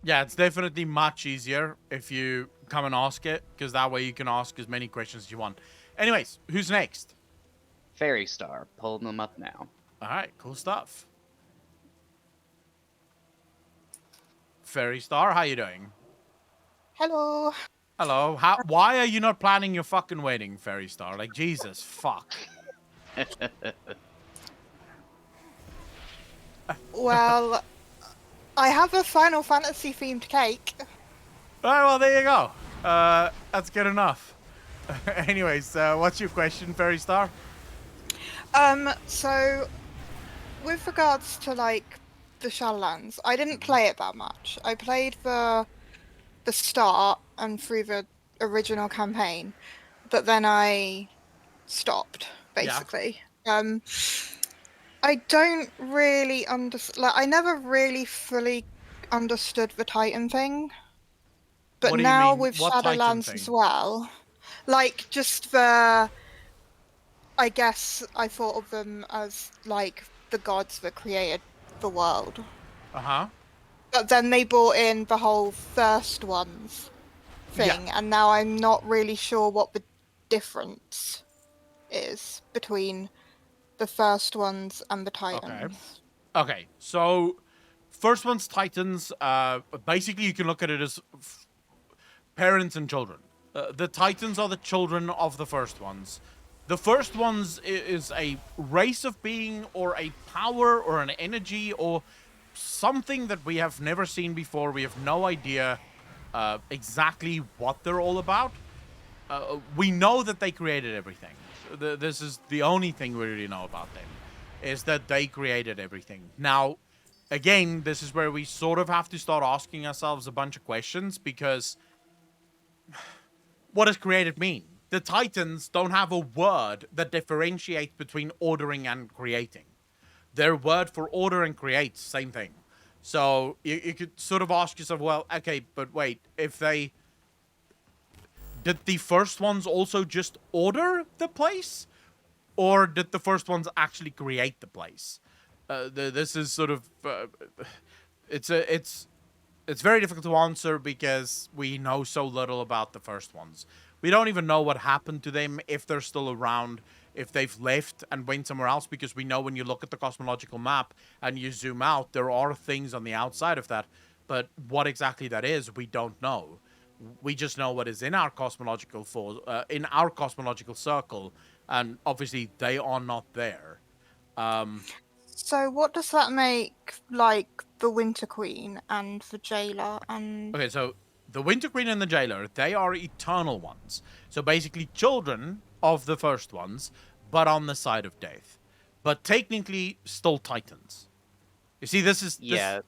Yeah, it's definitely much easier if you come and ask it, because that way you can ask as many questions as you want. Anyways, who's next? Fairy Star. Pulling them up now. All right, cool stuff. Fairy Star, how you doing? Hello. Hello. Why are you not planning your fucking wedding, Fairy Star? Like, Jesus, fuck. Well, I have a Final Fantasy themed cake. All right, well, there you go. That's good enough. Anyways, what's your question, Fairy Star? So, with regards to, like, the Shadowlands, I didn't play it that much. I played the start and through the original campaign, but then I stopped, basically. Yeah. I don't really understand. Like, I never really fully understood the Titan thing, but now with what Shadowlands as well, like just the. I guess I thought of them as like the gods that created the world. But then they brought in the whole First Ones thing, and now I'm not really sure what the difference is between the First Ones and the Titans. Okay, so First Ones, Titans, basically you can look at it as parents and children. The Titans are the children of the First Ones. The first ones is a race of being or a power or an energy or something that we have never seen before. We have no idea exactly what they're all about. We know that they created everything. This is the only thing we really know about them, is that they created everything. Now, again, this is where we sort of have to start asking ourselves a bunch of questions, because what does created mean? The Titans don't have a word that differentiates between ordering and creating. Their word for order and create, same thing. So you could sort of ask yourself, well, okay, but wait, if they... Did the first ones also just order the place? Or did the first ones actually create the place? This is sort of... it's very difficult to answer because we know so little about the first ones. We don't even know what happened to them, if they're still around, if they've left and went somewhere else, because we know when you look at the cosmological map and you zoom out, there are things on the outside of that, but what exactly that is, we don't know. We just know what is in our cosmological circle, and obviously they are not there. So what does that make, like, the Winter Queen and the Jailer and... Okay, so the Winter Queen and the Jailer, they are eternal ones. So basically children of the first ones, but on the side of death. But technically still Titans. You see, this is... Yeah, at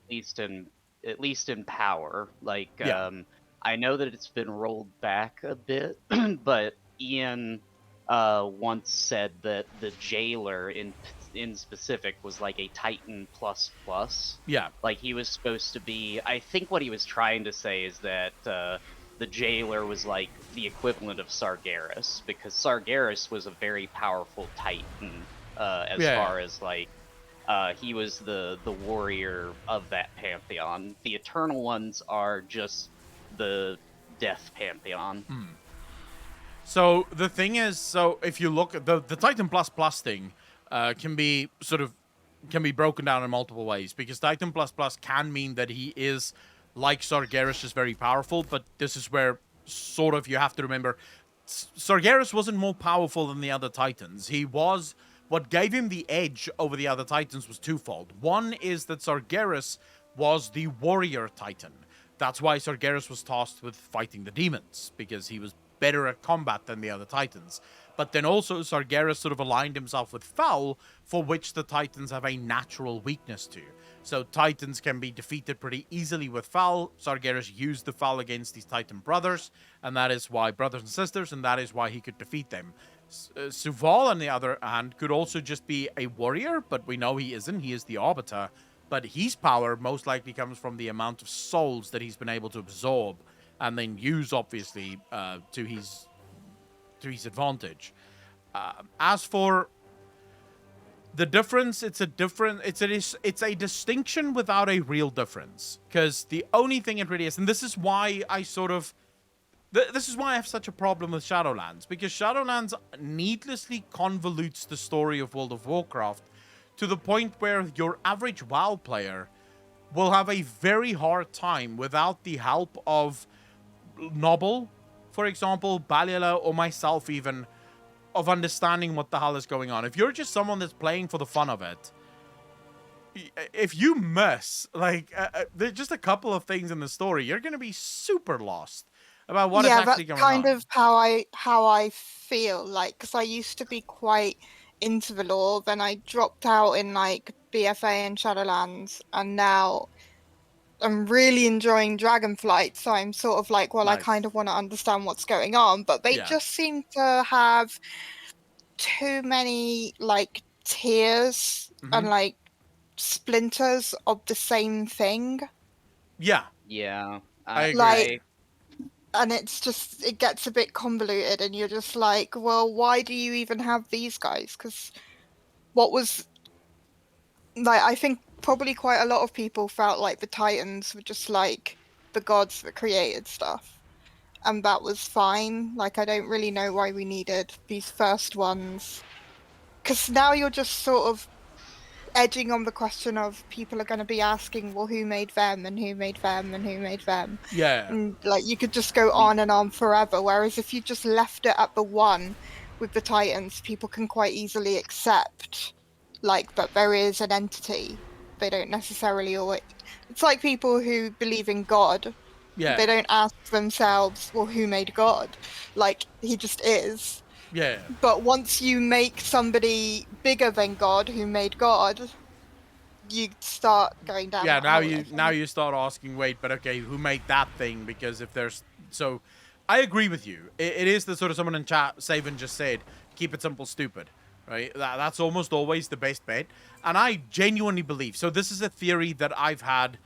least in power. Like, Yeah. I know that it's been rolled back a bit, but Ian once said that the Jailer in specific was like a Titan ++. Yeah. Like, he was supposed to be... I think what he was trying to say is that the Jailer was like the equivalent of Sargeras, because Sargeras was a very powerful Titan as far as like... he was the warrior of that pantheon. The Eternal Ones are just the Death pantheon. So the thing is, so if you look at the Titan ++ thing, can be broken down in multiple ways, because Titan ++ can mean that he is like Sargeras, is very powerful, but this is where sort of you have to remember Sargeras wasn't more powerful than the other Titans. He was... What gave him the edge over the other Titans was twofold. One is that Sargeras was the warrior Titan. That's why Sargeras was tasked with fighting the demons, because he was better at combat than the other Titans. But then also Sargeras sort of aligned himself with Foul, for which the Titans have a natural weakness to. So Titans can be defeated pretty easily with Foul. Sargeras used the Foul against these Titan brothers, and that is why brothers and sisters, and that is why he could defeat them. Suval, on the other hand, could also just be a warrior, but we know he isn't. He is the Arbiter. But his power most likely comes from the amount of souls that he's been able to absorb and then use, obviously, to his advantage. As for the difference, it's a distinction without a real difference. Because the only thing it really is, and this is why I sort of... This is why I have such a problem with Shadowlands, because Shadowlands needlessly convolutes the story of World of Warcraft to the point where your average WoW player will have a very hard time without the help of Noble, for example, Balila, or myself even, of understanding what the hell is going on. If you're just someone that's playing for the fun of it, if you miss, like, there's just a couple of things in the story, you're going to be super lost about what is actually going on. Yeah, that's kind of how I feel, like, because I used to be quite into the lore, then I dropped out in, like, BFA and Shadowlands, and now I'm really enjoying Dragonflight, so I'm sort of like, well, Nice. I kind of want to understand what's going on, but they just seem to have too many, like, tiers and, like, splinters of the same thing. Yeah. Yeah, I agree. Like, and it's just, it gets a bit convoluted, and you're just like, well, why do you even have these guys? Because what was... Like, I think probably quite a lot of people felt like the Titans were just, like, the gods that created stuff. And that was fine. Like, I don't really know why we needed these first ones. Because now you're just sort of edging on the question of people are going to be asking, well, who made them, and who made them, and who made them? Yeah. And, like, you could just go on and on forever. Whereas if you just left it at the one, with the Titans, people can quite easily accept, like, that there is an entity. They don't necessarily always... It's like people who believe in God. Yeah. They don't ask themselves, well, who made God? Like, he just is. Yeah. But once you make somebody bigger than God, who made God, you start going down Yeah, that hole, I now think. you start asking, wait, but okay, who made that thing? Because if there's... So, I agree with you. It is the sort of someone in chat, Saven just said, keep it simple, stupid. Right? That's almost always the best bet. And I genuinely believe... So this is a theory that I've had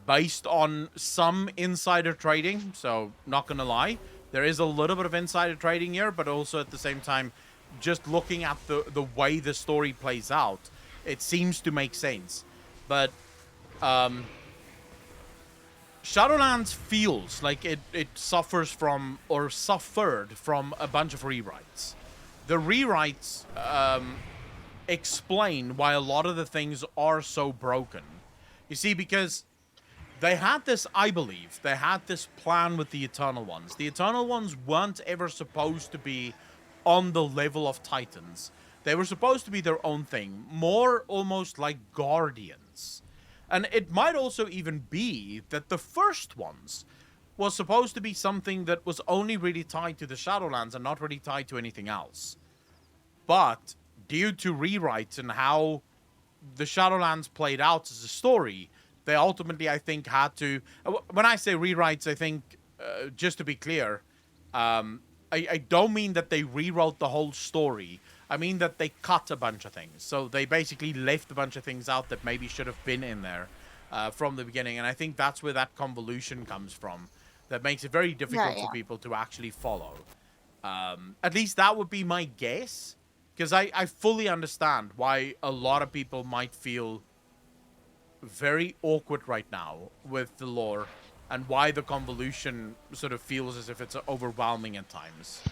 based on some insider trading. So, not going to lie. There is a little bit of insider trading here, but also at the same time, just looking at the way the story plays out, it seems to make sense. But Shadowlands feels like it suffers from, or suffered from, a bunch of rewrites. The rewrites explain why a lot of the things are so broken. You see, because they had this, I believe, they had this plan with the Eternal Ones. The Eternal Ones weren't ever supposed to be on the level of Titans. They were supposed to be their own thing, more almost like Guardians. And it might also even be that the first ones was supposed to be something that was only really tied to the Shadowlands and not really tied to anything else. But due to rewrites and how the Shadowlands played out as a story, they ultimately, I think, had to... When I say rewrites, I think, just to be clear, I don't mean that they rewrote the whole story. I mean that they cut a bunch of things. So they basically left a bunch of things out that maybe should have been in there from the beginning. And I think that's where that convolution comes from. That makes it very difficult for people to actually follow. At least that would be my guess. Because I fully understand why a lot of people might feel very awkward right now with the lore. And why the convolution sort of feels as if it's overwhelming at times.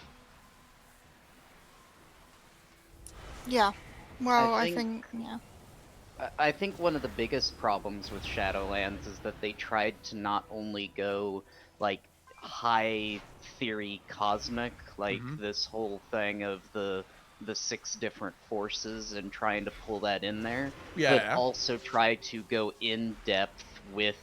Yeah. Well, I think yeah. I think one of the biggest problems with Shadowlands is that they tried to not only go, like, high theory cosmic, like this whole thing of the 6 different forces and trying to pull that in there, but also try to go in depth with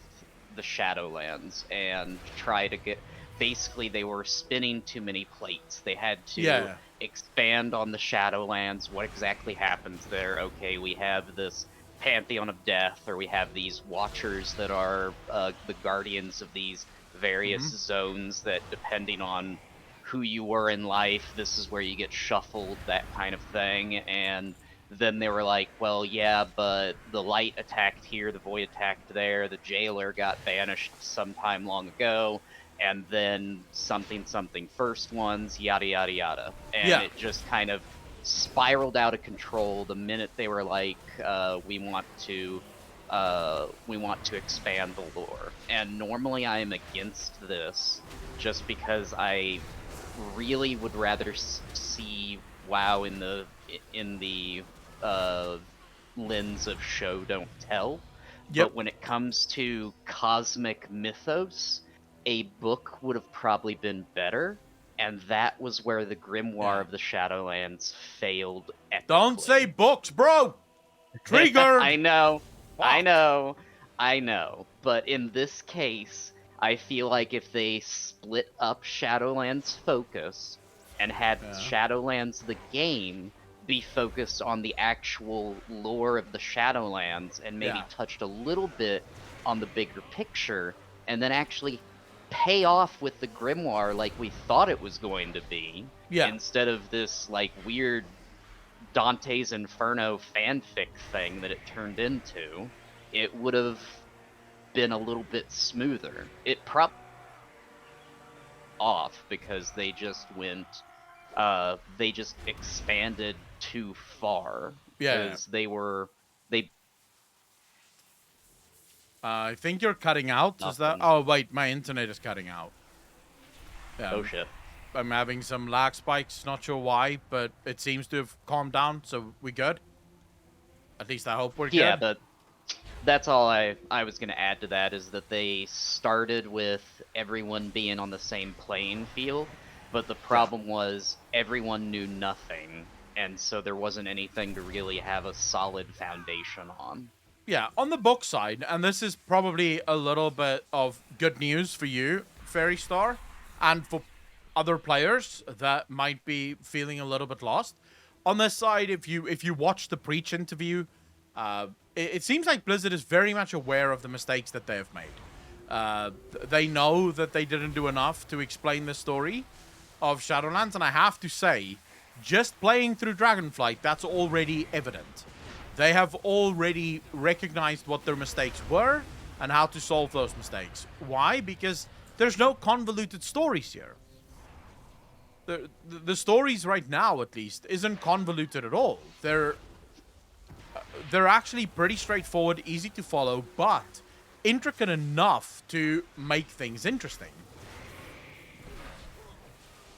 the Shadowlands and try to get... Basically, they were spinning too many plates. They had to expand on the Shadowlands. What exactly happens there? Okay, we have this Pantheon of Death, or we have these Watchers that are the guardians of these various zones that, depending on who you were in life, this is where you get shuffled, that kind of thing. And then they were like, well, yeah, but the Light attacked here, the Void attacked there, the Jailer got banished sometime long ago, and then something first ones, yada yada yada. And it just kind of spiraled out of control the minute they were like, we want to expand the lore. And normally I am against this, just because I really would rather see WoW in the lens of show don't tell. But when it comes to cosmic mythos, a book would have probably been better, and that was where the Grimoire of the Shadowlands failed epically. Don't say books, bro! Triggered! I know, I know. But in this case, I feel like if they split up Shadowlands' focus and had Shadowlands the game be focused on the actual lore of the Shadowlands and maybe touched a little bit on the bigger picture, and then actually pay off with the Grimoire like we thought it was going to be, instead of this like weird Dante's Inferno fanfic thing that it turned into, it would have been a little bit smoother. It off because they just went, they just expanded too far. Because they I think you're cutting out. Is that? Oh wait, my internet is cutting out. Yeah, oh shit. I'm having some lag spikes. Not sure why, but it seems to have calmed down. So we good? At least I hope we're good. Yeah, but that's all I was gonna add to that, is that they started with everyone being on the same playing field, but the problem was everyone knew nothing, and so there wasn't anything to really have a solid foundation on. Yeah, on the book side, and this is probably a little bit of good news for you, Fairy Star, and for other players that might be feeling a little bit lost. On this side, if you watch the Preach interview, it seems like Blizzard is very much aware of the mistakes that they have made. They know that they didn't do enough to explain the story of Shadowlands, and I have to say, just playing through Dragonflight, that's already evident. They have already recognized what their mistakes were and how to solve those mistakes. Why? Because there's no convoluted stories here. The stories right now, at least, isn't convoluted at all. They're actually pretty straightforward, easy to follow, but intricate enough to make things interesting.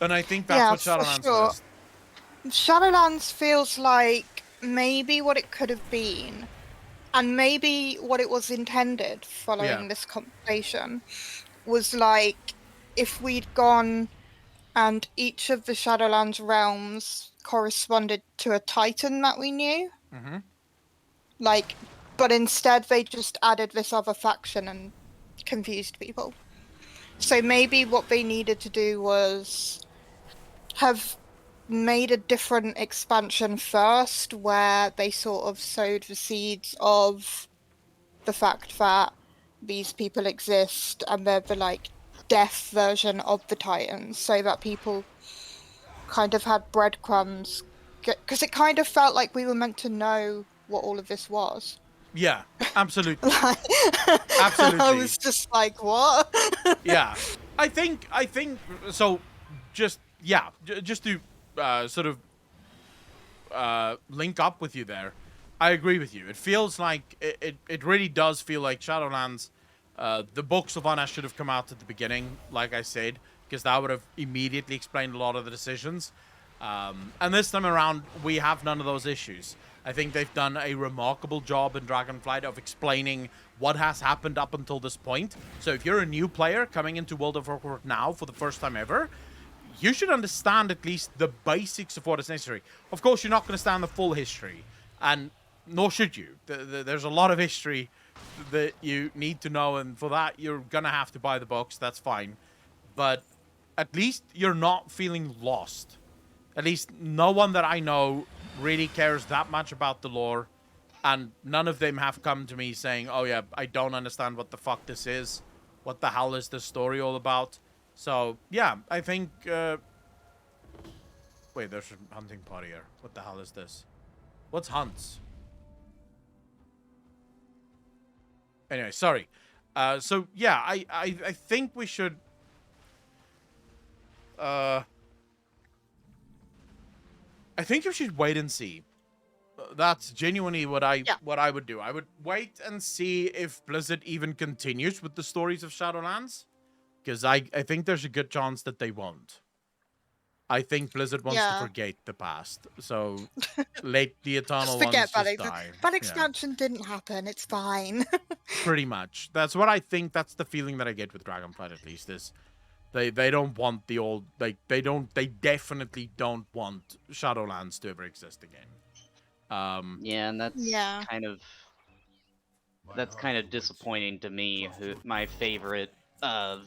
And I think that's what Shadowlands is. Shadowlands feels like maybe what it could have been, and maybe what it was intended following this compilation, was like if we'd gone and each of the Shadowlands realms corresponded to a titan that we knew. Mm-hmm. Like, but instead they just added this other faction and confused people. So maybe what they needed to do was have made a different expansion first, where they sort of sowed the seeds of the fact that these people exist and they're the like death version of the Titans, so that people kind of had breadcrumbs, because it kind of felt like we were meant to know what all of this was. Yeah, absolutely. Absolutely. I was just like, what? Yeah, I think so. Just to sort of link up with you there, I agree with you. It feels like it really does feel like Shadowlands. The books of Honor should have come out at the beginning, like I said, because that would have immediately explained a lot of the decisions. And this time around, we have none of those issues. I think they've done a remarkable job in Dragonflight of explaining what has happened up until this point. So if you're a new player coming into World of Warcraft now for the first time ever, you should understand at least the basics of what is necessary. Of course, you're not going to understand the full history, and nor should you. There's a lot of history that you need to know, and for that, you're going to have to buy the books. That's fine. But at least you're not feeling lost. At least no one that I know really cares that much about the lore, and none of them have come to me saying, oh yeah, I don't understand what the fuck this is. What the hell is this story all about? So, yeah, I think... Wait, there's a hunting party here. What the hell is this? What's hunts? Anyway, sorry. So, yeah, I think we should... I think you should wait and see. That's genuinely what I would do. I would wait and see if Blizzard even continues with the stories of Shadowlands. Because I think there's a good chance that they won't. I think Blizzard wants to forget the past. So let the Eternal Ones just die. That expansion didn't happen. It's fine. Pretty much. That's what I think. That's the feeling that I get with Dragonflight, at least, is they don't want the old... Like, they definitely don't want Shadowlands to ever exist again. Yeah, and that's kind of disappointing to me. My favorite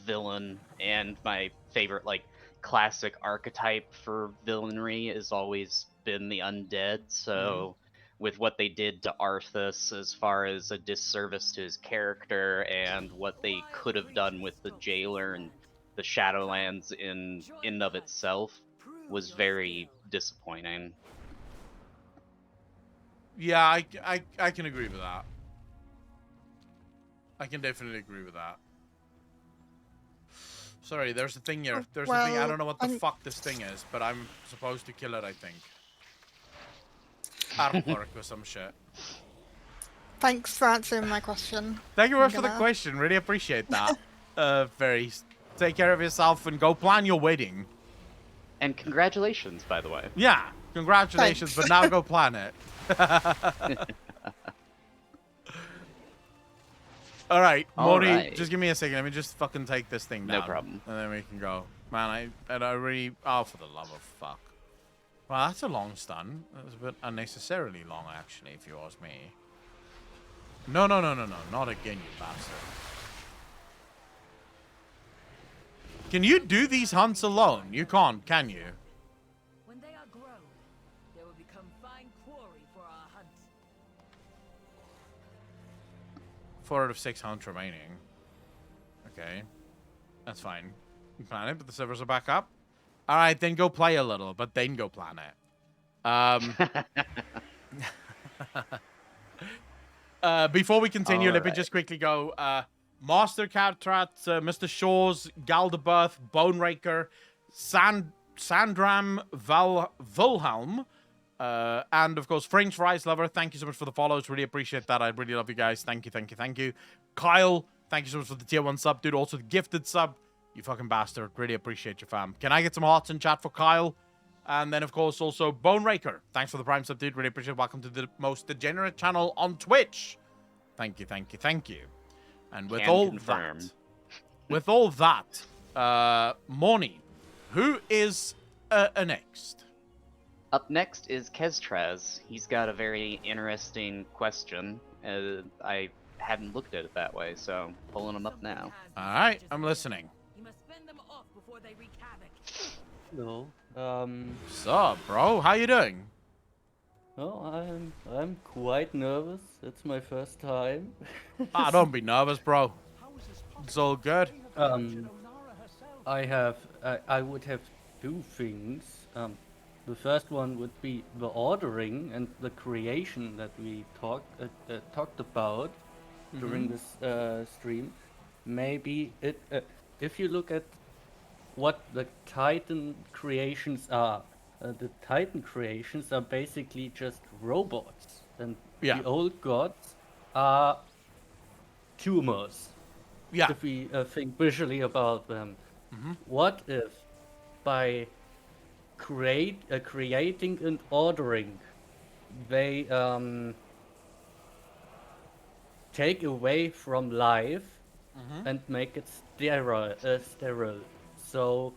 villain and my favorite like classic archetype for villainry has always been the undead. So with what they did to Arthas as far as a disservice to his character, and what they could have done with the jailer and the Shadowlands in of itself, was very disappointing. Yeah, I can agree with that. I can definitely agree with that. Sorry, there's a thing here. There's a thing. I don't know what the fuck this thing is, but I'm supposed to kill it, I think. Artwork or some shit. Thanks for answering my question. Thank you very much for the question. Really appreciate that. Very. Take care of yourself and go plan your wedding. And congratulations, by the way. Yeah, congratulations, but now go plan it. Alright, Mori, just give me a second. Let me just fucking take this thing down. No problem. And then we can go. Man, I really... Oh, for the love of fuck. Well, that's a long stun. That was a bit unnecessarily long, actually, if you ask me. No. Not again, you bastard. Can you do these hunts alone? You can't, can you? When they are grown, they will become fine quarry for our hunt. 4 out of 6 hunts remaining. Okay. That's fine. You plan it, but the servers are back up. Alright, then go play a little, but then go plan it. Before we continue, let me just quickly go. Master Catrat, Mr. Shaw's, Galdeberth, Boneraker, Sandram Wilhelm, and of course, French Fries Lover. Thank you so much for the follows. Really appreciate that. I really love you guys. Thank you. Kyle, thank you so much for the tier 1 sub, dude. Also the gifted sub. You fucking bastard. Really appreciate you, fam. Can I get some hearts in chat for Kyle? And then, of course, also Boneraker. Thanks for the prime sub, dude. Really appreciate it. Welcome to the most degenerate channel on Twitch. Thank you. And with all that, Moni, who is next? Up next is Keztraz. He's got a very interesting question. I hadn't looked at it that way, so pulling him up now. All right, I'm listening. You must fend them off before they wreak havoc. Hello. What's up, bro? How you doing? Oh, I'm quite nervous. It's my first time. Don't be nervous, bro. It's all good. I would have 2 things. The first one would be the ordering and the creation that we talked about during this stream. Maybe if you look at what the Titan creations are, the Titan creations are basically just robots, and the old gods are tumors. Yeah. If we think visually about them, what if by creating and ordering, they take away from life and make it sterile. So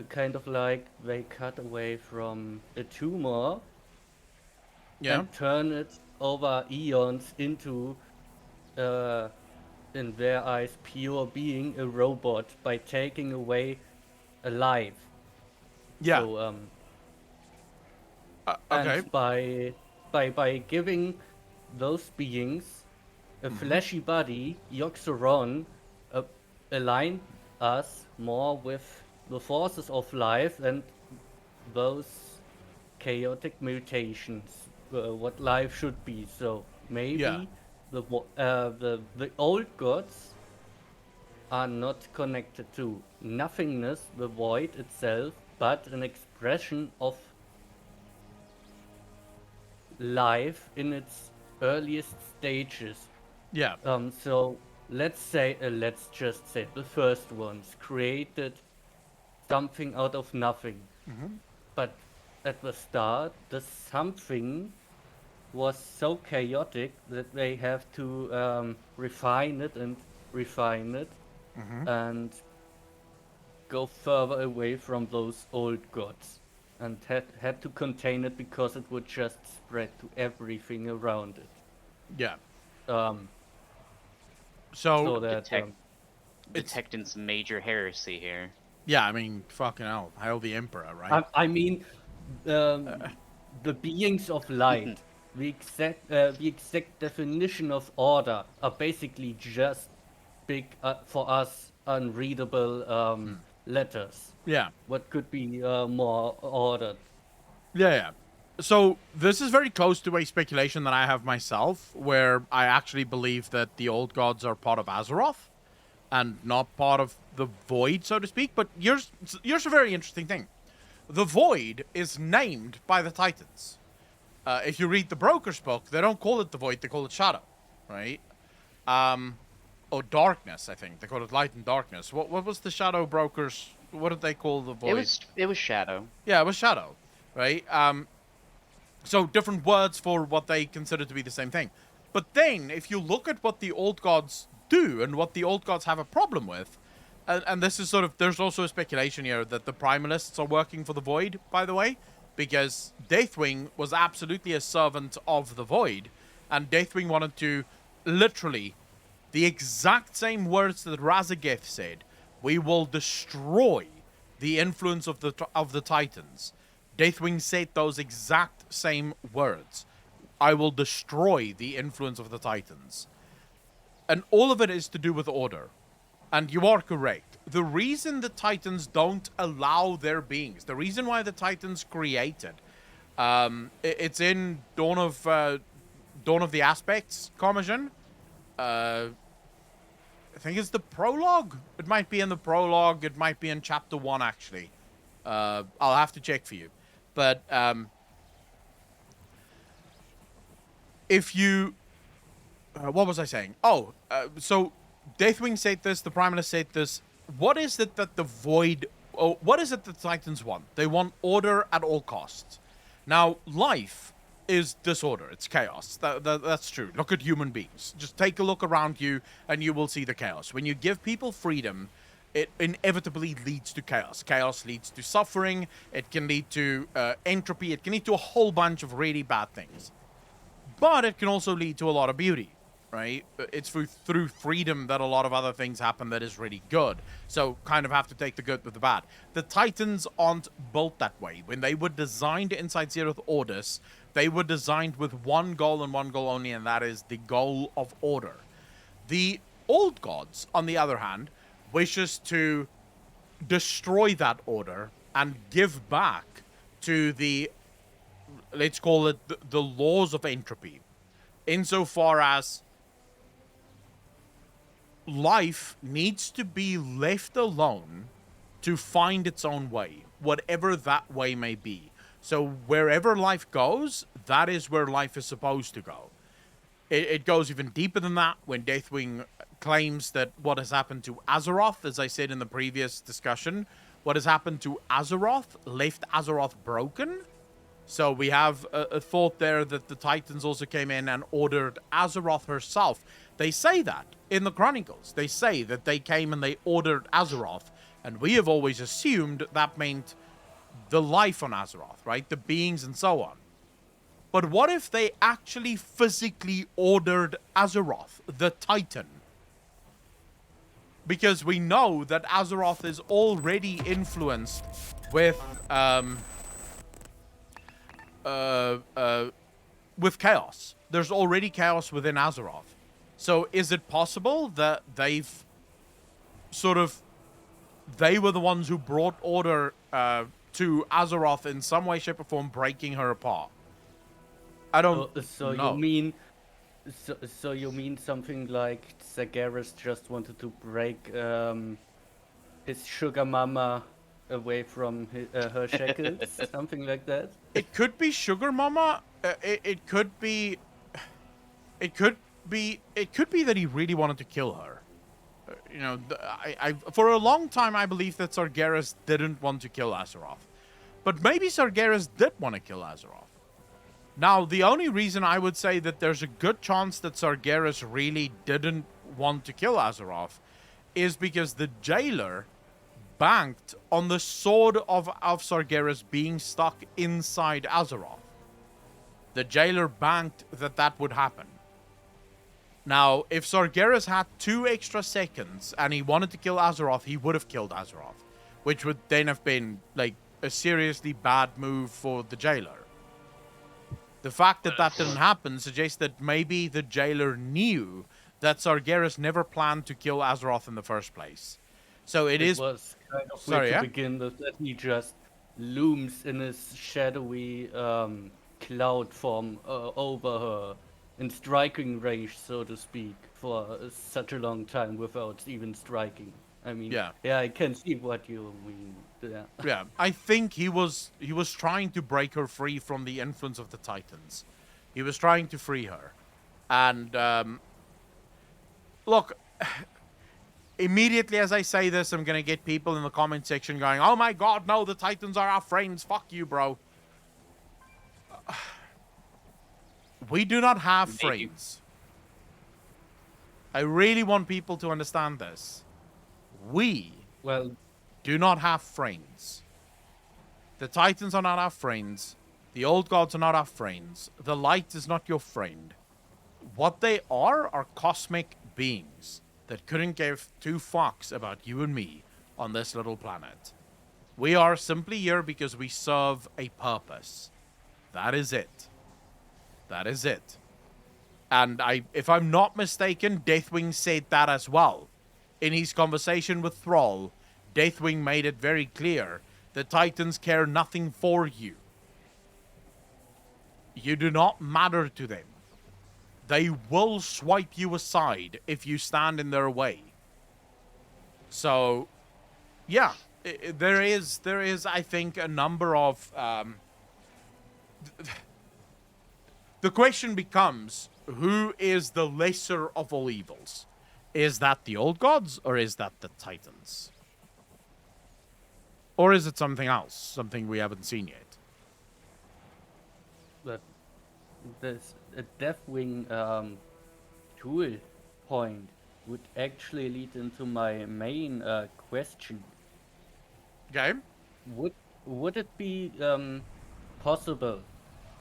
kind of like they cut away from a tumor and turn it over eons into in their eyes pure being a robot by taking away a life. Yeah. So okay. And by giving those beings a fleshy body, Yoxeron aligned us more with the forces of life and those chaotic mutations, what life should be. So maybe the old gods are not connected to nothingness, the void itself, but an expression of life in its earliest stages. Yeah. So let's just say the first ones created something out of nothing. But at the start, the something was so chaotic that they have to refine it and go further away from those old gods, and had to contain it because it would just spread to everything around it. Yeah. So that detecting some major heresy here. Yeah, I mean, fucking hell, hail the Emperor, right? I mean, the beings of light, the exact definition of order, are basically just big, for us, unreadable letters. Yeah. What could be more ordered? Yeah. So this is very close to a speculation that I have myself, where I actually believe that the old gods are part of Azeroth and not part of the Void, so to speak. But here's a very interesting thing. The Void is named by the Titans. If you read the Broker's book, they don't call it the Void, they call it Shadow, right? Or Darkness, I think. They call it Light and Darkness. What was the Shadow Brokers? What did they call the Void? It was Shadow. Yeah, it was Shadow, right? So different words for what they consider to be the same thing. But then, if you look at what the old gods do and what the old gods have a problem with, and this is sort of, there's also a speculation here that the Primalists are working for the Void, by the way, because Deathwing was absolutely a servant of the Void, and Deathwing wanted to, literally, the exact same words that Razageth said, we will destroy the influence of the Titans. Deathwing said those exact same words. I will destroy the influence of the Titans. And all of it is to do with order. And you are correct. The reason the Titans don't allow their beings, the reason why the Titans created, it's in Dawn of the Aspects, Commission. I think it's the prologue. It might be in the prologue. It might be in chapter 1, actually. I'll have to check for you. But if you... what was I saying? Oh, so Deathwing said this, the Primalist said this. What is it that the Void... Oh, what is it that the Titans want? They want order at all costs. Now, life is disorder. It's chaos. That's true. Look at human beings. Just take a look around you and you will see the chaos. When you give people freedom, it inevitably leads to chaos. Chaos leads to suffering. It can lead to entropy. It can lead to a whole bunch of really bad things. But it can also lead to a lot of beauty, right? It's through freedom that a lot of other things happen that is really good. So kind of have to take the good with the bad. The Titans aren't built that way. When they were designed inside Zeroth Ordis, they were designed with one goal and one goal only, and that is the goal of order. The Old Gods, on the other hand, wishes to destroy that order and give back to the, let's call it, the laws of entropy. Insofar as life needs to be left alone to find its own way, whatever that way may be. So wherever life goes, that is where life is supposed to go. It goes even deeper than that when Deathwing claims that what has happened to Azeroth, as I said in the previous discussion, what has happened to Azeroth left Azeroth broken. So we have a thought there that the Titans also came in and ordered Azeroth herself. They say that in the Chronicles. They say that they came and they ordered Azeroth. And we have always assumed that meant the life on Azeroth, right? The beings and so on. But what if they actually physically ordered Azeroth, the Titan? Because we know that Azeroth is already influenced with chaos. There's already chaos within Azeroth. So is it possible that they were the ones who brought order to Azeroth in some way, shape, or form, breaking her apart? I don't know. So you mean something like Zagaris just wanted to break his sugar mama away from her shackles, something like that? It could be Sugar Mama. It could be that he really wanted to kill her. You know, for a long time I believed that Sargeras didn't want to kill Azeroth, but maybe Sargeras did want to kill Azeroth. Now, the only reason I would say that there's a good chance that Sargeras really didn't want to kill Azeroth is because the jailer banked on the sword of Sargeras being stuck inside Azeroth. The jailer banked that would happen. Now, if Sargeras had 2 extra seconds and he wanted to kill Azeroth, he would have killed Azeroth, which would then have been, like, a seriously bad move for the jailer. The fact that didn't happen suggests that maybe the jailer knew that Sargeras never planned to kill Azeroth in the first place. So it was kind of weird to begin with that he just looms in his shadowy cloud form over her in striking range, so to speak, for such a long time without even striking. I mean, yeah, I can see what you mean. Yeah, I think he was trying to break her free from the influence of the Titans. He was trying to free her. And, look, immediately as I say this, I'm going to get people in the comment section going, oh my god, no, the Titans are our friends. Fuck you, bro. We do not have friends. I really want people to understand this. We Well, do not have friends. The Titans are not our friends. The old gods are not our friends. The light is not your friend. What they are cosmic beings that couldn't give two fucks about you and me on this little planet. We are simply here because we serve a purpose. That is it. That is it. And if I'm not mistaken, Deathwing said that as well. In his conversation with Thrall, Deathwing made it very clear the Titans care nothing for you. You do not matter to them. They will swipe you aside if you stand in their way. So, yeah, there is, I think, a number of... the question becomes, who is the lesser of all evils? Is that the old gods, or is that the Titans? Or is it something else, something we haven't seen yet? But this a Deathwing tool point would actually lead into my main question. Okay. Would it be possible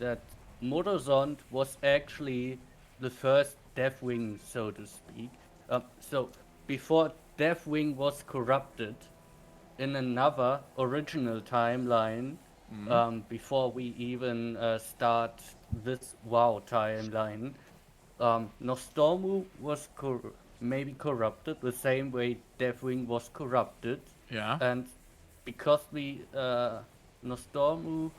that Morozond was actually the first Deathwing, so to speak? So before Deathwing was corrupted in another original timeline, before we even start this WoW timeline, Nostormu was maybe corrupted the same way Deathwing was corrupted. Yeah. And because Nostormu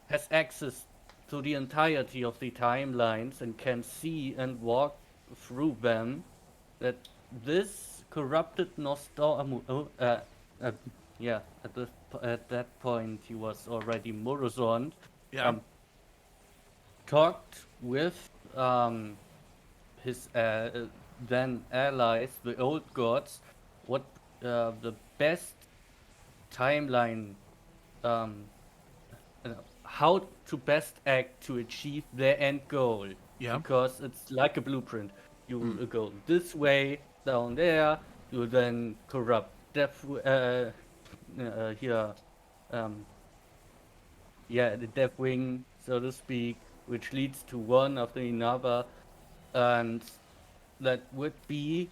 has access to the entirety of the timelines and can see and walk through them, that this corrupted Nostormu, at that point he was already Morozond, talked with his then allies, the old gods, what the best timeline, how to best act to achieve their end goal. Yeah. Because it's like a blueprint. You go this way, down there, you then corrupt the Deathwing, so to speak, which leads to one after another, and that would be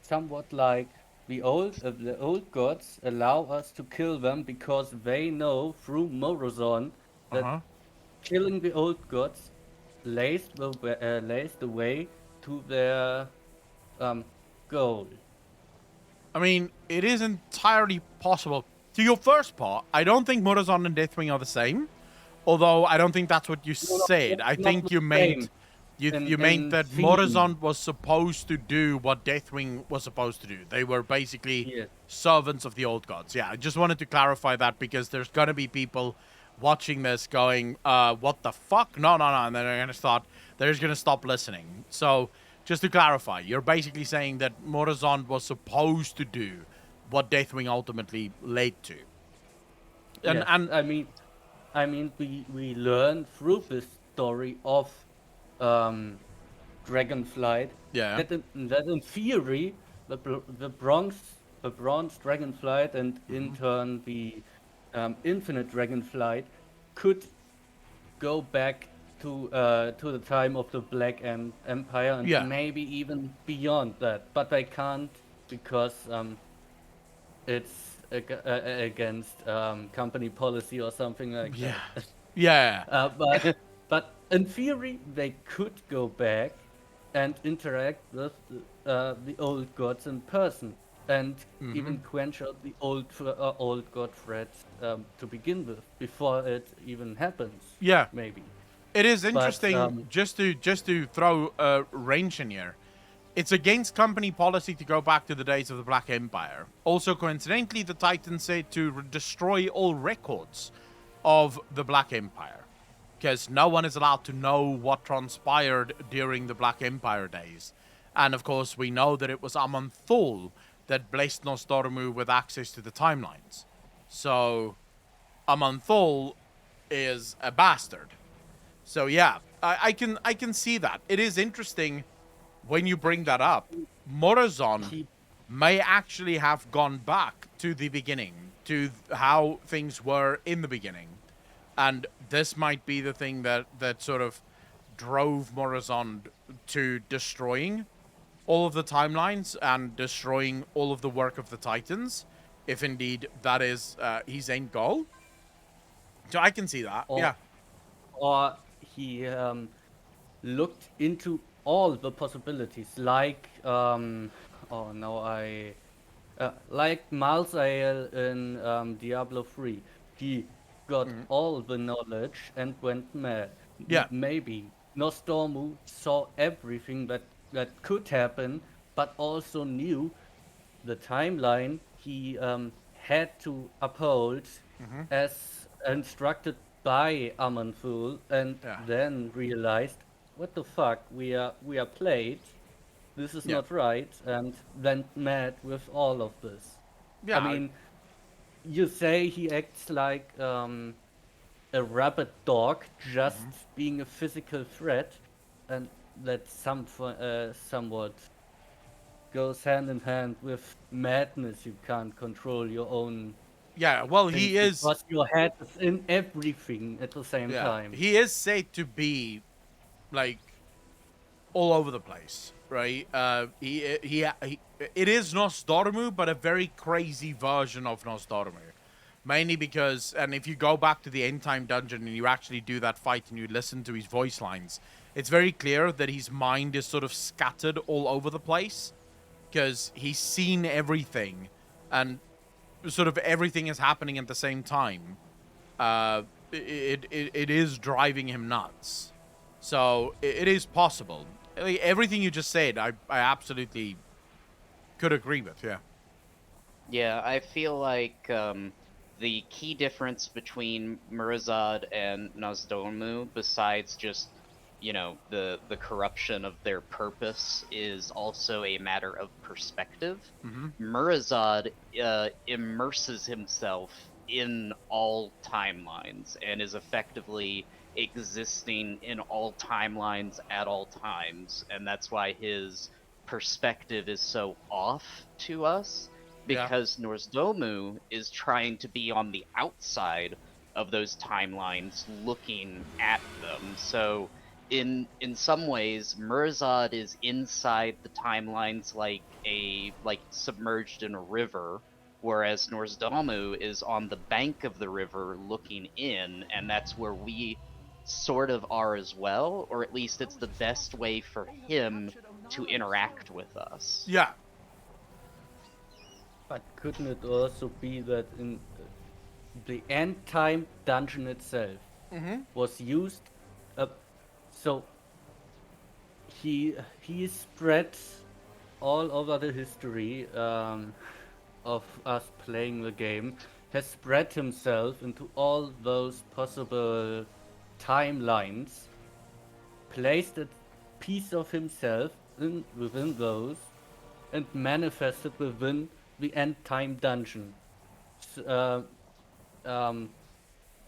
somewhat like the old gods allow us to kill them because they know through Morozond that killing the old gods lays the way to their goal. I mean, it is entirely possible. To your first part, I don't think Morozond and Deathwing are the same. Although I don't think that's what you said. I think you meant you meant that Morozond was supposed to do what Deathwing was supposed to do. They were basically servants of the old gods. Yeah, I just wanted to clarify that because there's gonna be people watching this going, what the fuck? No, and then they're gonna stop listening. So just to clarify, you're basically saying that Morozond was supposed to do what Deathwing ultimately led to. And I mean, we learn through this story of Dragonflight that in theory the bronze Dragonflight and in turn the infinite Dragonflight could go back to the time of the Black Empire and maybe even beyond that, but they can't because it's against company policy or something like that. But in theory, they could go back and interact with the old gods in person and even quench out the old god threats to begin with before it even happens. Yeah, maybe. It is interesting just to throw a wrench in here. It's against company policy to go back to the days of the Black Empire. Also, coincidentally, the Titans said to destroy all records of the Black Empire, because no one is allowed to know what transpired during the Black Empire days. And of course, we know that it was Aman'Thul that blessed Nostormu with access to the timelines. So, Aman'Thul is a bastard. So yeah, I can see that. It is interesting when you bring that up, Morazon may actually have gone back to the beginning, to how things were in the beginning. And this might be the thing that sort of drove Morazon to destroying all of the timelines and destroying all of the work of the Titans, if indeed that is his end goal. So I can see that, yeah. Or he looked into all the possibilities, like like Malzael in Diablo 3. He got all the knowledge and went mad. Yeah. Maybe Nostormu saw everything that could happen, but also knew the timeline he had to uphold as instructed by Aman'Thul, and then realized, what the fuck, we are played. This is not right, and went mad with all of this. Yeah, I mean, you say he acts like a rabid dog, just being a physical threat, and that somewhat goes hand in hand with madness. You can't control your own. Yeah, well, he is, because your head is in everything at the same time. He is said to be like all over the place, right? He it is Nostormu, but a very crazy version of Nostormu. Mainly because, and if you go back to the end time dungeon and you actually do that fight and you listen to his voice lines, it's very clear that his mind is sort of scattered all over the place, because he's seen everything, and sort of everything is happening at the same time. It is driving him nuts. So it is possible. Like, everything you just said, I absolutely could agree with. Yeah. Yeah, I feel like the key difference between Murazad and Nozdormu, besides just, you know, the corruption of their purpose, is also a matter of perspective. Murazad immerses himself in all timelines and is effectively existing in all timelines at all times, and that's why his perspective is so off to us, because Nozdormu is trying to be on the outside of those timelines, looking at them. So in some ways, Murazad is inside the timelines like submerged in a river, whereas Nozdormu is on the bank of the river looking in, and that's where we sort of are as well, or at least it's the best way for him to interact with us. Yeah. But couldn't it also be that in the end time dungeon itself was used, so he spread all over the history of us playing the game, has spread himself into all those possible timelines, placed a piece of himself within those, and manifested within the end time dungeon,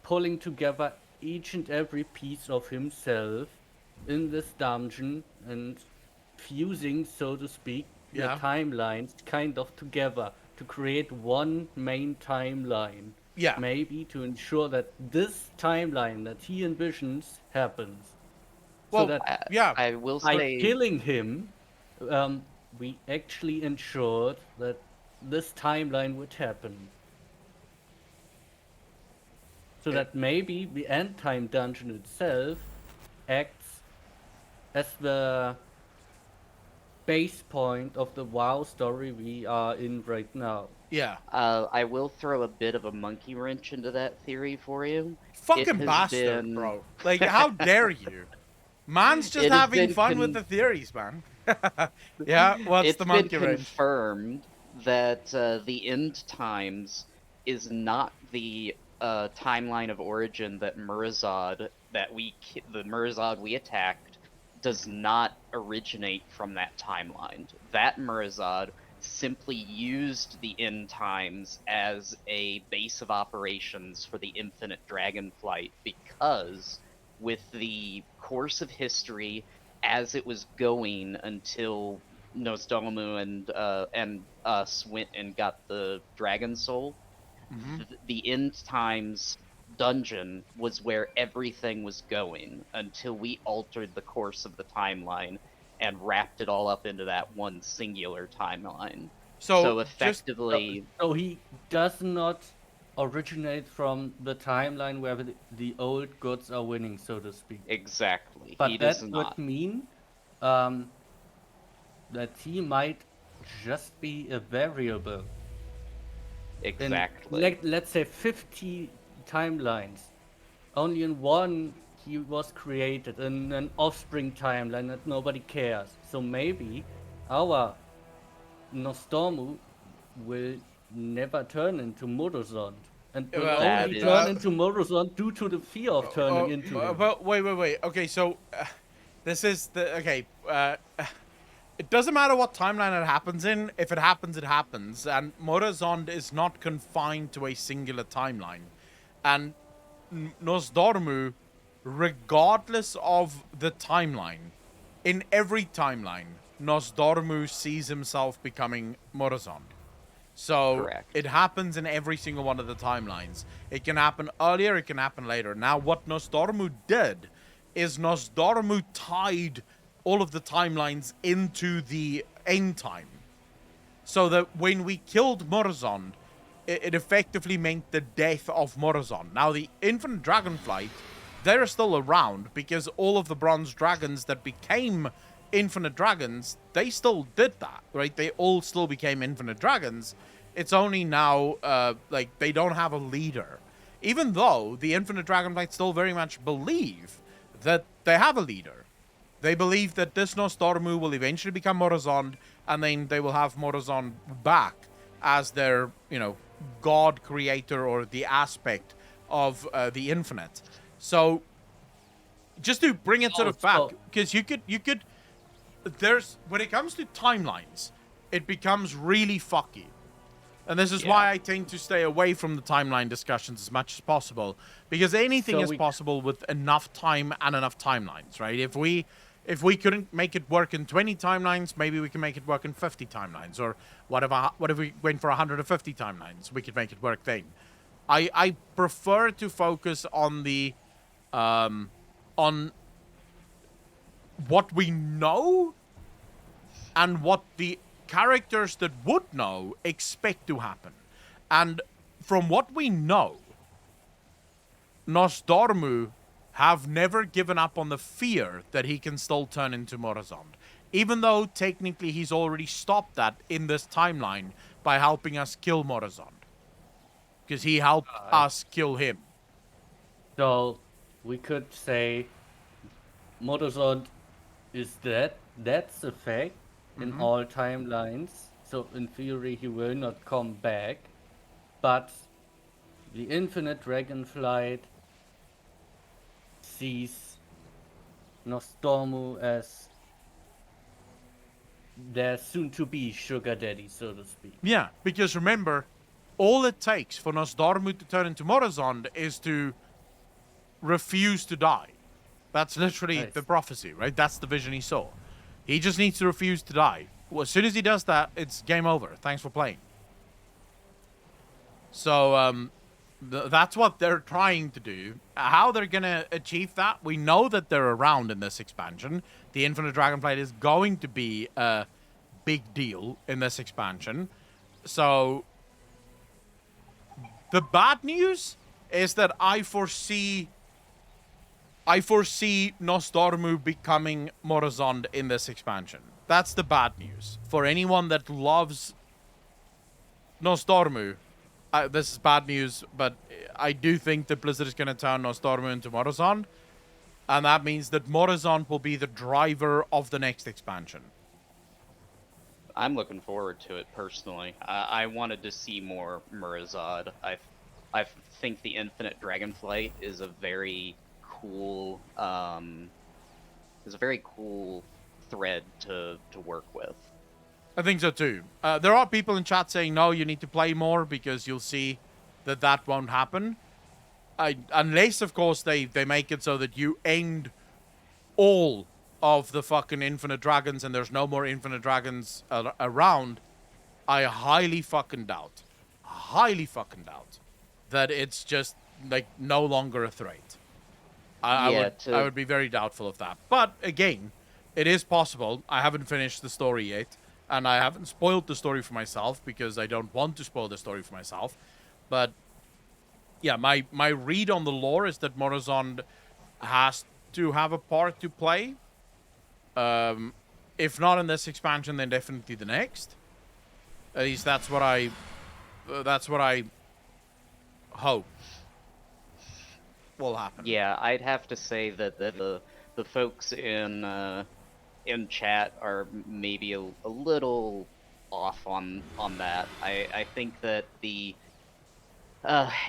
pulling together each and every piece of himself in this dungeon and fusing, so to speak, the timelines kind of together to create one main timeline. Yeah. Maybe to ensure that this timeline that he envisions happens. Well, so that I will by say, killing him, we actually ensured that this timeline would happen. So that maybe the end time dungeon itself acts as the base point of the WoW story we are in right now. Yeah. I will throw a bit of a monkey wrench into that theory for you. Fucking bastard, bro. Like, how dare you? Man's just having fun with the theories, man. Yeah, what's the monkey wrench? It's been confirmed that the end times is not the timeline of origin that Murazad, the Murazad we attacked, does not originate from that timeline. That Murazad simply used the end times as a base of operations for the infinite Dragonflight, because with the course of history as it was going until Nostalmu and us went and got the Dragon Soul. The end times dungeon was where everything was going until we altered the course of the timeline and wrapped it all up into that one singular timeline. So effectively, so he does not originate from the timeline where the old gods are winning, so to speak. Exactly. But he that does would not. mean that he might just be a variable. Exactly. Let's say 50 timelines. Only in one he was created, in an offspring timeline that nobody cares. So maybe our Nostormu will never turn into Morozond. And will only turn into Morozond due to the fear of turning into him. But wait. Okay, so this is the okay. It doesn't matter what timeline it happens in. If it happens, it happens. And Morozond is not confined to a singular timeline. And Nosdormu, regardless of the timeline, in every timeline, Nosdormu sees himself becoming Morozond. So it happens in every single one of the timelines. It can happen earlier, it can happen later. Now, what Nosdormu did is Nosdormu tied all of the timelines into the end time. So that when we killed Morozond, it effectively meant the death of Morozond. Now, the Infinite Dragonflight, they're still around because all of the bronze dragons that became infinite dragons, they still did that, right? They all still became infinite dragons. It's only now, like, they don't have a leader. Even though the Infinite Dragonflight still very much believe that they have a leader. They believe that this Nostormu will eventually become Morozond, and then they will have Morozond back as their, god creator or the aspect of the infinite. So, just to bring it sort of back, because you could, when it comes to timelines, it becomes really fucky. And this is why I tend to stay away from the timeline discussions as much as possible, because anything is possible with enough time and enough timelines, right? If we couldn't make it work in 20 timelines, maybe we can make it work in 50 timelines, or whatever. What if we went for 150 timelines? We could make it work then. I prefer to focus on the on what we know and what the characters that would know expect to happen. And from what we know, Nosdormu have never given up on the fear that he can still turn into Morozond. Even though technically he's already stopped that in this timeline by helping us kill Morozond. Because he helped us kill him. So we could say Morozond is dead. That's a fact in all timelines. So in theory he will not come back. But the Infinite Dragonflight sees Nostormu as their soon-to-be sugar daddy, so to speak. Yeah, because remember, all it takes for Nosdormu to turn into Morozond is to refuse to die. That's literally the prophecy, right? That's the vision he saw. He just needs to refuse to die. Well, as soon as he does that, it's game over. Thanks for playing. So, that's what they're trying to do. How they're going to achieve that, we know that they're around in this expansion. The Infinite Dragonflight is going to be a big deal in this expansion. So, the bad news is that I foresee Nosdormu becoming Morozond in this expansion. That's the bad news. For anyone that loves Nosdormu, this is bad news, but I do think that Blizzard is going to turn Nosdormu into Morozond. And that means that Morozond will be the driver of the next expansion. I'm looking forward to it personally. I wanted to see more Murazad. I think the Infinite Dragonflight is a very cool thread to work with. I think so too. There are people in chat saying, no, you need to play more because you'll see that won't happen. Unless, of course, they make it so that you end all of the fucking infinite dragons and there's no more infinite dragons around, I highly fucking doubt that it's just like no longer a threat. I would be very doubtful of that. But again, it is possible. I haven't finished the story yet, and I haven't spoiled the story for myself because I don't want to spoil the story for myself. But yeah, my read on the lore is that Morozond has to have a part to play. If not in this expansion, then definitely the next. At least that's what I hope will happen. Yeah, I'd have to say that the folks in chat are maybe a little off on that. I think that the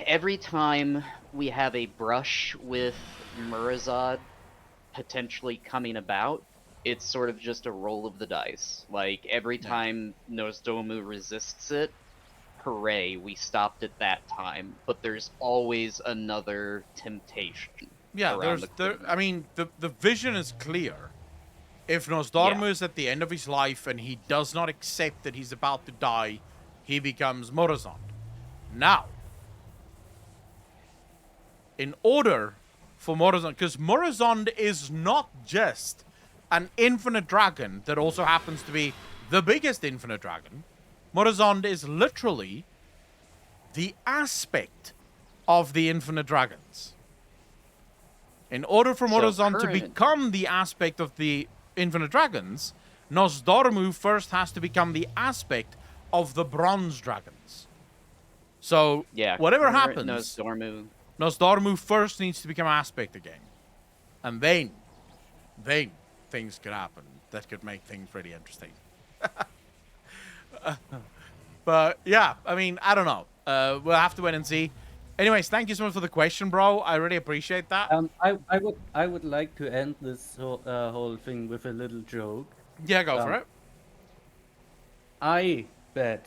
every time we have a brush with Murazad potentially coming about, it's sort of just a roll of the dice. Like, every time Nosdomu resists it, hooray, we stopped at that time. But there's always another temptation. Yeah, I mean, the vision is clear. If Nosdormu is at the end of his life and he does not accept that he's about to die, he becomes Morozond. Now, in order for Morozond, because Morozond is not just an infinite dragon that also happens to be the biggest infinite dragon. Morozond is literally the aspect of the infinite dragons. In order for Morozond to become the aspect of the infinite dragons, Nosdormu first has to become the aspect of the bronze dragons. So, whatever happens, Nosdormu first needs to become aspect again. And then things could happen that could make things really interesting. But yeah, I mean, I don't know. We'll have to wait and see. Anyways, thank you so much for the question, bro. I really appreciate that. I would like to end this whole thing with a little joke. Yeah, go for it. I bet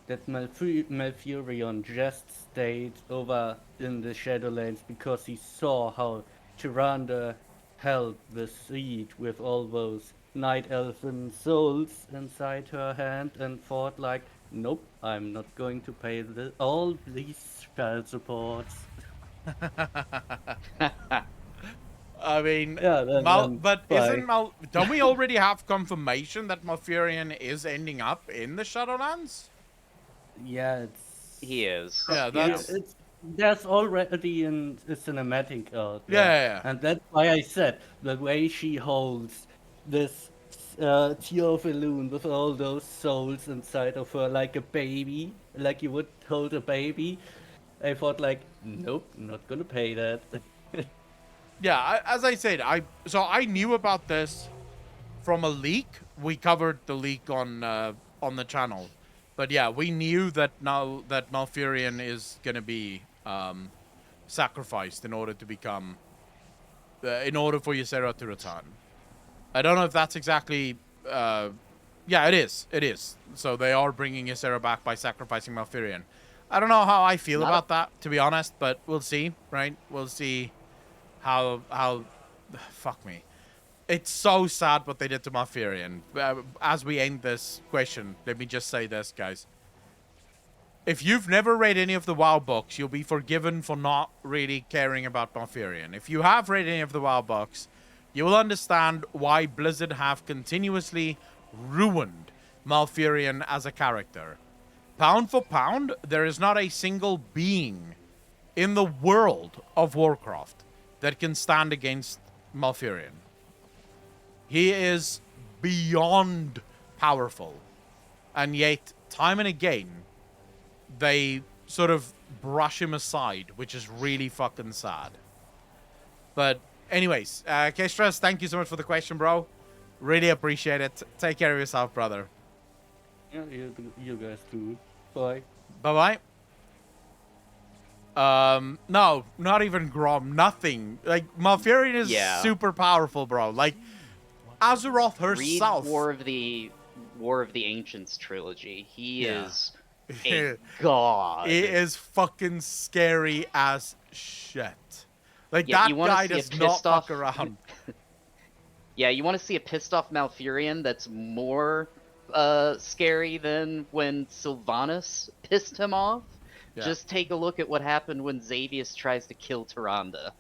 that Malfurion just stayed over in the Shadowlands because he saw how Tyrande held the siege with all those night elfin souls inside her hand and thought like, nope, I'm not going to pay all these spell supports. I mean, don't we already have confirmation that Malfurion is ending up in the Shadowlands? Yeah, he is. Yeah, there's already in a cinematic out there. Yeah. And that's why I said the way she holds this Theophilune with all those souls inside of her like a baby, like you would hold a baby. I thought like, nope, not gonna pay that. Yeah, as I said, I knew about this from a leak. We covered the leak on the channel, but yeah, we knew that now that Malfurion is gonna be sacrificed in order to become, in order for Ysera to return. I don't know if that's exactly, yeah, it is. It is. So they are bringing Ysera back by sacrificing Malfurion. I don't know how I feel about that, to be honest, but we'll see, right? We'll see how fuck me. It's so sad what they did to Malfurion. As we end this question, let me just say this, guys. If you've never read any of the WoW books, you'll be forgiven for not really caring about Malfurion. If you have read any of the WoW books, you will understand why Blizzard have continuously ruined Malfurion as a character. Pound for pound, there is not a single being in the world of Warcraft that can stand against Malfurion. He is beyond powerful. And yet, time and again, they sort of brush him aside, which is really fucking sad. But anyways, Kestras, thank you so much for the question, bro. Really appreciate it. Take care of yourself, brother. Yeah, you guys too. Bye. Bye-bye. No, not even Grom. Nothing. Like, Malfurion is super powerful, bro. Like, Azeroth herself. Read War of the Ancients trilogy. He is a god. He is fucking scary as shit. Like, that guy does not fuck around. Yeah, you want to see a pissed off Malfurion that's more scary than when Sylvanas pissed him off? Yeah. Just take a look at what happened when Xavius tries to kill Tyrande.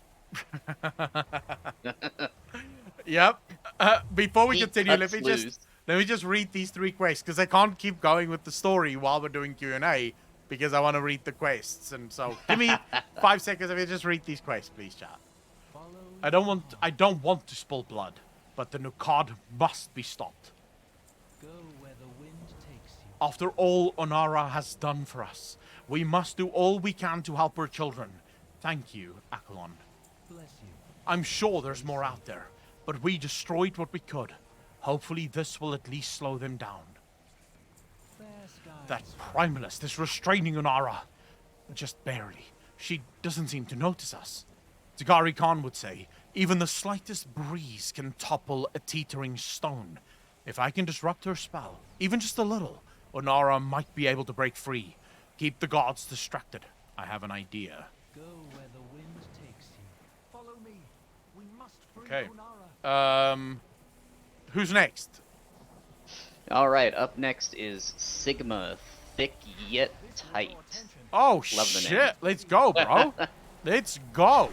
Yep. Before we He continue, cuts loose. let me just read these 3 quests because I can't keep going with the story while we're doing Q&A because I want to read the quests. And so, give me 5 seconds if you just read these quests, please, chat. I don't want to spill blood, but the Nukad must be stopped. Go where the wind takes you. After all Onara has done for us, we must do all we can to help her children. Thank you, Akalon. Bless you. I'm sure there's more out there, but we destroyed what we could. Hopefully this will at least slow them down. That Primalist is restraining Onara. Just barely. She doesn't seem to notice us. Tagari Khan would say, even the slightest breeze can topple a teetering stone. If I can disrupt her spell, even just a little, Onara might be able to break free. Keep the gods distracted. I have an idea. Go where the wind takes you. Follow me. We must free Okay. Onara. Who's next? Alright, up next is Sigma, Thick Yet Tight. Oh, Love the shit. name. Let's go, bro. Let's go.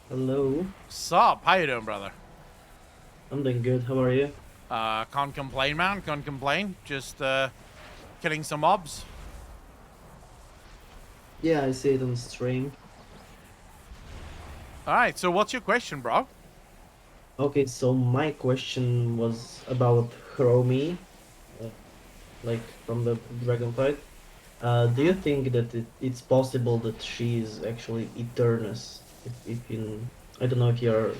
Hello. Sup? How you doing, brother? I'm doing good. How are you? Can't complain, man. Can't complain. Just, killing some mobs. Yeah, I see it on stream. Alright, so what's your question, bro? Okay, so my question was about Chromie, like from the Dragonflight. Do you think that it's possible that she is actually Eternus? If you, I don't know if you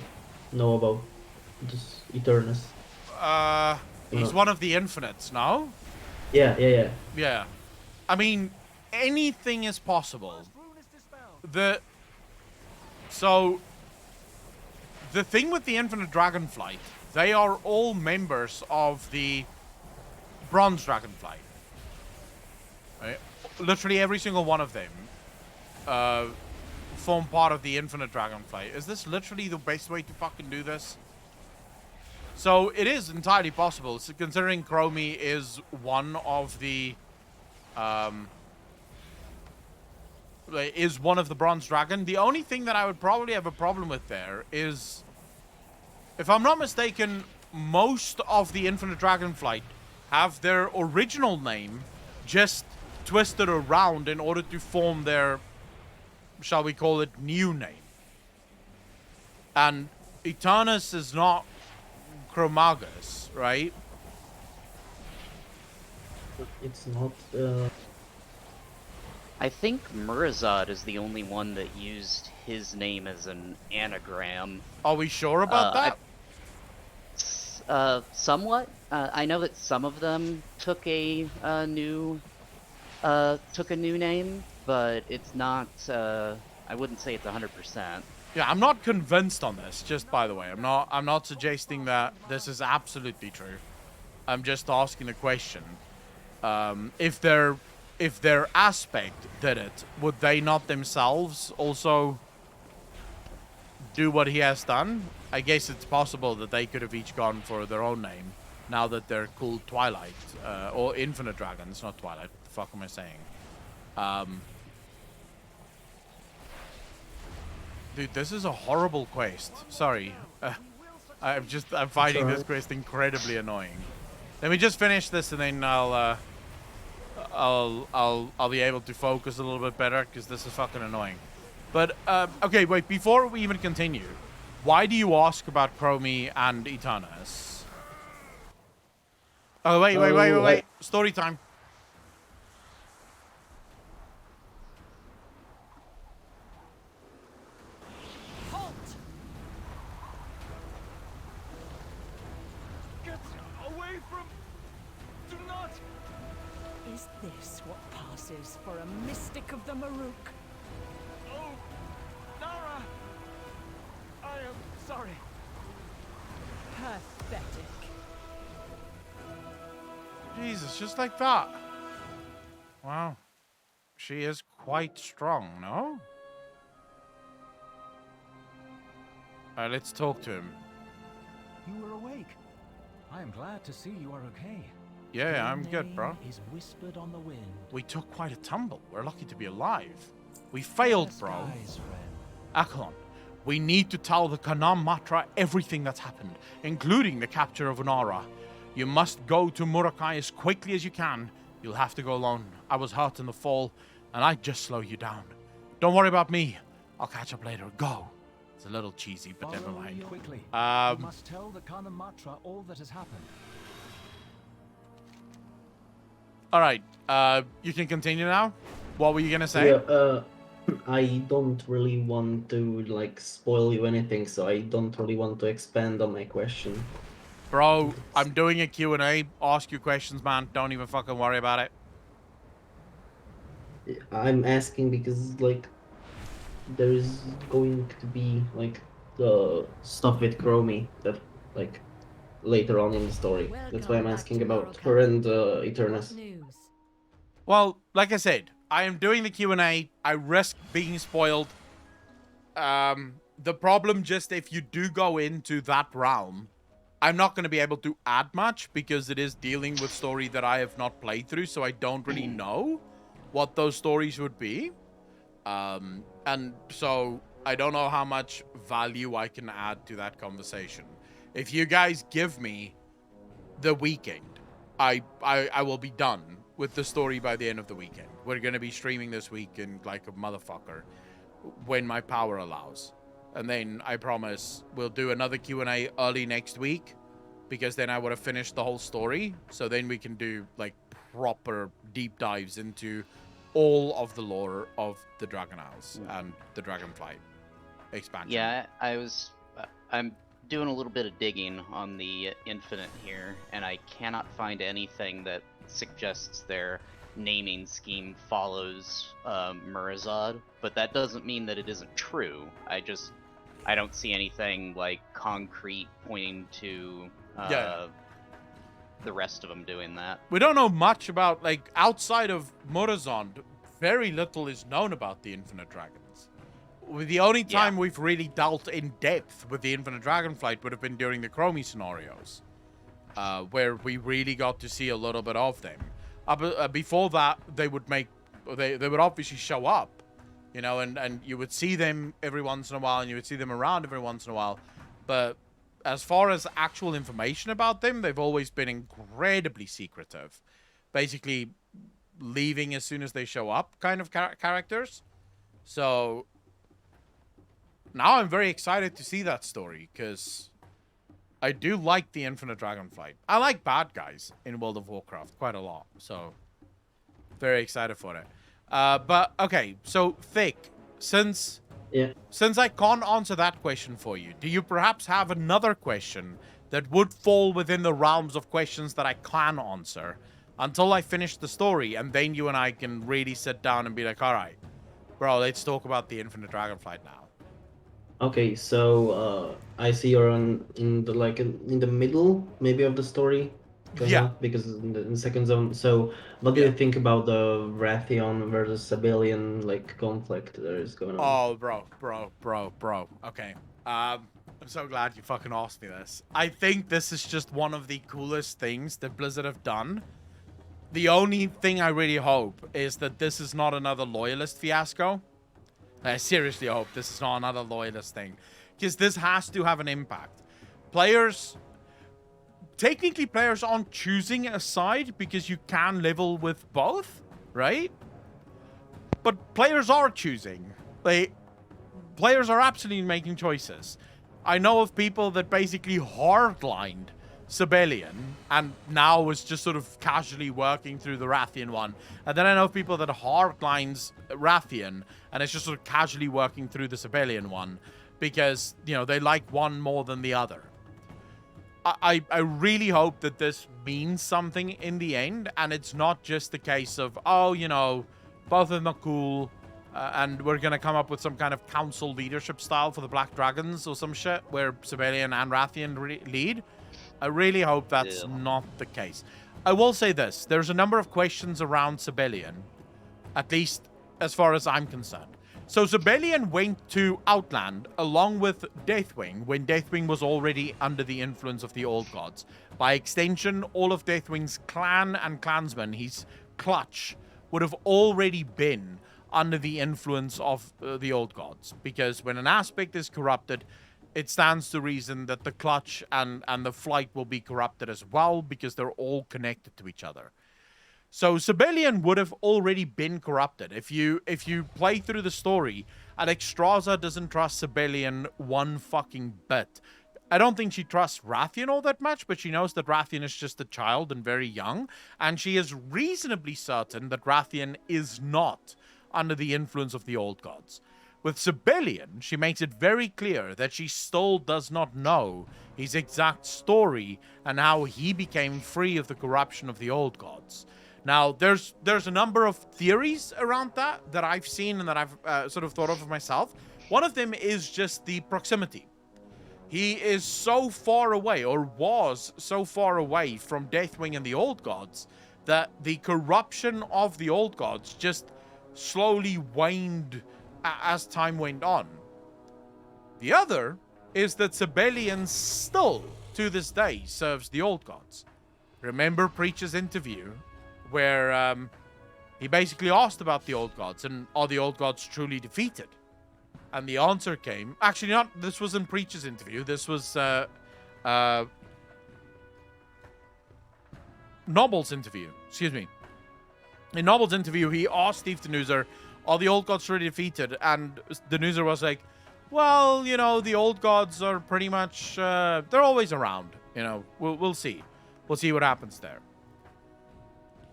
know about this Eternus. He's one of the Infinites, no? Yeah. Yeah. I mean, anything is possible. So, the thing with the Infinite Dragonflight, they are all members of the Bronze Dragonflight. Right? Literally every single one of them form part of the Infinite Dragonflight. Is this literally the best way to fucking do this? So, it is entirely possible, so considering Chromie is one of the Bronze Dragon. The only thing that I would probably have a problem with there is, if I'm not mistaken, most of the Infinite Dragonflight have their original name just twisted around in order to form their, shall we call it, new name. And Eternus is not Chromagus, right? It's not. I think Murazad is the only one that used his name as an anagram. Are we sure about that? Somewhat. I know that some of them took a new name, but it's not. I wouldn't say it's 100%. Yeah, I'm not convinced on this. Just by the way, I'm not suggesting that this is absolutely true. I'm just asking a question. If their aspect did it, would they not themselves also do what he has done? I guess it's possible that they could have each gone for their own name, now that they're called Twilight, or Infinite Dragons, not Twilight. What the fuck am I saying? Dude, this is a horrible quest. Sorry. I'm finding this quest incredibly annoying. Let me just finish this and then I'll be able to focus a little bit better, because this is fucking annoying. But, okay, wait, before we even continue, why do you ask about Chromie and Eternus? Oh, wait. Story time. Halt! Get away from... Do not... Is this what passes for a mystic of the Maruk? Oh, Nara! I am sorry. Pathetic. Jesus, just like that. Wow. She is quite strong, no? Let's talk to him. You were awake. I am glad to see you are okay. Yeah, Your I'm good, bro. name is whispered on the wind. We took quite a tumble. We're lucky to be alive. We failed, Fair bro. skies, friend. Akhlon, we need to tell the Kanam Matra everything that's happened, including the capture of Unara. You must go to Murakai as quickly as you can. You'll have to go alone. I was hurt in the fall, and I'd just slow you down. Don't worry about me. I'll catch up later. Go. It's a little cheesy, but never Follow mind. me quickly. You must tell the Kanamatra all that has happened. All right. You can continue now. What were you gonna say? Yeah, I don't really want to like spoil you anything, so I don't really want to expand on my question. Bro, I'm doing a Q&A. Ask your questions, man. Don't even fucking worry about it. I'm asking because like there is going to be like the stuff with Chromie that like later on in the story. That's why I'm asking about her and Eternus. Well, like I said, I am doing the Q&A. I risk being spoiled. The problem just if you do go into that realm, I'm not going to be able to add much because it is dealing with story that I have not played through, so I don't really know what those stories would be. And so I don't know how much value I can add to that conversation. If you guys give me the weekend, I will be done with the story by the end of the weekend. We're going to be streaming this weekend like a motherfucker when my power allows. And then I promise we'll do another Q&A early next week because then I would have finished the whole story. So then we can do like proper deep dives into all of the lore of the Dragon Isles and the Dragonflight expansion. Yeah, I'm doing a little bit of digging on the Infinite here, and I cannot find anything that suggests their naming scheme follows Murazad, but that doesn't mean that it isn't true. I don't see anything like concrete pointing to the rest of them doing that. We don't know much about, like, outside of Murazond, very little is known about the Infinite Dragons. The only time we've really dealt in depth with the Infinite Dragonflight would have been during the Chromie scenarios, where we really got to see a little bit of them. Before that, they would obviously show up, you know, and you would see them every once in a while, and you would see them around every once in a while. But as far as actual information about them, they've always been incredibly secretive. Basically, leaving as soon as they show up kind of characters. So now I'm very excited to see that story, because I do like the Infinite Dragonflight. I like bad guys in World of Warcraft quite a lot, so very excited for it. But, okay, so, Thick, since I can't answer that question for you, do you perhaps have another question that would fall within the realms of questions that I can answer until I finish the story, and then you and I can really sit down and be like, all right, bro, let's talk about the Infinite Dragonflight now. Okay, so I see you're in the middle maybe of the story. Kinda, because in the second zone. So, what do you think about the Rathion versus Sabellian like conflict that is going on? Oh, bro. Okay. I'm so glad you fucking asked me this. I think this is just one of the coolest things that Blizzard have done. The only thing I really hope is that this is not another loyalist fiasco. I seriously hope this is not another loyalist thing, because this has to have an impact. Technically, players aren't choosing a side because you can level with both, right? But players are choosing. Players are absolutely making choices. I know of people that basically hardlined Sabellian and now is just sort of casually working through the Rathian one. And then I know of people that hardlines Rathian and it's just sort of casually working through the Sabellian one because, you know, they like one more than the other. I really hope that this means something in the end, and it's not just the case of, oh, you know, both of them are cool, and we're going to come up with some kind of council leadership style for the Black Dragons or some shit where Sabellian and Rathian lead. I really hope that's not the case. I will say this. There's a number of questions around Sabellian, at least as far as I'm concerned. So Sibelian went to Outland along with Deathwing when Deathwing was already under the influence of the Old Gods. By extension, all of Deathwing's clan and clansmen, his clutch, would have already been under the influence of the Old Gods. Because when an aspect is corrupted, it stands to reason that the clutch and the flight will be corrupted as well, because they're all connected to each other. So Sibelian would have already been corrupted. If you play through the story, Alexstrasza doesn't trust Sibelian one fucking bit. I don't think she trusts Rathian all that much, but she knows that Rathian is just a child and very young, and she is reasonably certain that Rathian is not under the influence of the Old Gods. With Sibelian, she makes it very clear that she still does not know his exact story and how he became free of the corruption of the Old Gods. Now, there's a number of theories around that I've seen and that I've sort of thought of myself. One of them is just the proximity. He is so far away, or was so far away from Deathwing and the Old Gods, that the corruption of the Old Gods just slowly waned as time went on. The other is that Sibelian still, to this day, serves the Old Gods. Remember Preacher's interview, where he basically asked about the Old Gods, and are the Old Gods truly defeated? And the answer came... Actually, not. This wasn't Preacher's interview. This was Noble's interview. Excuse me. In Noble's interview, he asked Steve Denuser, are the Old Gods truly defeated? And Denuser was like, well, you know, the Old Gods are pretty much... they're always around. You know, we'll see. We'll see what happens there.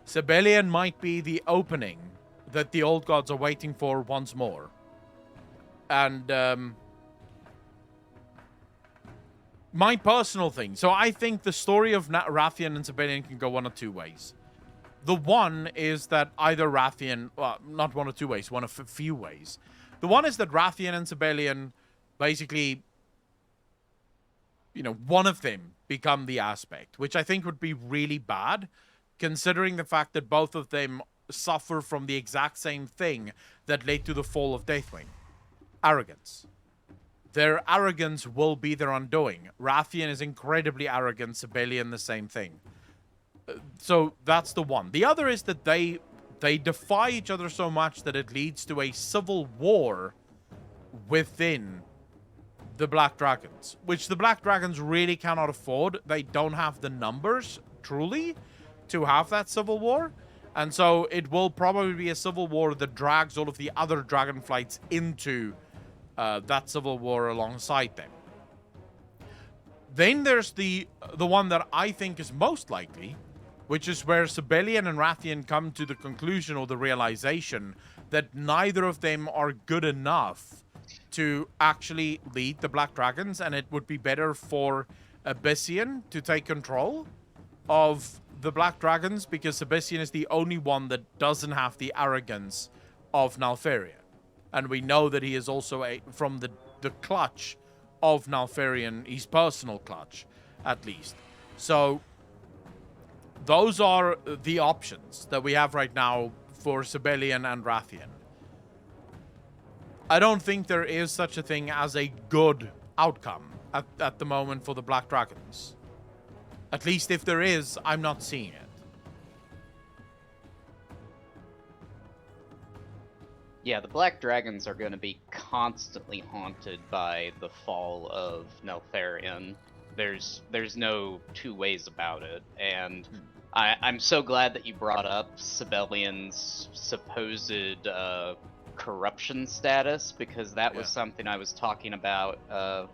Sibelian might be the opening that the Old Gods are waiting for once more. And my personal thing. So I think the story of Rathian and Sibelian can go one of two ways. The one is that either Rathian... Well, not one of two ways. One of a few ways. The one is that Rathian and Sibelian basically... You know, one of them become the aspect. Which I think would be really bad, considering the fact that both of them suffer from the exact same thing that led to the fall of Deathwing. Arrogance. Their arrogance will be their undoing. Rathian is incredibly arrogant, Sibelian the same thing. So that's the one. The other is that they defy each other so much that it leads to a civil war within the Black Dragons, which the Black Dragons really cannot afford. They don't have the numbers, truly, to have that civil war. And so it will probably be a civil war that drags all of the other Dragonflights into that civil war alongside them. Then there's the one that I think is most likely, which is where Sibelian and Rathian come to the conclusion or the realization that neither of them are good enough to actually lead the Black Dragons, and it would be better for Abyssian to take control of the Black Dragons, because Abyssian is the only one that doesn't have the arrogance of Nalferia. And we know that he is also from the clutch of Nalfarian, his personal clutch, at least. So those are the options that we have right now for Sibelian and Rathian. I don't think there is such a thing as a good outcome at the moment for the Black Dragons. At least if there is, I'm not seeing it. Yeah, the Black Dragons are going to be constantly haunted by the fall of Neltharion. There's no two ways about it, and I'm so glad that you brought up Sibelian's supposed corruption status, because that was something I was talking about a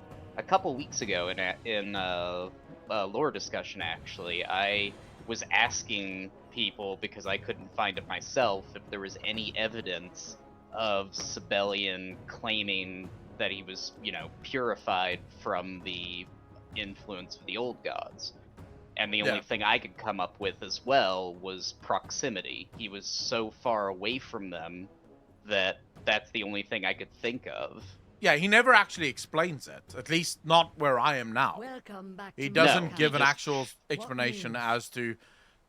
couple weeks ago in lore discussion, actually. I was asking people, because I couldn't find it myself, if there was any evidence of Sibelian claiming that he was, you know, purified from the influence of the Old Gods. And the only thing I could come up with as well was proximity. He was so far away from them that that's the only thing I could think of. Yeah, he never actually explains it. At least not where I am now. Welcome back. He doesn't give an actual explanation as to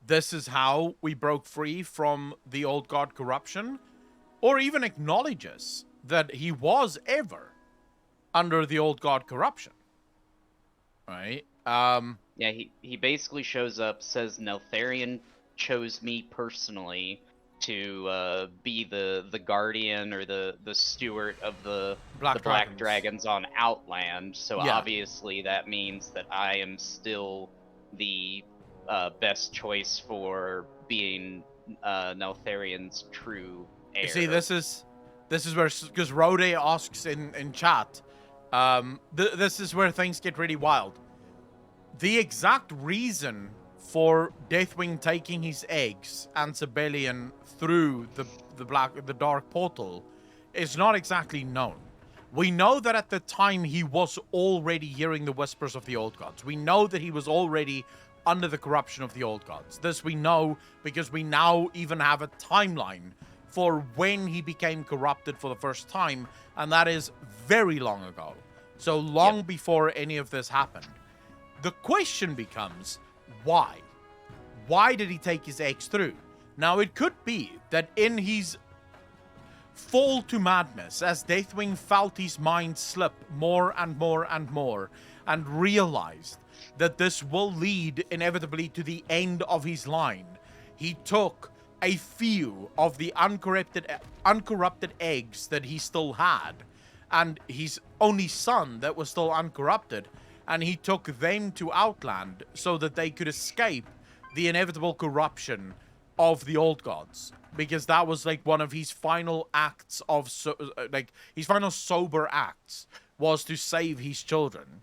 this is how we broke free from the Old God corruption, or even acknowledges that he was ever under the old god corruption. Right? Yeah, he basically shows up, says Neltharion chose me personally to be the guardian or the steward of the Black Dragons on Outland. So Yeah. obviously that means that I am still the best choice for being Neltharion's true heir. You see, this is where, because Rode asks in chat, this is where things get really wild. The exact reason for Deathwing taking his eggs and Sibelian through the dark portal is not exactly known. We know that at the time he was already hearing the whispers of the old gods. We know that he was already under the corruption of the old gods. This we know because we now even have a timeline for when he became corrupted for the first time, and that is very long ago. So long before any of this happened. The question becomes, why? Why did he take his eggs through? Now, it could be that in his fall to madness, as Deathwing felt his mind slip more and more and more, and realized that this will lead inevitably to the end of his line, he took a few of the uncorrupted eggs that he still had, and his only son that was still uncorrupted, and he took them to Outland so that they could escape the inevitable corruption of the old gods, because that was like one of his final acts of his final sober acts was to save his children.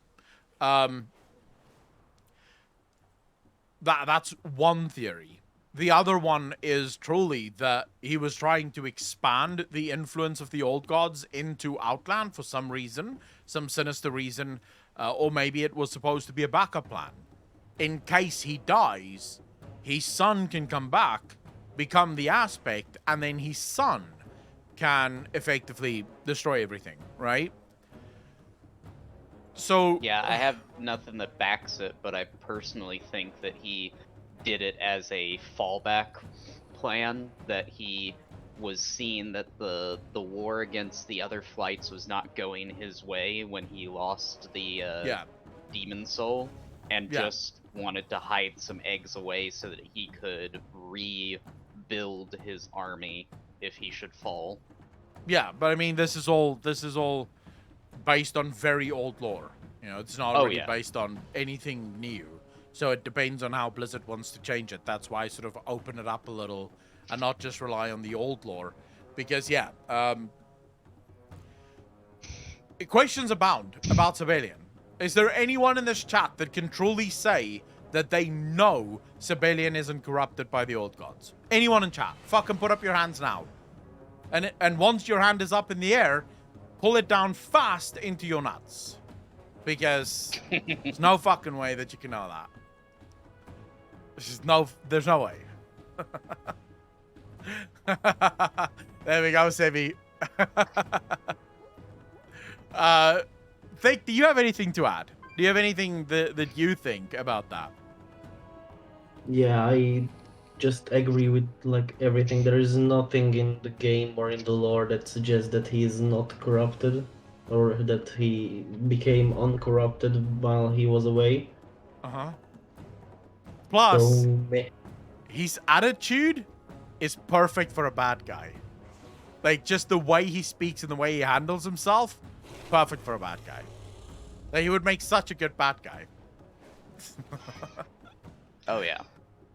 That's one theory. The other one is truly that he was trying to expand the influence of the old gods into Outland for some reason, some sinister reason. Or maybe it was supposed to be a backup plan. In case he dies, his son can come back, become the aspect, and then his son can effectively destroy everything, right? So... Yeah, I have nothing that backs it, but I personally think that he did it as a fallback plan, that he was seeing that the war against the other flights was not going his way when he lost the demon soul, and just wanted to hide some eggs away so that he could rebuild his army if he should fall. Yeah, but I mean, this is all based on very old lore. You know, it's not really based on anything new. So it depends on how Blizzard wants to change it. That's why I sort of open it up a little and not just rely on the old lore. Because, questions abound about Sibelian. Is there anyone in this chat that can truly say that they know Sibelian isn't corrupted by the old gods? Anyone in chat? Fucking put up your hands now. And once your hand is up in the air, pull it down fast into your nuts. Because there's no fucking way that you can know that. There's no way. There we go, Sebi. Thick, do you have anything to add? Do you have anything that you think about that? Yeah, I just agree with like everything. There is nothing in the game or in the lore that suggests that he is not corrupted or that he became uncorrupted while he was away. Plus, his attitude is perfect for a bad guy. Like, just the way he speaks and the way he handles himself, perfect for a bad guy. Like, he would make such a good bad guy. Oh, yeah.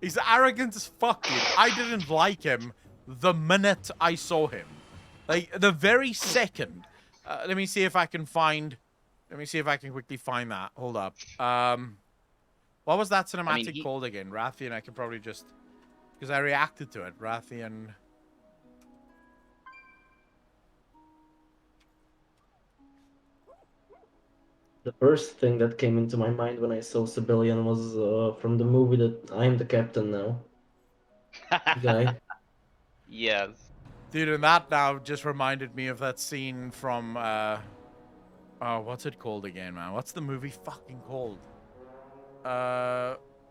He's arrogant as fuck, dude. I didn't like him the minute I saw him. Like, the very second. Let me see if I can quickly find that. Hold up. What was that cinematic called again? Rathian, I can probably just... Because I reacted to it. Rathian... The first thing that came into my mind when I saw Sibelian was from the movie that I'm the Captain Now. Guy. Yes. Dude, and that now just reminded me of that scene from... oh, what's it called again, man? What's the movie fucking called?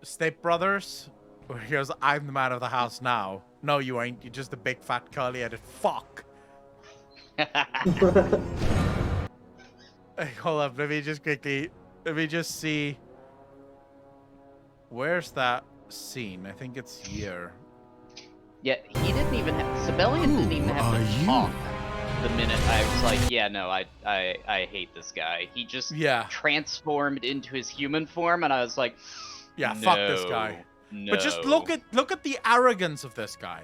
Step Brothers? Where he goes, I'm the man of the house now. No, you ain't. You're just a big fat curly-headed fuck. Hey, hold up, let me just see. Where's that scene? I think it's here. Yeah, he didn't even have... Sibelian didn't even have to talk the minute I was like, yeah, no, I hate this guy. He just transformed into his human form, and I was like, yeah, no, fuck this guy. No. But just look at the arrogance of this guy.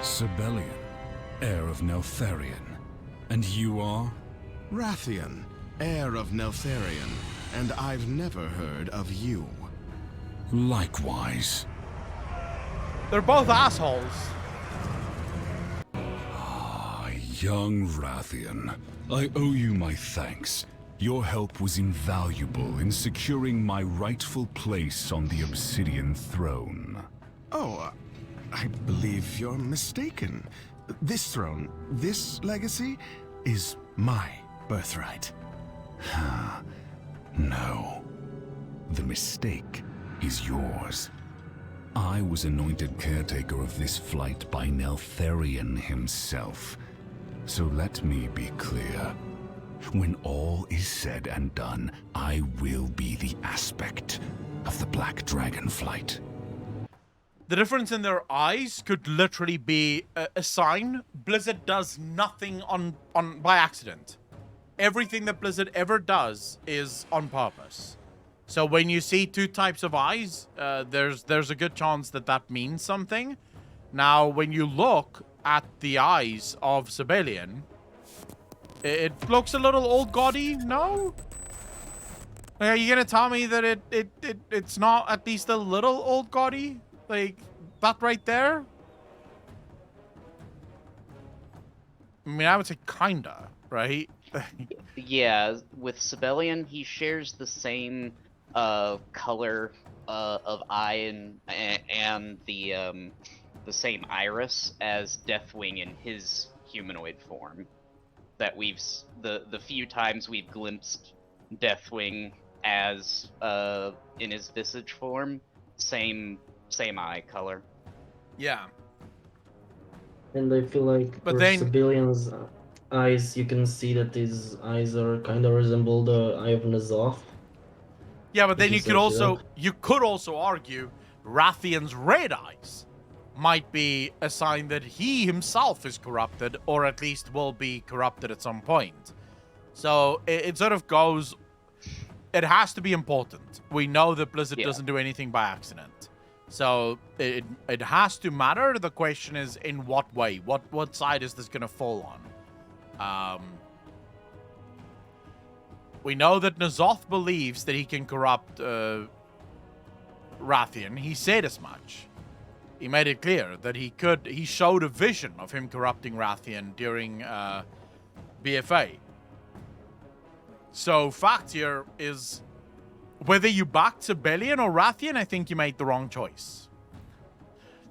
Sibelian, heir of Neltharion. And you are? Rathian, heir of Neltharion, and I've never heard of you. Likewise. They're both assholes. Ah, young Rathian. I owe you my thanks. Your help was invaluable in securing my rightful place on the Obsidian throne. Oh, I believe you're mistaken. This throne, this legacy, is my birthright. No. The mistake is yours. I was anointed caretaker of this flight by Neltharion himself. So let me be clear. When all is said and done, I will be the aspect of the Black Dragonflight. The difference in their eyes could literally be a sign. Blizzard does nothing by accident. Everything that Blizzard ever does is on purpose. So when you see two types of eyes, there's a good chance that means something. Now, when you look at the eyes of Sibelian, it looks a little old gaudy, no? Like, are you gonna tell me that it's not at least a little old gaudy? Like, that right there? I mean, I would say kinda, right? Yeah, with Sibelian, he shares the same color of eye and the same iris as Deathwing in his humanoid form. That the few times we've glimpsed Deathwing as in his visage form, same eye color. Yeah. And I feel like for Sibelian's eyes, you can see that his eyes are kind of resemble the eye of N'Zoth. Yeah, but then you could also argue Rathian's red eyes might be a sign that he himself is corrupted, or at least will be corrupted at some point. So it sort of goes... It has to be important. We know that Blizzard doesn't do anything by accident. So it has to matter. The question is, in what way? What side is this going to fall on? We know that N'Zoth believes that he can corrupt Rathian. He said as much. He made it clear that he could. He showed a vision of him corrupting Rathian during BFA. So fact here is, whether you backed Sibelian or Rathian, I think you made the wrong choice.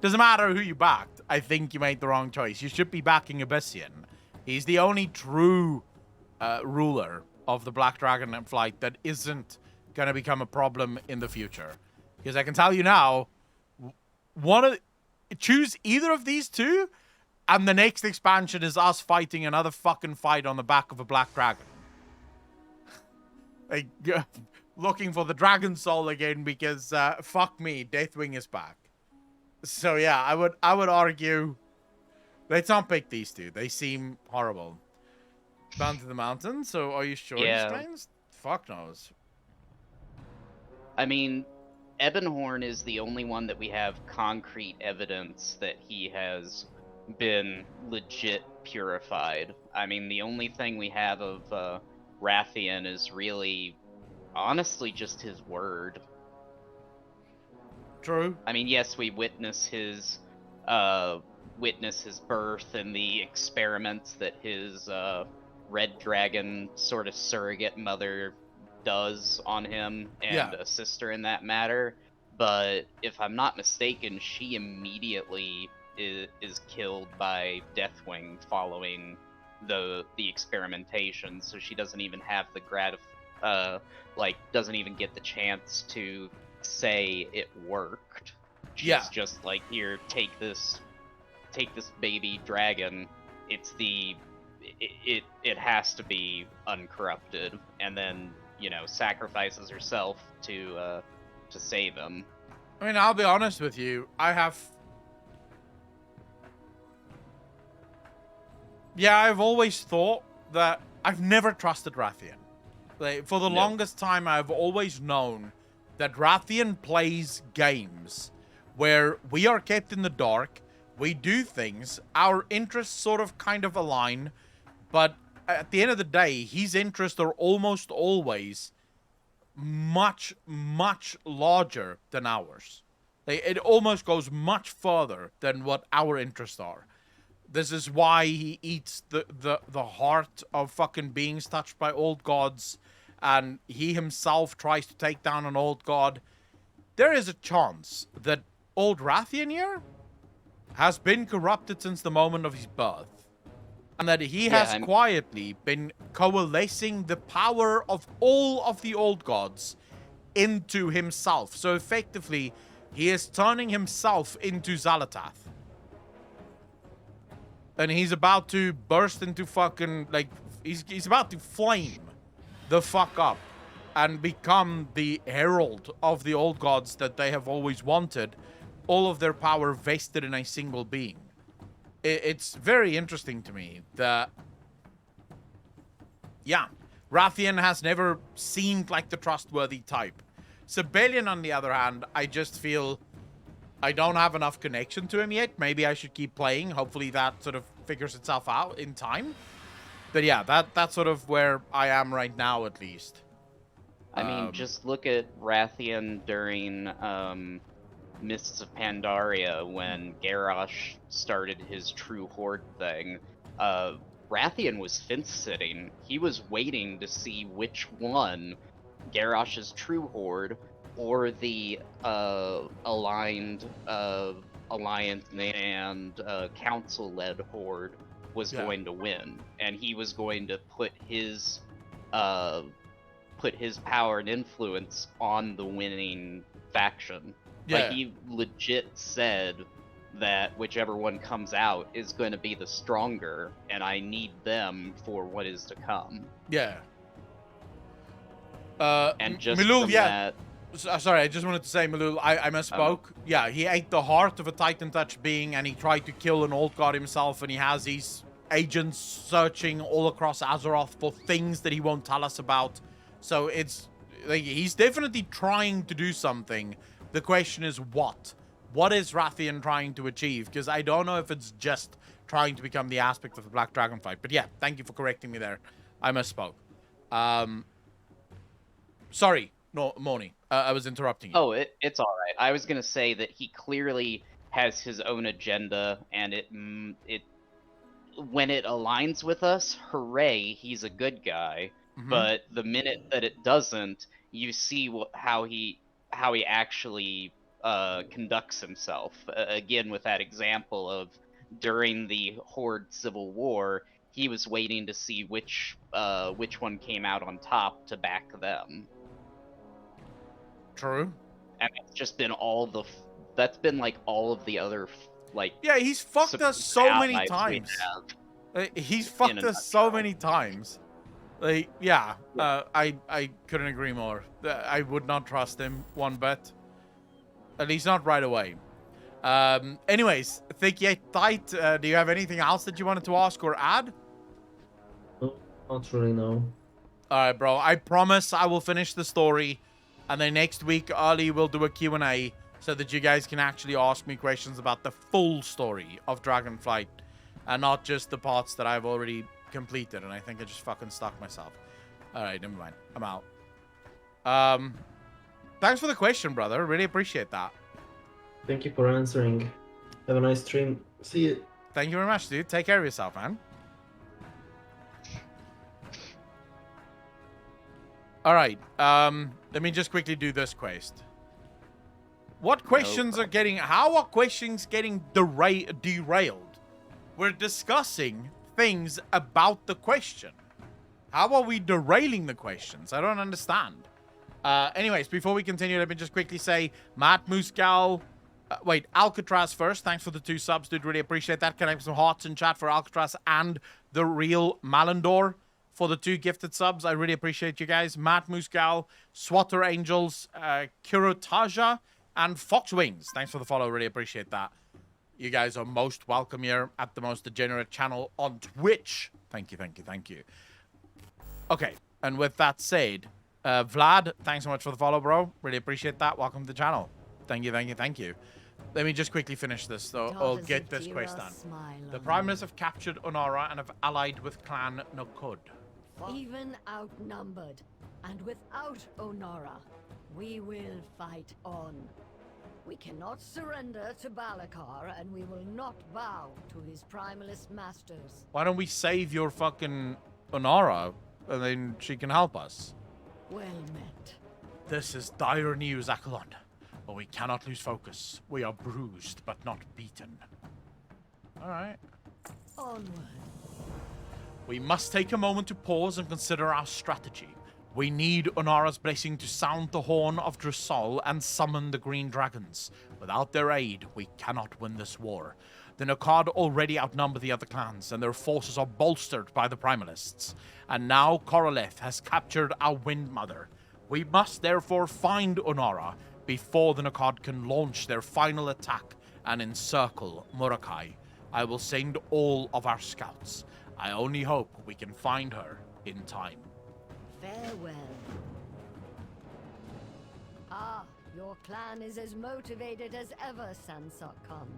Doesn't matter who you backed. I think you made the wrong choice. You should be backing Abyssian. He's the only true ruler of the Black Dragonflight that isn't going to become a problem in the future. Because I can tell you now, choose either of these two, and the next expansion is us fighting another fucking fight on the back of a Black Dragon. Like, looking for the Dragon Soul again, because fuck me, Deathwing is back. So yeah, I would argue, let's not pick these two. They seem horrible. Bound to the mountain. So are you sure he's cleansed? Fuck knows. I mean, Ebonhorn is the only one that we have concrete evidence that he has been legit purified. I mean, the only thing we have of Rathian is really, honestly, just his word. True. I mean, yes, we witness his birth and the experiments that his red dragon sort of surrogate mother does on him and a sister in that matter. But if I'm not mistaken, she immediately is killed by Deathwing following the experimentation, so she doesn't even have the doesn't even get the chance to say it worked. She's just like, here, take this take this baby dragon. It's it has to be uncorrupted, and then sacrifices herself to save him. I mean, I'll be honest with you. I've always thought that I've never trusted Rathian. Like, for the longest time, I've always known that Rathian plays games where we are kept in the dark, we do things, our interests sort of kind of align, but at the end of the day, his interests are almost always much, much larger than ours. It almost goes much further than what our interests are. This is why he eats the heart of fucking beings touched by old gods, and he himself tries to take down an old god. There is a chance that old Rathian here has been corrupted since the moment of his birth, and that he has quietly been coalescing the power of all of the old gods into himself. So effectively, he is turning himself into Xalatath. And he's about to burst into fucking, like, he's about to flame the fuck up and become the herald of the old gods that they have always wanted, all of their power vested in a single being. It's very interesting to me that, Rathian has never seemed like the trustworthy type. Sibelian, on the other hand, I just feel I don't have enough connection to him yet. Maybe I should keep playing. Hopefully that sort of figures itself out in time. But yeah, that's sort of where I am right now, at least. I mean, just look at Rathian during Mists of Pandaria when Garrosh started his True Horde thing. Rathian was fence-sitting. He was waiting to see which one, Garrosh's True Horde or the aligned Alliance and Council-led Horde was going to win, and he was going to put his power and influence on the winning faction. Like, he legit said that whichever one comes out is going to be the stronger, and I need them for what is to come. Yeah. And just Milul, from that... Sorry, I just wanted to say, Milul, I misspoke. Yeah, he ate the heart of a Titan Touch being, and he tried to kill an old god himself, and he has these agents searching all across Azeroth for things that he won't tell us about. So it's... like, he's definitely trying to do something. The question is what? What is Rathian trying to achieve? Because I don't know if it's just trying to become the aspect of the Black Dragonflight. But yeah, thank you for correcting me there. I misspoke. Sorry, no, Moni. I was interrupting you. Oh, it's all right. I was gonna say that he clearly has his own agenda, and it when it aligns with us, hooray, he's a good guy. Mm-hmm. But the minute that it doesn't, you see how he actually conducts himself. Again, with that example of during the Horde Civil War, he was waiting to see which one came out on top to back them. True. And it's just been that's been like all of the other yeah, he's fucked us so many times. He's fucked us so many times. Like, yeah, I couldn't agree more. I would not trust him one bit. At least not right away. Anyways, Thick Yet Tight, do you have anything else that you wanted to ask or add? Not really, no. Alright, bro. I promise I will finish the story. And then next week, early, we'll do a Q&A so that you guys can actually ask me questions about the full story of Dragonflight. And not just the parts that I've already completed. And I think I just fucking stuck myself. Alright, never mind. I'm out. Thanks for the question, brother. Really appreciate that. Thank you for answering. Have a nice stream. See you. Thank you very much, dude. Take care of yourself, man. Alright, let me just quickly do this quest. What questions are getting... How are questions getting derailed? We're discussing things about the question. How are we derailing the questions? I don't understand. Anyways, before we continue, let me just quickly say, Matt Muscal, Wait, Alcatraz first. Thanks for the 2 subs, dude. Really appreciate that. Can I have some hearts in chat for Alcatraz and the real Malandor for the 2 gifted subs? I really appreciate you guys. Matt Musgal, Swatter Angels, Kirotaja, and Foxwings. Thanks for the follow. Really appreciate that. You guys are most welcome here at the most degenerate channel on Twitch. Thank you, thank you, thank you. Okay, and with that said, Vlad, thanks so much for the follow, bro. Really appreciate that. Welcome to the channel. Thank you, thank you, thank you. Let me just quickly finish this, though. I'll get this quest done. The Primalists have captured Onara and have allied with Clan Nokud. Even outnumbered, and without Onara, we will fight on. We cannot surrender to Balakar, and we will not bow to his Primalist masters. Why don't we save your fucking Onara, and then she can help us? Well met. This is dire news, Akalon. But we cannot lose focus. We are bruised, but not beaten. Alright. Onward. We must take a moment to pause and consider our strategy. We need Onara's blessing to sound the horn of Drusal and summon the Green Dragons. Without their aid, we cannot win this war. The Nokud already outnumber the other clans, and their forces are bolstered by the Primalists. And now Koroleth has captured our Wind Mother. We must therefore find Onara before the Nokud can launch their final attack and encircle Murakai. I will send all of our scouts. I only hope we can find her in time. Farewell. Ah, your clan is as motivated as ever, Sansok Khan.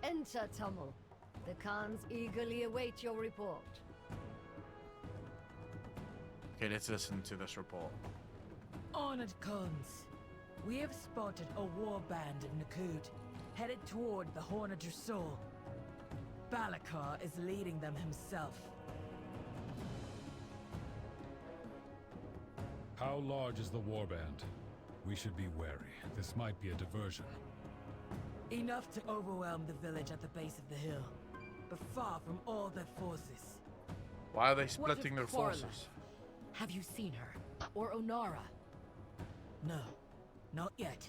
Enter, Tummel. The Khans eagerly await your report. Okay, let's listen to this report. Honored Khans, we have spotted a war band of Nokud, headed toward the Horn of Drusal. Balakar is leading them himself. How large is the warband? We should be wary. This might be a diversion. Enough to overwhelm the village at the base of the hill, but far from all their forces. Why are they splitting their forces? Have you seen her? Or Onara? No, not yet.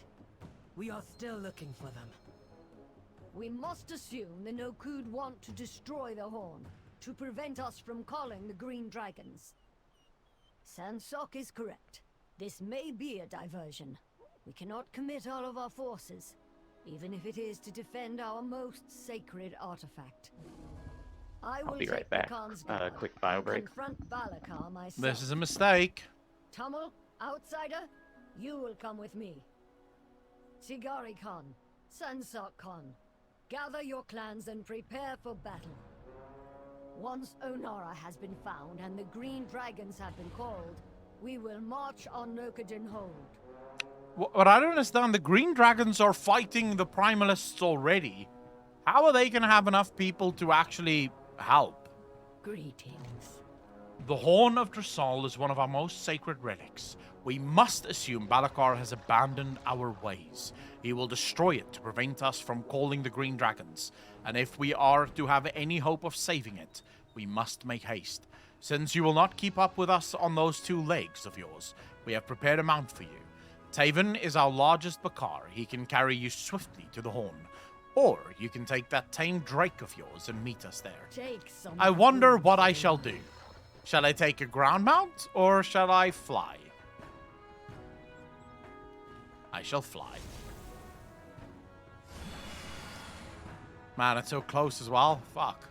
We are still looking for them. We must assume the Nokud want to destroy the Horn, to prevent us from calling the Green Dragons. Sansok is correct. This may be a diversion. We cannot commit all of our forces, even if it is to defend our most sacred artifact. I'll be right back. Quick bio break. Confront Balakar myself. This is a mistake. Tummel, outsider, you will come with me. Tigari Khan, Sansok Khan, gather your clans and prepare for battle. Once Onara has been found and the Green Dragons have been called, we will march on Nokudin Hold. What I don't understand, the Green Dragons are fighting the Primalists already. How are they going to have enough people to actually help? Greetings. The Horn of Drusal is one of our most sacred relics. We must assume Balakar has abandoned our ways. He will destroy it to prevent us from calling the Green Dragons. And if we are to have any hope of saving it, we must make haste. Since you will not keep up with us on those 2 legs of yours, we have prepared a mount for you. Taven is our largest Bakar. He can carry you swiftly to the Horn. Or you can take that tame drake of yours and meet us there. I wonder what I shall do. Shall I take a ground mount, or shall I fly? I shall fly. Man, it's so close as well. Fuck.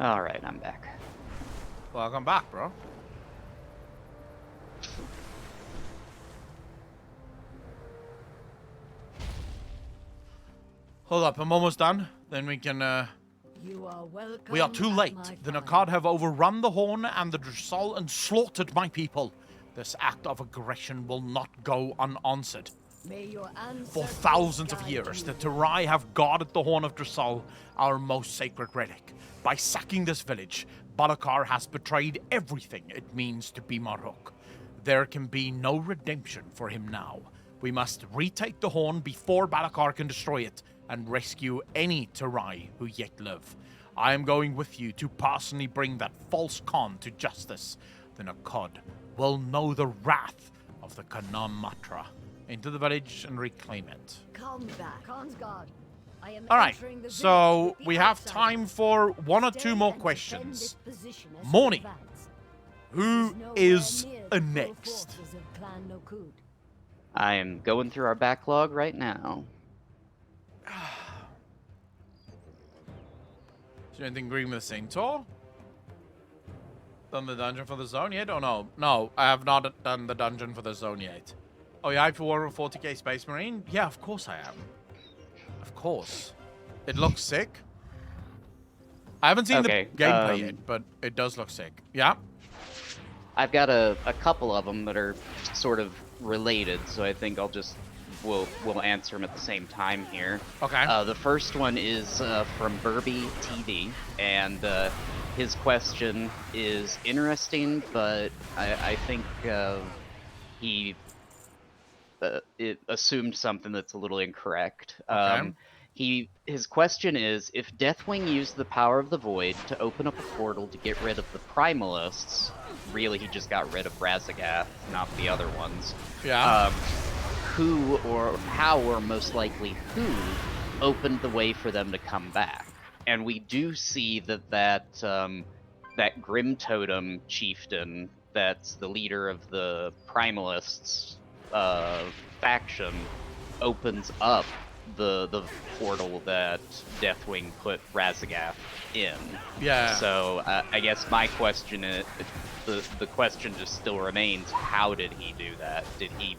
Alright, I'm back. Welcome back, bro. Hold up, I'm almost done. Then we can, You are welcome. We are too late. The Nokud have overrun the Horn and the Drusal and slaughtered my people. This act of aggression will not go unanswered. May your For thousands of years, the Terai have guarded the Horn of Drusal, our most sacred relic. By sacking this village, Balakar has betrayed everything it means to be Maruk. There can be no redemption for him now. We must retake the Horn before Balakar can destroy it and rescue any Terai who yet live. I am going with you to personally bring that false Khan to justice. Then Akkad will know the wrath of the Kanan Matra. Into the village and reclaim it. Come back, Khan's guard. I am Alright, entering the so village with we the have outsider. time for one or Stay two more and defend questions. this position as we Morning, advance. who Nowhere is near the full next? forces of Clan Nokud. I am going through our backlog right now. Is there anything green with the Centaur? Done the dungeon for the zone yet? Oh no. No, I have not done the dungeon for the zone yet. Oh yeah, I for 40k Space Marine? Yeah, of course I am. Of course. It looks sick. I haven't seen Okay, the gameplay yet, but it does look sick. Yeah? I've got a couple of them that are sort of related, so I think we'll answer them at the same time here. Okay. The first one is from Burby TV, and his question is interesting, but I think he it assumed something that's a little incorrect. Okay. His question is, if Deathwing used the power of the Void to open up a portal to get rid of the Primalists, really he just got rid of Razagath, not the other ones. Yeah. Who or how, or most likely who, opened the way for them to come back? And we do see that Grim Totem chieftain, that's the leader of the Primalists faction, opens up the portal that Deathwing put Razagath in. Yeah. So I guess my question is, the question just still remains: how did he do that? Did he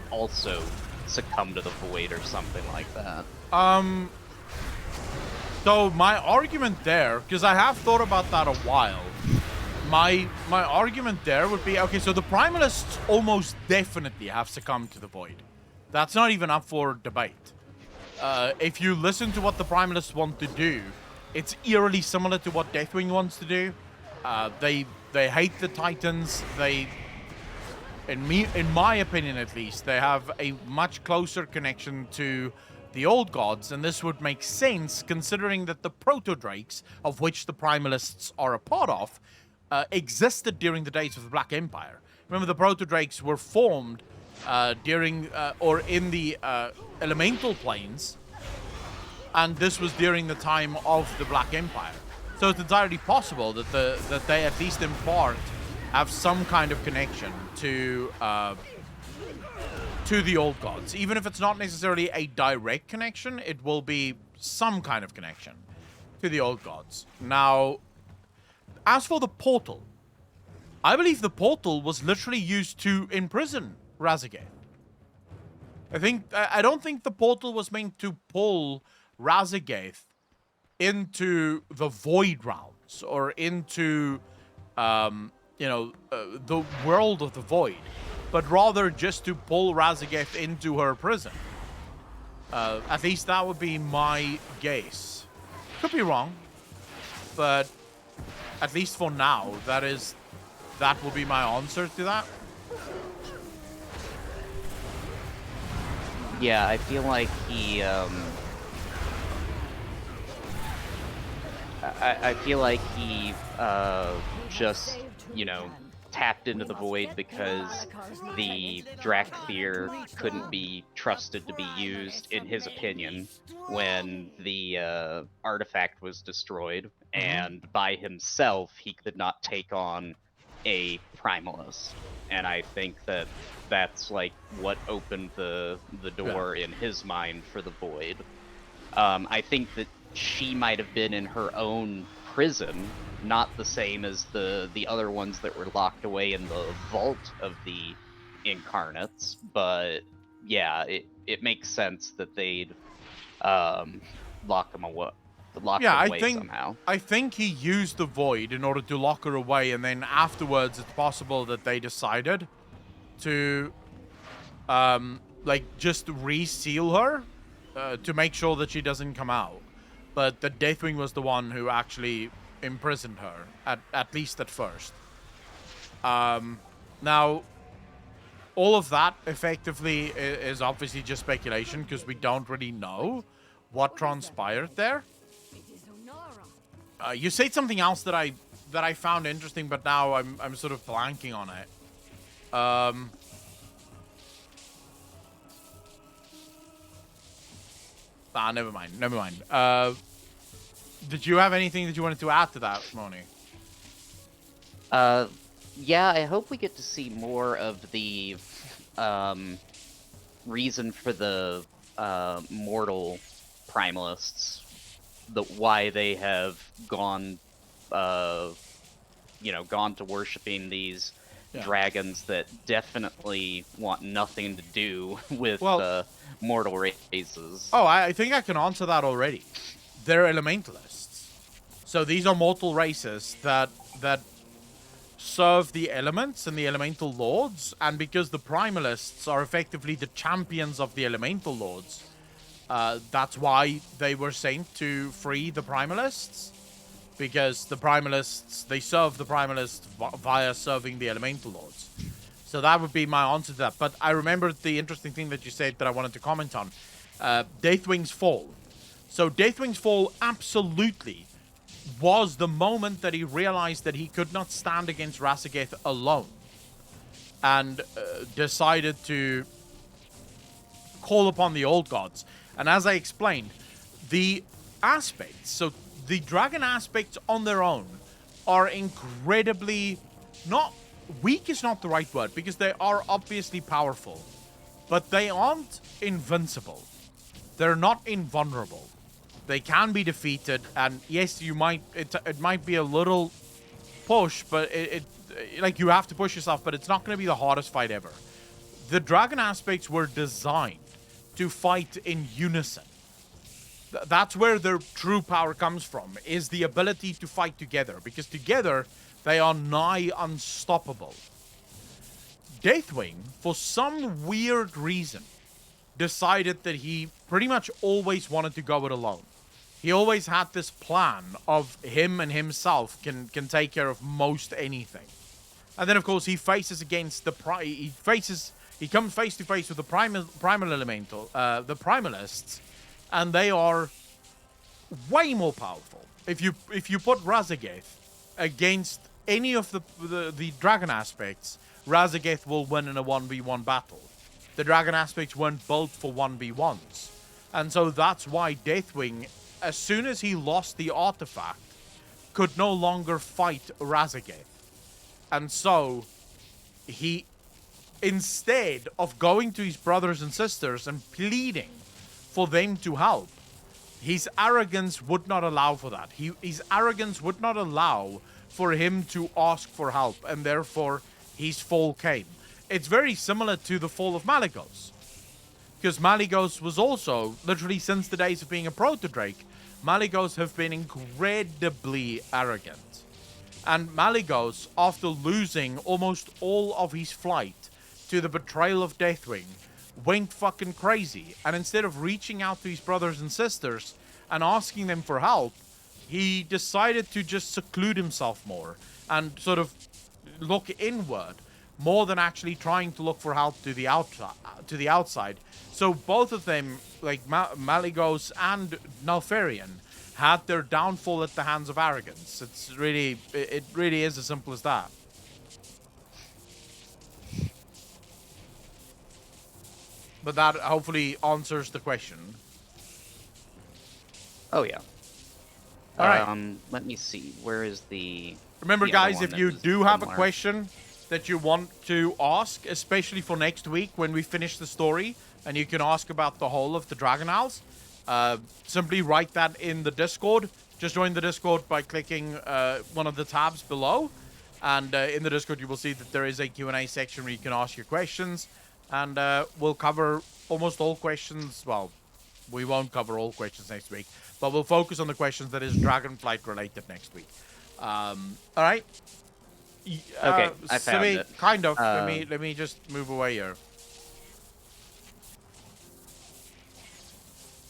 also succumb to the void or something like that? So my argument there, because I have thought about that a while, my argument there would be, okay, so the Primalists almost definitely have succumbed to the void. That's not even up for debate. If you listen to what the Primalists want to do, it's eerily similar to what Deathwing wants to do. They hate the Titans. In my opinion at least, they have a much closer connection to the old gods, and this would make sense considering that the Proto-Drakes, of which the Primalists are a part of, existed during the days of the Black Empire. Remember, the Proto-Drakes were formed during or in the elemental planes, and this was during the time of the Black Empire. So it's entirely possible that they, at least in part, have some kind of connection to the old gods. Even if it's not necessarily a direct connection, it will be some kind of connection to the old gods. Now, as for the portal, I believe the portal was literally used to imprison Razagath. I don't think the portal was meant to pull Razagath into the Void Realms or into, the world of the Void, but rather just to pull Razagath into her prison. At least that would be my guess. Could be wrong, but at least for now, that will be my answer to that. Yeah, I feel like he, I feel like he, just, tapped into the void because the Drakthir couldn't be trusted to be used, in his opinion, when the, artifact was destroyed, and by himself, he could not take on a Primalist. And I think that's like what opened the door in his mind for the void. I think that she might have been in her own prison, not the same as the other ones that were locked away in the vault of the incarnates, but yeah, it makes sense that they'd lock them away. Somehow. I think he used the void in order to lock her away, and then afterwards it's possible that they decided to just reseal her to make sure that she doesn't come out. But the Deathwing was the one who actually imprisoned her, at least at first. Now, all of that effectively is obviously just speculation because we don't really know what transpired there. You said something else that I found interesting, but now I'm sort of blanking on it. Never mind. Never mind. Did you have anything that you wanted to add to that, Moni? Yeah, I hope we get to see more of the reason for the mortal primalists, why they have gone, gone to worshiping these dragons that definitely want nothing to do with mortal races. Oh, I think I can answer that already. They're elementalists. So these are mortal races that serve the elements and the elemental lords, and because the primalists are effectively the champions of the elemental lords, that's why they were sent to free the primalists, because the primalists, they serve the primalists via serving the elemental lords. So that would be my answer to that. But I remembered the interesting thing that you said that I wanted to comment on. Deathwing's fall. So Deathwing's fall absolutely was the moment that he realized that he could not stand against Razageth alone, and decided to call upon the old gods. And as I explained, the aspects, so the dragon aspects on their own are incredibly, not weak is not the right word, because they are obviously powerful, but they aren't invincible. They're not invulnerable. They can be defeated, and yes, you might, it might be a little push, but it like you have to push yourself, but it's not going to be the hardest fight ever. The dragon aspects were designed to fight in unison. That's where their true power comes from, is the ability to fight together, because together they are nigh unstoppable. Deathwing, for some weird reason, decided that he pretty much always wanted to go it alone. He always had this plan of him and himself can take care of most anything. And then, of course, he faces against the he comes face to face with the primal elemental, the primalists, and they are way more powerful. If you put Razageth against any of the dragon aspects, Razageth will win in a 1v1 battle. The dragon aspects weren't built for 1v1s. And so that's why Deathwing, as soon as he lost the artifact, could no longer fight Razageth. And so he, instead of going to his brothers and sisters and pleading for them to help, his arrogance would not allow for that. His arrogance would not allow for him to ask for help, and therefore his fall came. It's very similar to the fall of Malygos, because Malygos was also, literally since the days of being a proto-drake, Malygos have been incredibly arrogant. And Malygos, after losing almost all of his flight to the betrayal of Deathwing, went fucking crazy. And instead of reaching out to his brothers and sisters and asking them for help, he decided to just seclude himself more and sort of look inward more than actually trying to look for help to the outside. So both of them, like Malygos and Neltharion, had their downfall at the hands of arrogance. It's really, it really is as simple as that. But that hopefully answers the question. Oh yeah. All right. Let me see. Where is the? Remember, the guys, if you do have a question that you want to ask, especially for next week when we finish the story, and you can ask about the whole of the Dragon Isles, simply write that in the Discord. Just join the Discord by clicking one of the tabs below. And in the Discord, you will see that there is a Q&A section where you can ask your questions. And we'll cover almost all questions. Well, we won't cover all questions next week, but we'll focus on the questions that is Dragonflight related next week. All right. Okay, I found it. Kind of. Let me just move away here.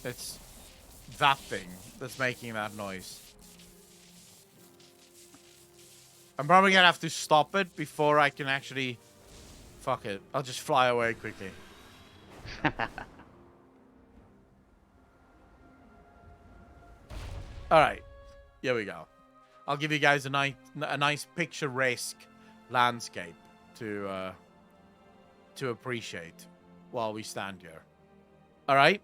It's that thing that's making that noise. I'm probably gonna have to stop it before I can actually. Fuck it. I'll just fly away quickly. Alright. Here we go. I'll give you guys a nice picturesque landscape to appreciate while we stand here. All right.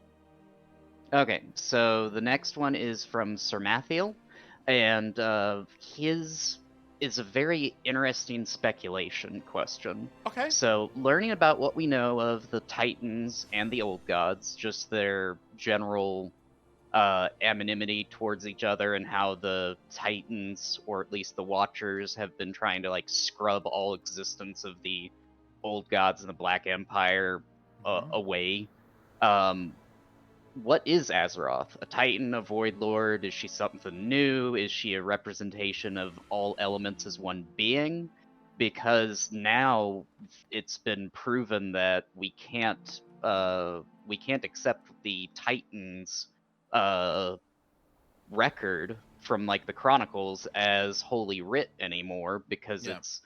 Okay, so the next one is from Sir Mathiel, and his is a very interesting speculation question. Okay. So, learning about what we know of the Titans and the Old Gods, just their general anonymity towards each other, and how the Titans, or at least the Watchers, have been trying to like scrub all existence of the Old Gods and the Black Empire away. What is Azeroth? A Titan, a Void Lord? Is she something new? Is she a representation of all elements as one being? Because now it's been proven that we can't accept the Titans record from like the Chronicles as Holy Writ anymore, because it's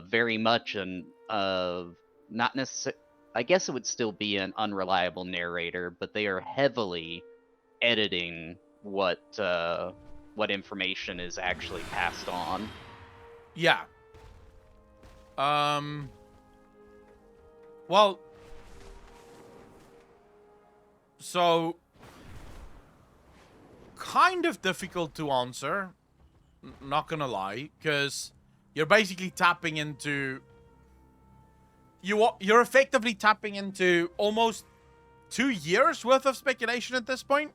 very much an not necessarily. I guess it would still be an unreliable narrator, but they are heavily editing what information is actually passed on. Yeah. Well, so kind of difficult to answer, not gonna lie, because you're basically tapping into you're effectively tapping into almost 2 years worth of speculation at this point.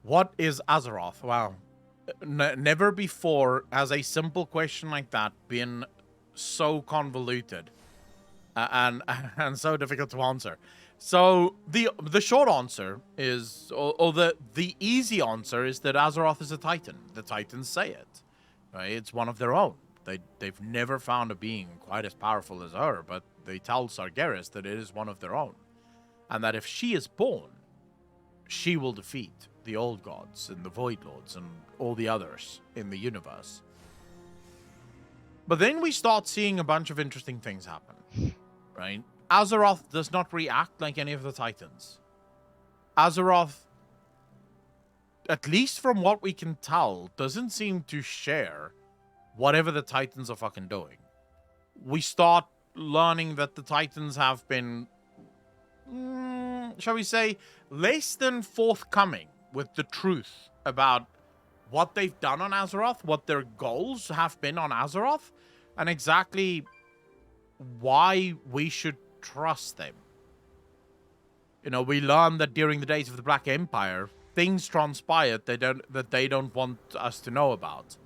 What is Azeroth? Wow. Never before has a simple question like that been so convoluted and so difficult to answer. So the short answer is, or the easy answer is that Azeroth is a Titan. The Titans say it. Right? It's one of their own. They've never found a being quite as powerful as her, but they tell Sargeras that it is one of their own, and that if she is born, she will defeat the Old Gods and the Void Lords and all the others in the universe. But then we start seeing a bunch of interesting things happen, right? Azeroth does not react like any of the Titans. Azeroth, at least from what we can tell, doesn't seem to share whatever the Titans are fucking doing. We start learning that the Titans have been, shall we say, less than forthcoming with the truth about what they've done on Azeroth, what their goals have been on Azeroth, and exactly why we should trust them. You know, we learned that during the days of the Black Empire, things transpired that they don't want us to know about.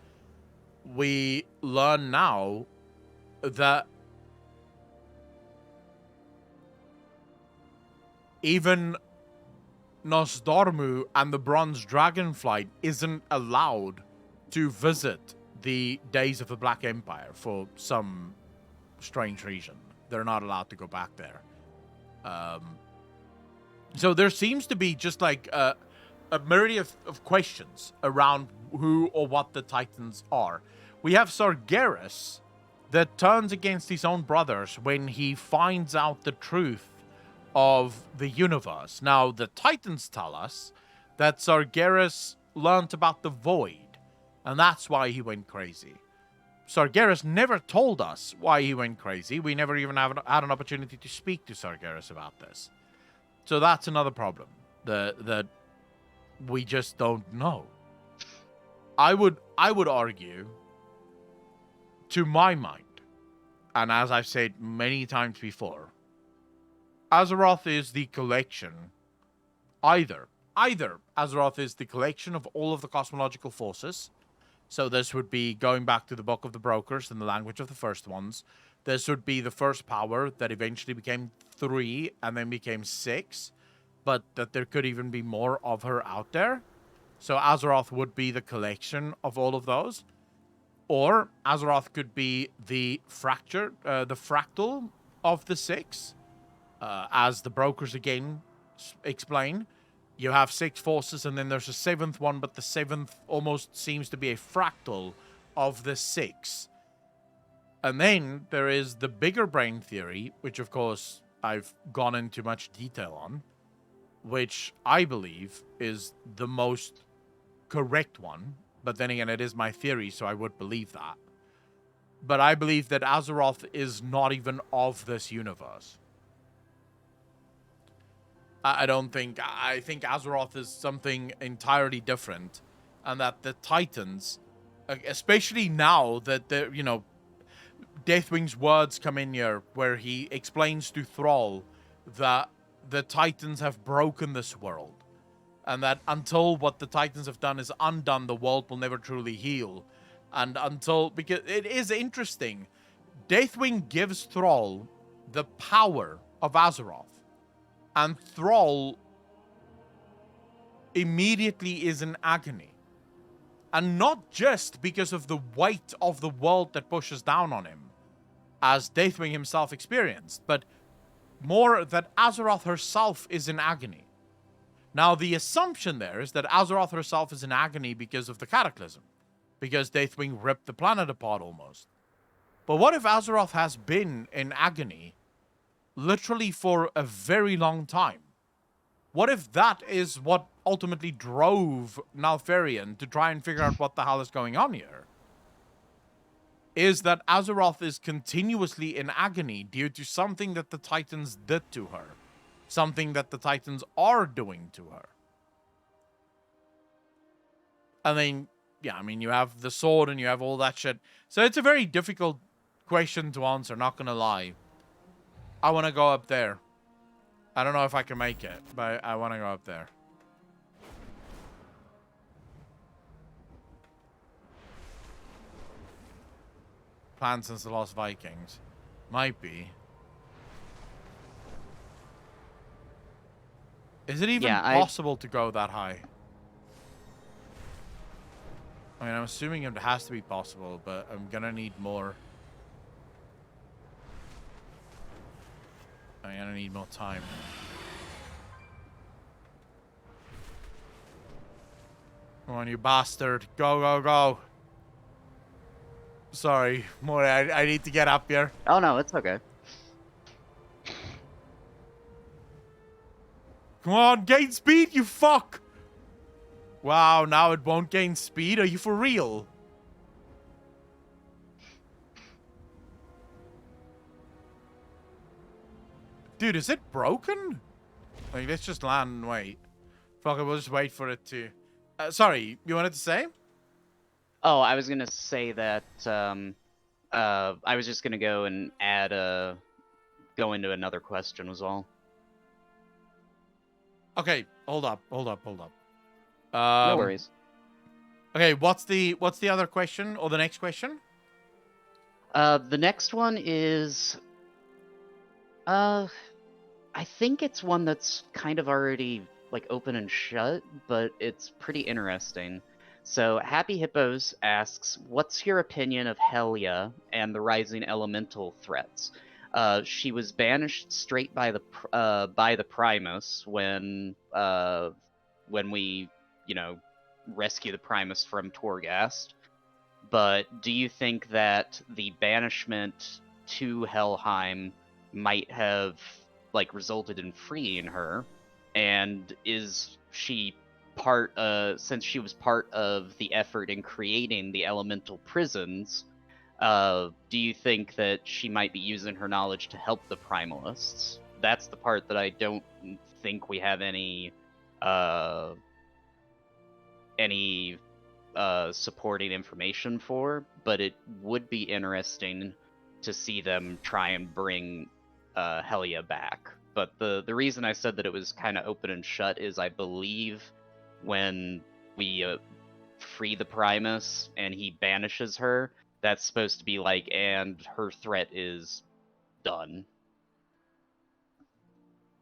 We learn now that even Nosdormu and the Bronze Dragonflight isn't allowed to visit the days of the Black Empire for some strange reason. They're not allowed to go back there. So there seems to be just like a myriad of questions around who or what the Titans are. We have Sargeras that turns against his own brothers when he finds out the truth of the universe. Now, the Titans tell us that Sargeras learned about the Void, and that's why he went crazy. Sargeras never told us why he went crazy. We never even had an opportunity to speak to Sargeras about this. So that's another problem that we just don't know. I would argue, to my mind, and as I've said many times before, Azeroth is the collection, either Azeroth is the collection of all of the cosmological forces. So this would be going back to the Book of the Brokers and the language of the first ones. This would be the first power that eventually became 3 and then became 6, but that there could even be more of her out there. So Azeroth would be the collection of all of those. Or Azeroth could be the fractal of the 6. As the Brokers again explain, you have 6 forces and then there's a 7th one, but the 7th almost seems to be a fractal of the 6. And then there is the bigger brain theory, which of course I've gone into much detail on, which I believe is the most correct one. But then again, it is my theory, so I would believe that. But I believe that Azeroth is not even of this universe. I don't think... I think Azeroth is something entirely different. And that the Titans, especially now that they're, you know, Deathwing's words come in here where he explains to Thrall that the Titans have broken this world. And that until what the Titans have done is undone, the world will never truly heal. And until... Because it is interesting. Deathwing gives Thrall the power of Azeroth. And Thrall immediately is in agony. And not just because of the weight of the world that pushes down on him, as Deathwing himself experienced, but more that Azeroth herself is in agony. Now, the assumption there is that Azeroth herself is in agony because of the Cataclysm, because Deathwing ripped the planet apart almost. But what if Azeroth has been in agony literally for a very long time? What if that is what ultimately drove Naltharion to try and figure out what the hell is going on here? Is that Azeroth is continuously in agony due to something that the Titans did to her. Something that the Titans are doing to her. And then, yeah, I mean, you have the sword and you have all that shit. So it's a very difficult question to answer, not gonna lie. I want to go up there. I don't know if I can make it, but I want to go up there. Planned since the Lost Vikings. Might be. Is it even possible to go that high? I mean, I'm assuming it has to be possible, but I'm gonna need more. I'm gonna need more time. Come on, you bastard. Go, go, go. Sorry, Mori, I need to get up here. Oh, no, it's okay. Come on, gain speed, you fuck! Wow, now it won't gain speed? Are you for real? Dude, is it broken? Like, let's just land and wait. Fuck it, we'll just wait for it to... sorry, you wanted to say? Oh, I was gonna say that, I was just gonna go and add go into another question was all. Okay, hold up. No worries. Okay, what's the other question, or the next question? The next one is... I think it's one that's kind of already, like, open and shut, but it's pretty interesting. So, Happy Hippos asks, what's your opinion of Helia and the rising elemental threats? She was banished straight by the Primus when we, you know, rescue the Primus from Torghast. But do you think that the banishment to Helheim might have, like, resulted in freeing her? And is she part, since she was part of the effort in creating the elemental prisons, do you think that she might be using her knowledge to help the Primalists? That's the part that I don't think we have any supporting information for, but it would be interesting to see them try and bring Helia back. But the reason I said that it was kind of open and shut is I believe when we free the Primus and he banishes her, that's supposed to be like, and her threat is done.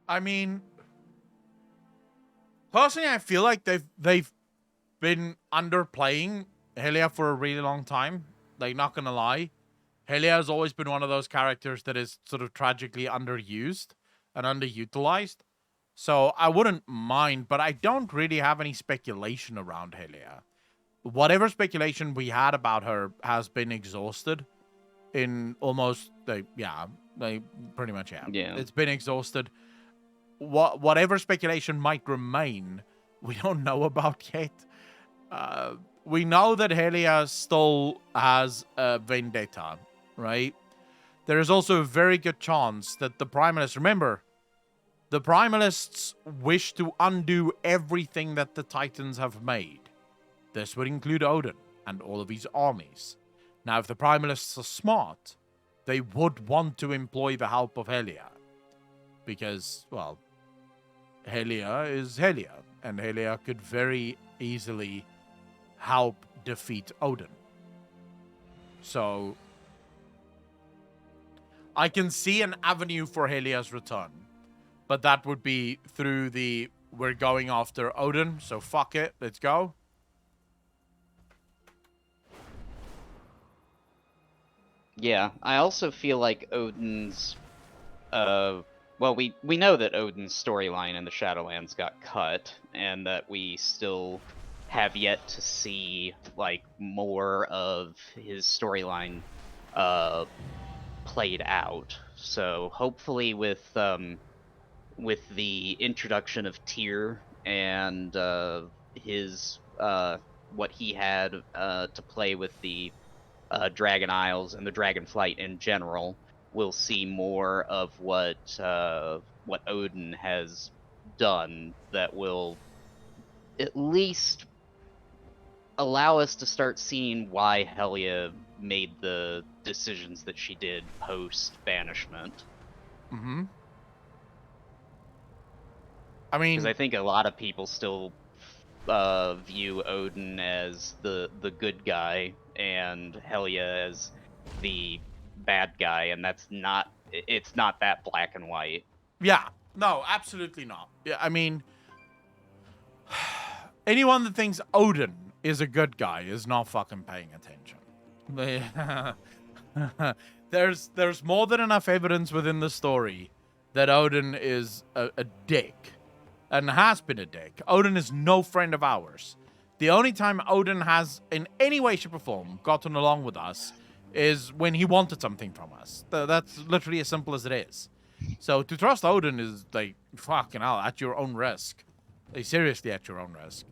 I mean, personally, I feel like they've been underplaying Helia for a really long time. Like, not gonna lie, Helia has always been one of those characters that is sort of tragically underused and underutilized. So I wouldn't mind, but I don't really have any speculation around Helia. Whatever speculation we had about her has been exhausted in almost, pretty much, yeah. It's been exhausted. whatever speculation might remain, we don't know about yet. We know that Helia still has a vendetta, right? There is also a very good chance that the Primalists, remember, the Primalists wish to undo everything that the Titans have made. This would include Odin and all of his armies. Now, if the Primalists are smart, they would want to employ the help of Helia. Because, well, Helia is Helia, and Helia could very easily help defeat Odin. So, I can see an avenue for Helia's return, but that would be through the, we're going after Odin, so fuck it, let's go. Yeah, I also feel like Odin's, well, we know that Odin's storyline in the Shadowlands got cut, and that we still have yet to see, like, more of his storyline, played out. So hopefully with the introduction of Tyr and, his, what he had, to play with the Dragon Isles and the Dragonflight in general, we'll see more of what Odin has done that will at least allow us to start seeing why Helia made the decisions that she did post-banishment. Mm-hmm. I mean, because I think a lot of people still view Odin as the good guy and Helia as the bad guy, and it's not that black and white. Yeah, no, absolutely not. Yeah, I mean, anyone that thinks Odin is a good guy is not fucking paying attention. There's more than enough evidence within the story that Odin is a dick, and has been a dick. Odin is no friend of ours. The only time Odin has, in any way, shape, or form, gotten along with us is when he wanted something from us. That's literally as simple as it is. So to trust Odin is, like, fucking hell, at your own risk. Like, seriously at your own risk.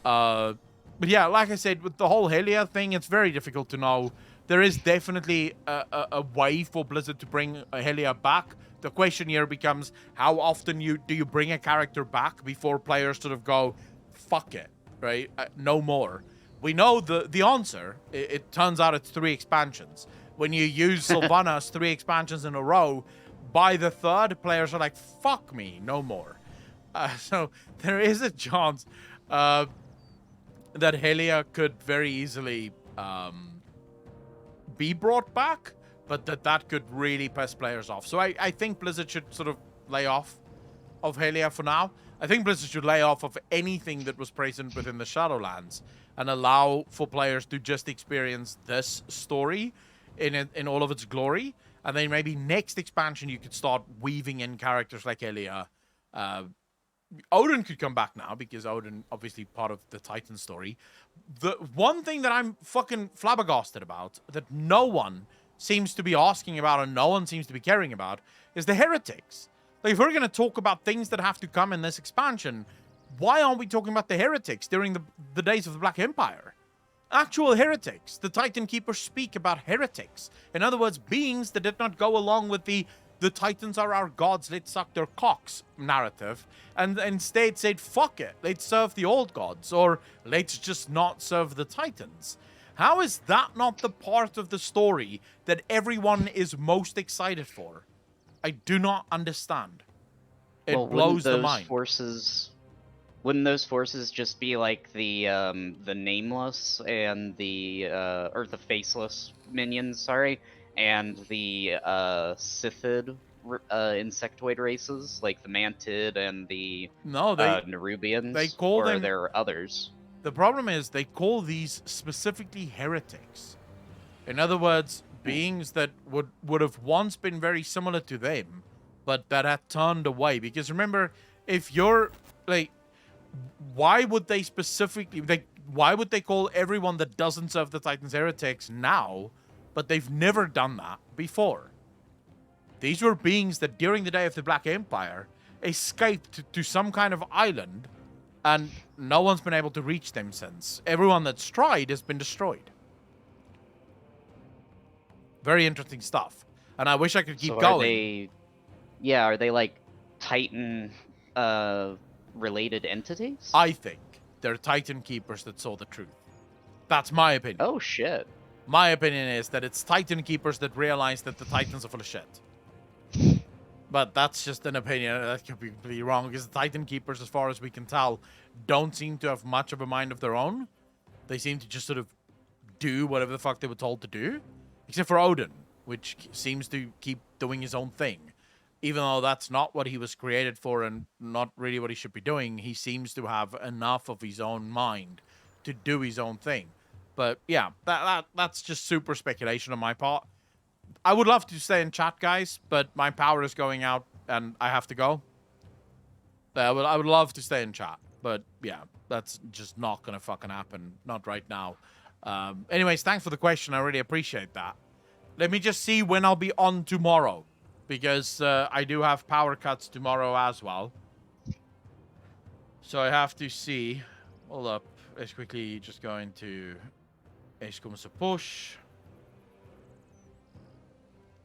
But yeah, like I said, with the whole Helia thing, it's very difficult to know. There is definitely a way for Blizzard to bring Helia back. The question here becomes, how often do you bring a character back before players sort of go, fuck it, right? No more. We know the answer. It turns out it's 3 expansions. When you use Sylvanas 3 expansions in a row, by the 3rd, players are like, fuck me, no more. So there is a chance that Helia could very easily be brought back, but that could really piss players off. So I think Blizzard should sort of lay off of Helia for now. I think Blizzard should lay off of anything that was present within the Shadowlands and allow for players to just experience this story in all of its glory. And then maybe next expansion you could start weaving in characters like Helia. Odin could come back now because Odin obviously part of the Titan story. The one thing that I'm fucking flabbergasted about that no one seems to be asking about and no one seems to be caring about is the heretics. Like, if we're going to talk about things that have to come in this expansion, why aren't we talking about the heretics during the days of the Black Empire? Actual heretics. The Titan Keepers speak about heretics. In other words, beings that did not go along with the Titans are our gods, let's suck their cocks narrative, and instead said, fuck it, let's serve the old gods, or let's just not serve the Titans. How is that not the part of the story that everyone is most excited for? I do not understand. It blows the mind. Wouldn't those forces just be like the nameless and or the faceless minions, sorry, and the Sithid insectoid races, like the Mantid and the Nerubians? They call them. Or are there others? The problem is they call these specifically heretics. In other words, beings that would have once been very similar to them, but that had turned away. Because remember, if you're like, why would they specifically why would they call everyone that doesn't serve the Titans heretics now, but they've never done that before? These were beings that during the day of the Black Empire escaped to some kind of island, and no one's been able to reach them since. Everyone that's tried has been destroyed. Very interesting stuff. And I wish I could keep going. Are they like Titan related entities? I think they're Titan Keepers that saw the truth. That's my opinion. Oh, shit. My opinion is that it's Titan Keepers that realize that the Titans are full of shit. But that's just an opinion. That could be completely wrong, because the Titan Keepers, as far as we can tell, don't seem to have much of a mind of their own. They seem to just sort of do whatever the fuck they were told to do. Except for Odin, which seems to keep doing his own thing. Even though that's not what he was created for and not really what he should be doing, he seems to have enough of his own mind to do his own thing. But yeah, that's just super speculation on my part. I would love to stay in chat, guys, but my power is going out and I have to go. I would love to stay in chat, but yeah, that's just not gonna fucking happen. Not right now. Anyways, thanks for the question. I really appreciate that. Let me just see when I'll be on tomorrow, because I do have power cuts tomorrow as well. So I have to see. Hold up. Let's quickly just go into Ace push.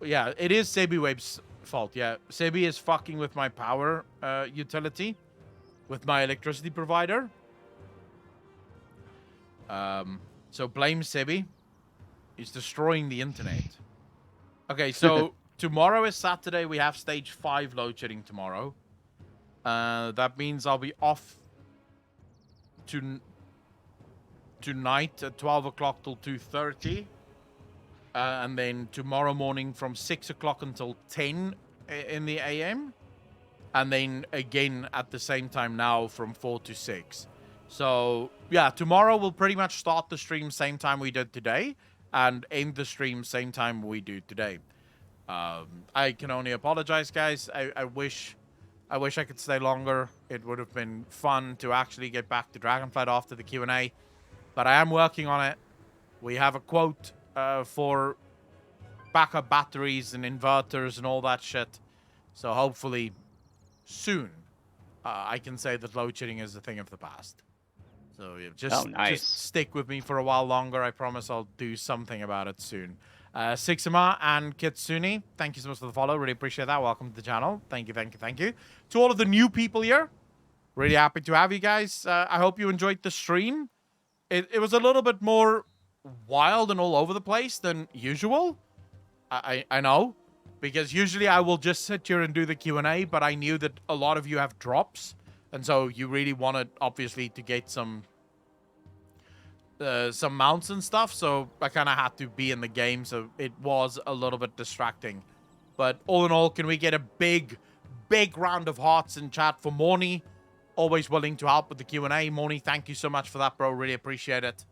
Yeah, it is Sebiwave's fault. Yeah, Sebi is fucking with my power utility, with my electricity provider. So blame Sebi. He's destroying the internet. Okay, so tomorrow is Saturday. We have stage 5 load shedding tomorrow. That means I'll be off tonight at 12 o'clock till 2:30. And then tomorrow morning from 6 o'clock until 10 in the AM. And then again at the same time now from 4 to 6. So, yeah, tomorrow we'll pretty much start the stream same time we did today and end the stream same time we do today. I can only apologize, guys. I wish I could stay longer. It would have been fun to actually get back to Dragonflight after the Q&A. But I am working on it. We have a quote for backup batteries and inverters and all that shit. So hopefully soon I can say that load shedding is a thing of the past. So yeah, just stick with me for a while longer. I promise I'll do something about it soon. Sixima and Kitsune, thank you so much for the follow. Really appreciate that. Welcome to the channel. Thank you, thank you, thank you. To all of the new people here, really happy to have you guys. I hope you enjoyed the stream. It was a little bit more wild and all over the place than usual. I know, because usually I will just sit here and do the Q&A, but I knew that a lot of you have drops, and so you really wanted, obviously, to get some mounts and stuff, so I kind of had to be in the game, so it was a little bit distracting. But all in all, can we get a big round of hearts in chat for Morny? Always willing to help with the Q&A. Morny, thank you so much for that, bro. Really appreciate it.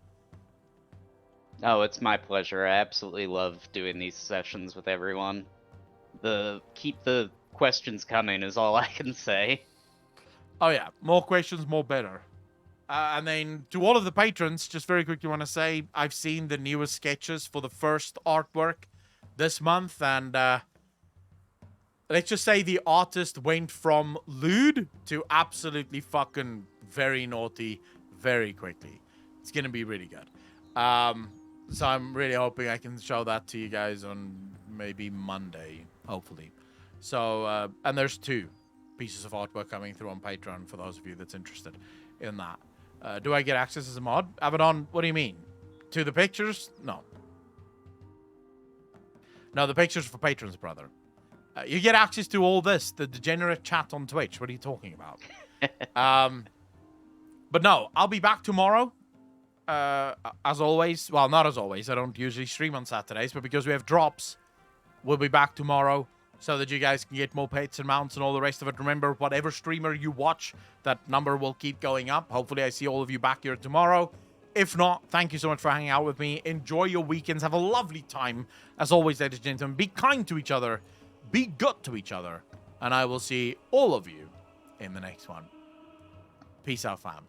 Oh, it's my pleasure. I absolutely love doing these sessions with everyone. Keep the questions coming is all I can say. Oh yeah, more questions, more better. And then to all of the patrons, just very quickly want to say I've seen the newest sketches for the first artwork this month, and let's just say the artist went from lewd to absolutely fucking very naughty very quickly. It's gonna be really good. So I'm really hoping I can show that to you guys on maybe Monday, hopefully. So, and there's 2 pieces of artwork coming through on Patreon for those of you that's interested in that. Do I get access as a mod? Abaddon, what do you mean? To the pictures? No. No, the pictures are for patrons, brother. You get access to all this, the degenerate chat on Twitch. What are you talking about? But no, I'll be back tomorrow. As always. Well, not as always. I don't usually stream on Saturdays, but because we have drops, we'll be back tomorrow so that you guys can get more pets and mounts and all the rest of it. Remember, whatever streamer you watch, that number will keep going up. Hopefully, I see all of you back here tomorrow. If not, thank you so much for hanging out with me. Enjoy your weekends. Have a lovely time. As always, ladies and gentlemen, be kind to each other. Be good to each other. And I will see all of you in the next one. Peace out, fam.